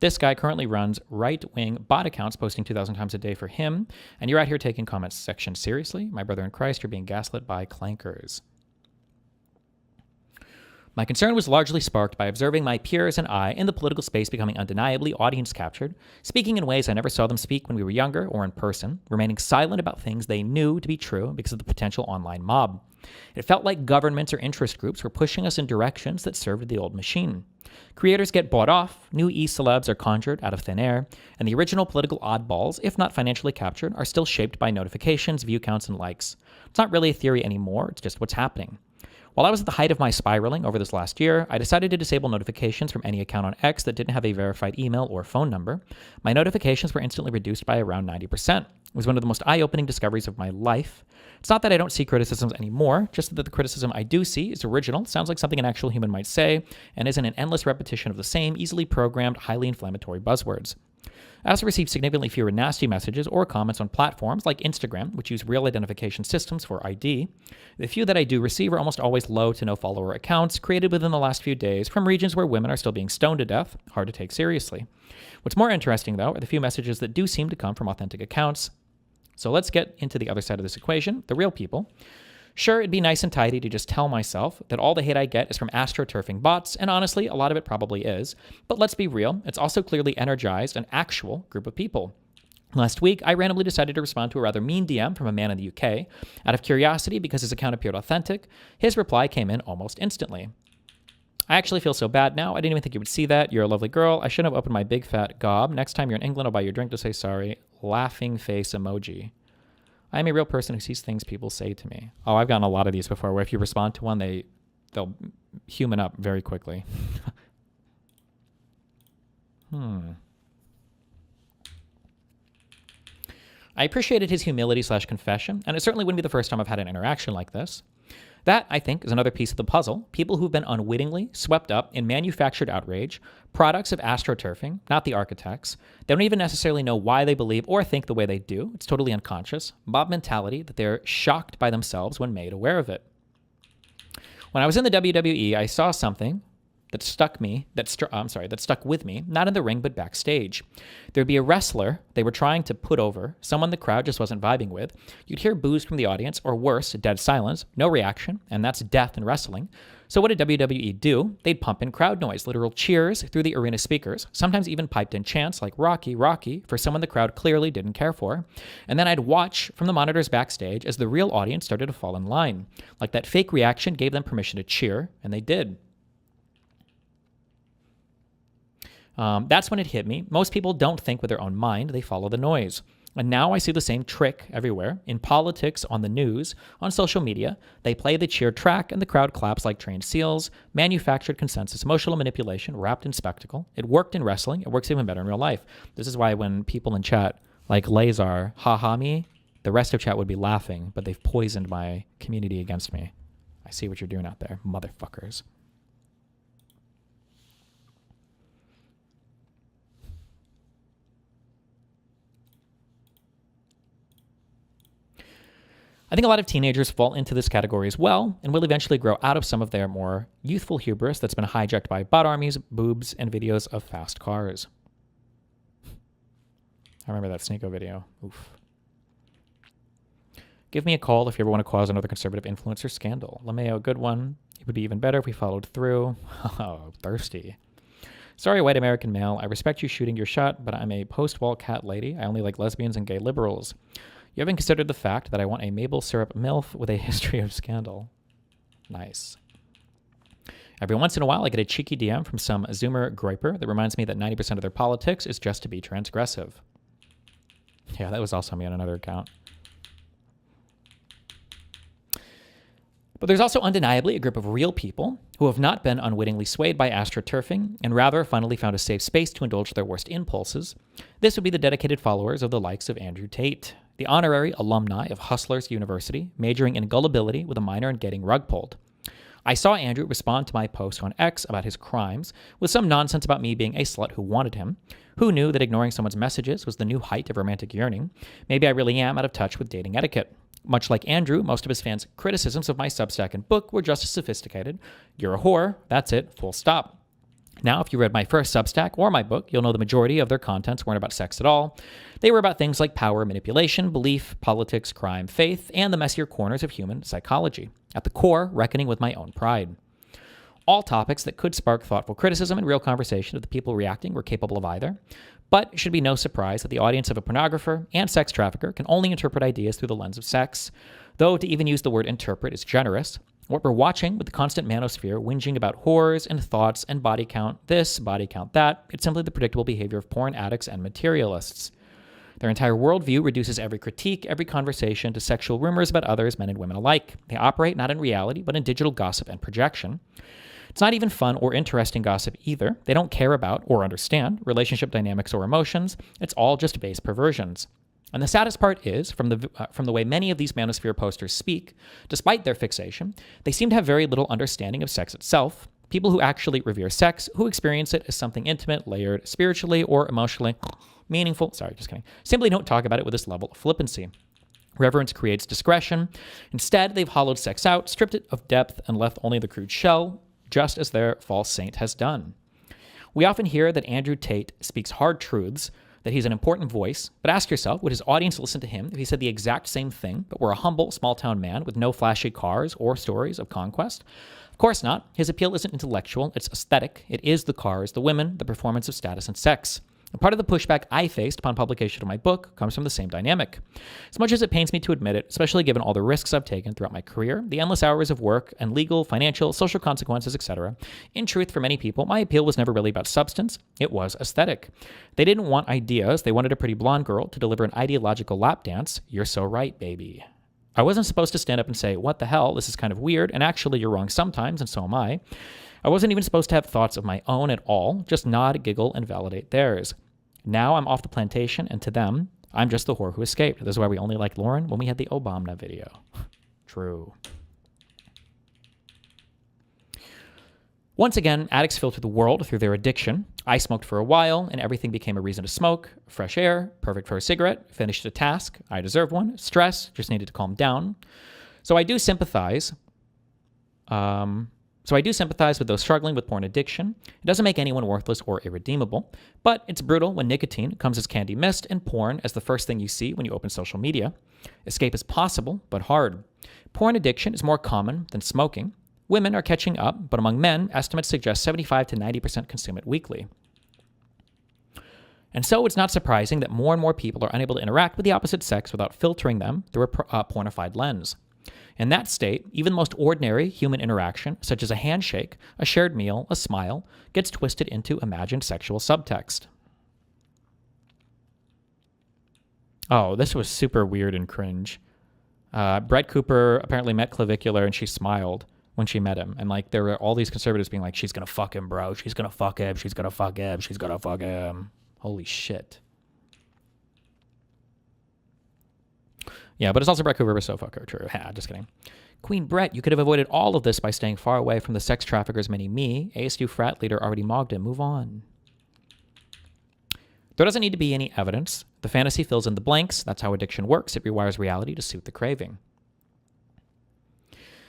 This guy currently runs right-wing bot accounts posting 2,000 times a day for him, and you're out here taking comments section seriously? My brother in Christ, you're being gaslit by clankers. My concern was largely sparked by observing my peers and I in the political space becoming undeniably audience-captured, speaking in ways I never saw them speak when we were younger or in person, remaining silent about things they knew to be true because of the potential online mob. It felt like governments or interest groups were pushing us in directions that served the old machine. Creators get bought off, new e-celebs are conjured out of thin air, and the original political oddballs, if not financially captured, are still shaped by notifications, view counts, and likes. It's not really a theory anymore, it's just what's happening. While I was at the height of my spiraling over this last year, I decided to disable notifications from any account on X that didn't have a verified email or phone number. My notifications were instantly reduced by around 90%. It was one of the most eye-opening discoveries of my life. It's not that I don't see criticisms anymore, just that the criticism I do see is original, sounds like something an actual human might say, and isn't an endless repetition of the same easily programmed, highly inflammatory buzzwords. I also received significantly fewer nasty messages or comments on platforms like Instagram, which use real identification systems for ID. The few that I do receive are almost always low to no follower accounts created within the last few days from regions where women are still being stoned to death, hard to take seriously. What's more interesting, though, are the few messages that do seem to come from authentic accounts. So let's get into the other side of this equation, the real people. Sure, it'd be nice and tidy to just tell myself that all the hate I get is from astroturfing bots, and honestly, a lot of it probably is. But let's be real, it's also clearly energized an actual group of people. Last week, I randomly decided to respond to a rather mean DM from a man in the UK. Out of curiosity, because his account appeared authentic, his reply came in almost instantly. I actually feel so bad now, I didn't even think you would see that. You're a lovely girl. I shouldn't have opened my big fat gob. Next time you're in England, I'll buy you a drink to say sorry. Laughing face emoji. I am a real person who sees things people say to me. Oh, I've gotten a lot of these before, where if you respond to one, they'll human up very quickly. I appreciated his humility/confession, and it certainly wouldn't be the first time I've had an interaction like this. That, I think, is another piece of the puzzle. People who've been unwittingly swept up in manufactured outrage, products of astroturfing, not the architects. They don't even necessarily know why they believe or think the way they do. It's totally unconscious. Mob mentality that they're shocked by themselves when made aware of it. When I was in the WWE, I saw something that stuck with me, not in the ring, but backstage. There'd be a wrestler they were trying to put over, someone the crowd just wasn't vibing with. You'd hear boos from the audience, or worse, dead silence, no reaction, and that's death in wrestling. So what did WWE do? They'd pump in crowd noise, literal cheers through the arena speakers, sometimes even piped in chants like Rocky, Rocky, for someone the crowd clearly didn't care for. And then I'd watch from the monitors backstage as the real audience started to fall in line. Like that fake reaction gave them permission to cheer, and they did. That's when it hit me. Most people don't think with their own mind, they follow the noise. And now I see the same trick everywhere. In politics, on the news, on social media, they play the cheer track and the crowd claps like trained seals. Manufactured consensus, emotional manipulation wrapped in spectacle. It worked in wrestling. It works even better in real life. This is why when people in chat like Lazar, ha me, the rest of chat would be laughing, but they've poisoned my community against me. I see what you're doing out there, motherfuckers. I think a lot of teenagers fall into this category as well and will eventually grow out of some of their more youthful hubris that's been hijacked by bot armies, boobs, and videos of fast cars. I remember that Sneeko video. Oof. Give me a call if you ever want to cause another conservative influencer scandal. LeMayo, good one. It would be even better if we followed through. Oh, thirsty. Sorry, white American male. I respect you shooting your shot, but I'm a post-wall cat lady. I only like lesbians and gay liberals. You haven't considered the fact that I want a maple syrup MILF with a history of scandal. Nice. Every once in a while, I get a cheeky DM from some Zoomer griper that reminds me that 90% of their politics is just to be transgressive. Yeah, that was also me on another account. But there's also undeniably a group of real people who have not been unwittingly swayed by astroturfing and rather finally found a safe space to indulge their worst impulses. This would be the dedicated followers of the likes of Andrew Tate, the honorary alumni of Hustlers University, majoring in gullibility with a minor in getting rug pulled. I saw Andrew respond to my post on X about his crimes with some nonsense about me being a slut who wanted him. Who knew that ignoring someone's messages was the new height of romantic yearning? Maybe I really am out of touch with dating etiquette. Much like Andrew, most of his fans' criticisms of my Substack and book were just as sophisticated. You're a whore, that's it, full stop. Now, if you read my first Substack or my book, you'll know the majority of their contents weren't about sex at all. They were about things like power, manipulation, belief, politics, crime, faith, and the messier corners of human psychology. At the core, reckoning with my own pride. All topics that could spark thoughtful criticism and real conversation if the people reacting were capable of either. But it should be no surprise that the audience of a pornographer and sex trafficker can only interpret ideas through the lens of sex. Though to even use the word interpret is generous. What we're watching with the constant manosphere whinging about whores and thoughts and body count this, body count that, it's simply the predictable behavior of porn addicts and materialists. Their entire worldview reduces every critique, every conversation to sexual rumors about others, men and women alike. They operate not in reality, but in digital gossip and projection. It's not even fun or interesting gossip either. They don't care about or understand relationship dynamics or emotions. It's all just base perversions. And the saddest part is, from the way many of these Manosphere posters speak, despite their fixation, they seem to have very little understanding of sex itself. People who actually revere sex, who experience it as something intimate, layered, spiritually or emotionally meaningful, simply don't talk about it with this level of flippancy. Reverence creates discretion. Instead, they've hollowed sex out, stripped it of depth, and left only the crude shell, just as their false saint has done. We often hear that Andrew Tate speaks hard truths, that he's an important voice, but ask yourself, would his audience listen to him if he said the exact same thing, but were a humble, small-town man with no flashy cars or stories of conquest? Of course not. His appeal isn't intellectual, it's aesthetic. It is the cars, the women, the performance of status and sex. And part of the pushback I faced upon publication of my book comes from the same dynamic. As much as it pains me to admit it, especially given all the risks I've taken throughout my career, the endless hours of work and legal, financial, social consequences, etc., in truth, for many people, my appeal was never really about substance. It was aesthetic. They didn't want ideas. They wanted a pretty blonde girl to deliver an ideological lap dance. You're so right, baby. I wasn't supposed to stand up and say, what the hell, this is kind of weird, and actually you're wrong sometimes, and so am I. I wasn't even supposed to have thoughts of my own at all, just nod, giggle, and validate theirs. Now I'm off the plantation, and to them, I'm just the whore who escaped. This is why we only liked Lauren when we had the Obama video. True. Once again, addicts filter the world through their addiction. I smoked for a while, and everything became a reason to smoke. Fresh air, perfect for a cigarette, finished a task, I deserve one. Stress, just needed to calm down. So I do sympathize. With those struggling with porn addiction. It doesn't make anyone worthless or irredeemable, but it's brutal when nicotine comes as candy mist and porn as the first thing you see when you open social media. Escape is possible, but hard. Porn addiction is more common than smoking. Women are catching up, but among men, estimates suggest 75 to 90% consume it weekly. And so it's not surprising that more and more people are unable to interact with the opposite sex without filtering them through a pornified lens. In that state, even the most ordinary human interaction, such as a handshake, a shared meal, a smile, gets twisted into imagined sexual subtext. Oh, this was super weird and cringe. Brett Cooper apparently met Clavicular and she smiled when she met him. And there were all these conservatives being like, she's gonna fuck him, bro. She's gonna fuck him. She's gonna fuck him. She's gonna fuck him. Holy shit. Yeah, but it's also Brett Cooper, so fuck her. True. Just kidding. Queen Brett, you could have avoided all of this by staying far away from the sex traffickers mini-me. ASU frat leader already mogged him. Move on. There doesn't need to be any evidence. The fantasy fills in the blanks. That's how addiction works. It rewires reality to suit the craving.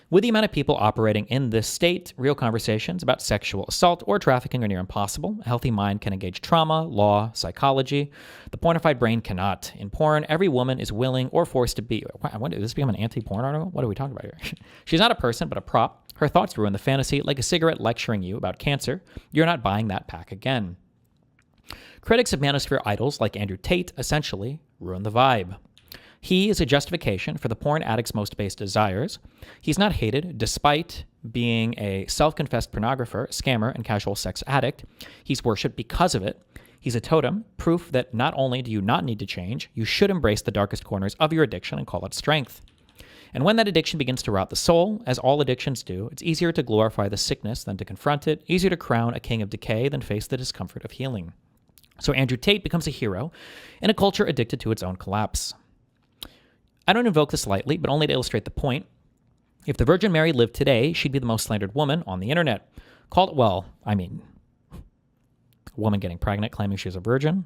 With the amount of people operating in this state, real conversations about sexual assault or trafficking are near impossible. A healthy mind can engage trauma, law, psychology. The pornified brain cannot. In porn, every woman is willing or forced to be... I wonder, did this become an anti-porn article? What are we talking about here? She's not a person, but a prop. Her thoughts ruin the fantasy, like a cigarette lecturing you about cancer. You're not buying that pack again. Critics of Manosphere idols like Andrew Tate essentially ruin the vibe. He is a justification for the porn addict's most base desires. He's not hated despite being a self-confessed pornographer, scammer, and casual sex addict. He's worshipped because of it. He's a totem, proof that not only do you not need to change, you should embrace the darkest corners of your addiction and call it strength. And when that addiction begins to rot the soul, as all addictions do, it's easier to glorify the sickness than to confront it, easier to crown a king of decay than face the discomfort of healing. So Andrew Tate becomes a hero in a culture addicted to its own collapse. I don't invoke this lightly, but only to illustrate the point. If the Virgin Mary lived today, she'd be the most slandered woman on the internet. A woman getting pregnant claiming she's a virgin.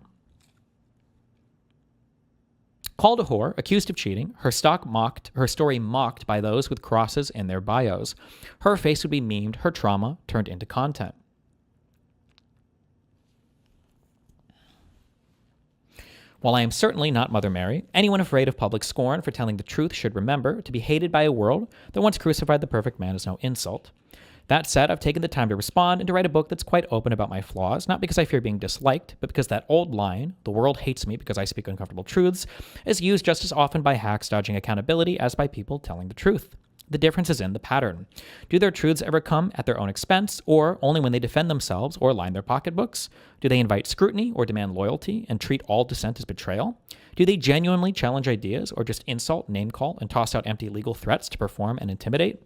Called a whore, accused of cheating, her story mocked by those with crosses in their bios. Her face would be memed, her trauma turned into content. While I am certainly not Mother Mary, anyone afraid of public scorn for telling the truth should remember to be hated by a world that once crucified the perfect man is no insult. That said, I've taken the time to respond and to write a book that's quite open about my flaws, not because I fear being disliked, but because that old line, the world hates me because I speak uncomfortable truths, is used just as often by hacks dodging accountability as by people telling the truth. The difference is in the pattern. Do their truths ever come at their own expense, or only when they defend themselves or line their pocketbooks? Do they invite scrutiny or demand loyalty and treat all dissent as betrayal? Do they genuinely challenge ideas or just insult, name-call, and toss out empty legal threats to perform and intimidate?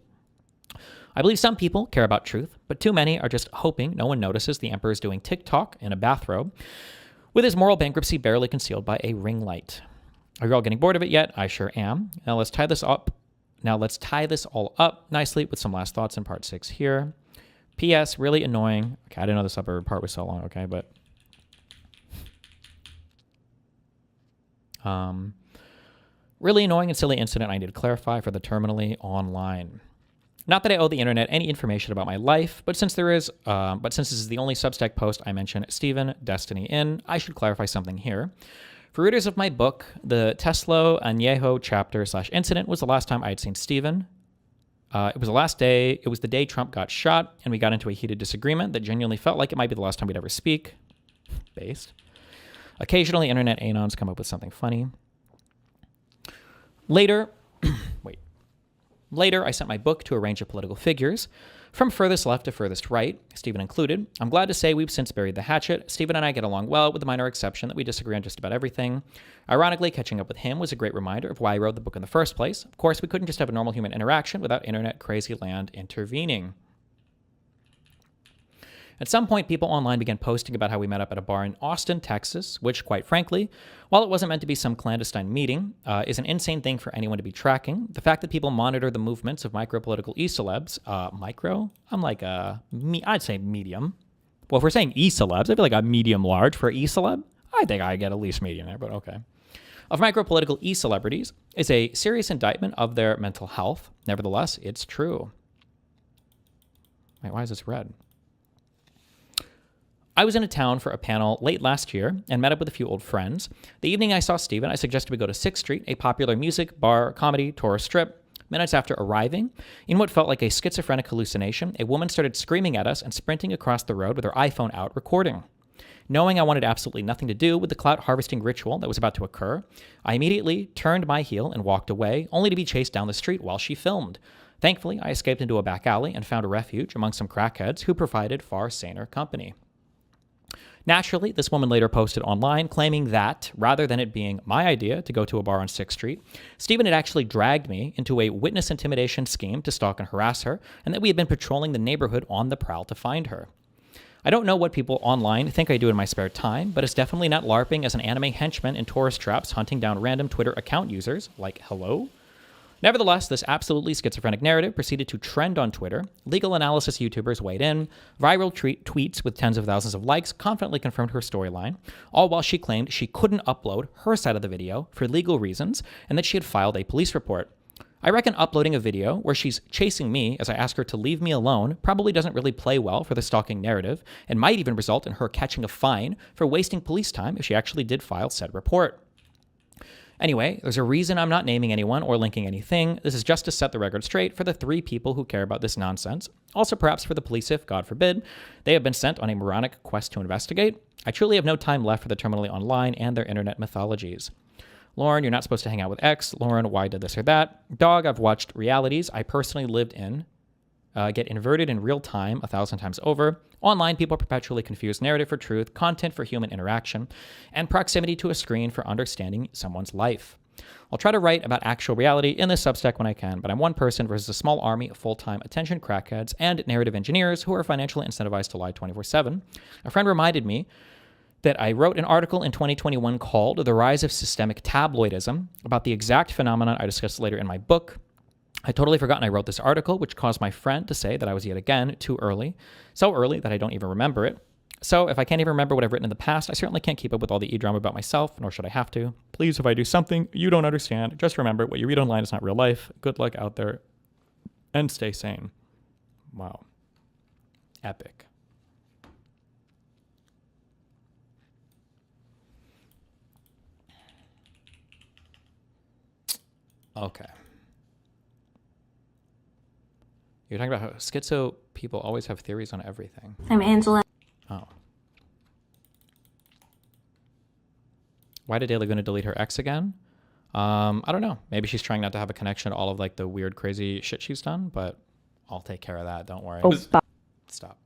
I believe some people care about truth, but too many are just hoping no one notices the emperor's doing TikTok in a bathrobe, with his moral bankruptcy barely concealed by a ring light. Are you all getting bored of it yet? I sure am. Now let's tie this all up nicely with some last thoughts in part 6 here. P.S. Really annoying. Okay, I didn't know this upper part was so long, okay, but... really annoying and silly incident I need to clarify for the terminally online. Not that I owe the internet any information about my life, but since this is the only Substack post I mention Stephen Destiny in, I should clarify something here. For readers of my book, the Tesla Añejo chapter/incident was the last time I had seen Stephen. It was the day Trump got shot, and we got into a heated disagreement that genuinely felt like it might be the last time we'd ever speak. Based. Occasionally, internet anons come up with something funny. Later, I sent my book to a range of political figures, from furthest left to furthest right, Stephen included. I'm glad to say we've since buried the hatchet. Stephen and I get along well, with the minor exception that we disagree on just about everything. Ironically, catching up with him was a great reminder of why I wrote the book in the first place. Of course, we couldn't just have a normal human interaction without internet crazy land intervening. At some point, people online began posting about how we met up at a bar in Austin, Texas, which, quite frankly, while it wasn't meant to be some clandestine meeting, is an insane thing for anyone to be tracking. The fact that people monitor the movements of micro-political e-celebs, micro? I'm like I'd say medium. Well, if we're saying e-celebs, I feel like a medium-large for e-celeb. I think I get at least medium there, but okay. Of micro-political e-celebrities is a serious indictment of their mental health. Nevertheless, it's true. Wait, why is this red? I was in a town for a panel late last year and met up with a few old friends. The evening I saw Stephen, I suggested we go to 6th Street, a popular music, bar, comedy, tourist strip. Minutes after arriving, in what felt like a schizophrenic hallucination, a woman started screaming at us and sprinting across the road with her iPhone out recording. Knowing I wanted absolutely nothing to do with the clout harvesting ritual that was about to occur, I immediately turned my heel and walked away, only to be chased down the street while she filmed. Thankfully, I escaped into a back alley and found a refuge among some crackheads who provided far saner company. Naturally, this woman later posted online claiming that, rather than it being my idea to go to a bar on 6th Street, Stephen had actually dragged me into a witness intimidation scheme to stalk and harass her, and that we had been patrolling the neighborhood on the prowl to find her. I don't know what people online think I do in my spare time, but it's definitely not LARPing as an anime henchman in tourist traps hunting down random Twitter account users, like hello? Nevertheless, this absolutely schizophrenic narrative proceeded to trend on Twitter. Legal analysis YouTubers weighed in. Viral tweets with tens of thousands of likes confidently confirmed her storyline, all while she claimed she couldn't upload her side of the video for legal reasons and that she had filed a police report. I reckon uploading a video where she's chasing me as I ask her to leave me alone probably doesn't really play well for the stalking narrative and might even result in her catching a fine for wasting police time if she actually did file said report. Anyway, there's a reason I'm not naming anyone or linking anything. This is just to set the record straight for the 3 people who care about this nonsense. Also perhaps for the police if, God forbid, they have been sent on a moronic quest to investigate. I truly have no time left for the terminally online and their internet mythologies. Lauren, you're not supposed to hang out with X. Lauren, why did this or that? Dog, I've watched realities I personally lived in. get inverted in real time 1,000 times over. Online, people perpetually confuse narrative for truth, content for human interaction, and proximity to a screen for understanding someone's life. I'll try to write about actual reality in this Substack when I can, but I'm one person versus a small army of full-time attention crackheads and narrative engineers who are financially incentivized to lie 24/7. A friend reminded me that I wrote an article in 2021 called The Rise of Systemic Tabloidism about the exact phenomenon I discussed later in my book. I totally forgotten I wrote this article, which caused my friend to say that I was yet again too early, so early that I don't even remember it. So if I can't even remember what I've written in the past, I certainly can't keep up with all the e-drama about myself, nor should I have to. Please, if I do something you don't understand, just remember what you read online is not real life. Good luck out there, and stay sane. Wow. Epic. Okay. You're talking about how schizo people always have theories on everything. I'm Angela. Oh. Why did De Laguna delete her ex again? I don't know. Maybe she's trying not to have a connection to all of like the weird, crazy shit she's done, but I'll take care of that. Don't worry. Oh, Stop.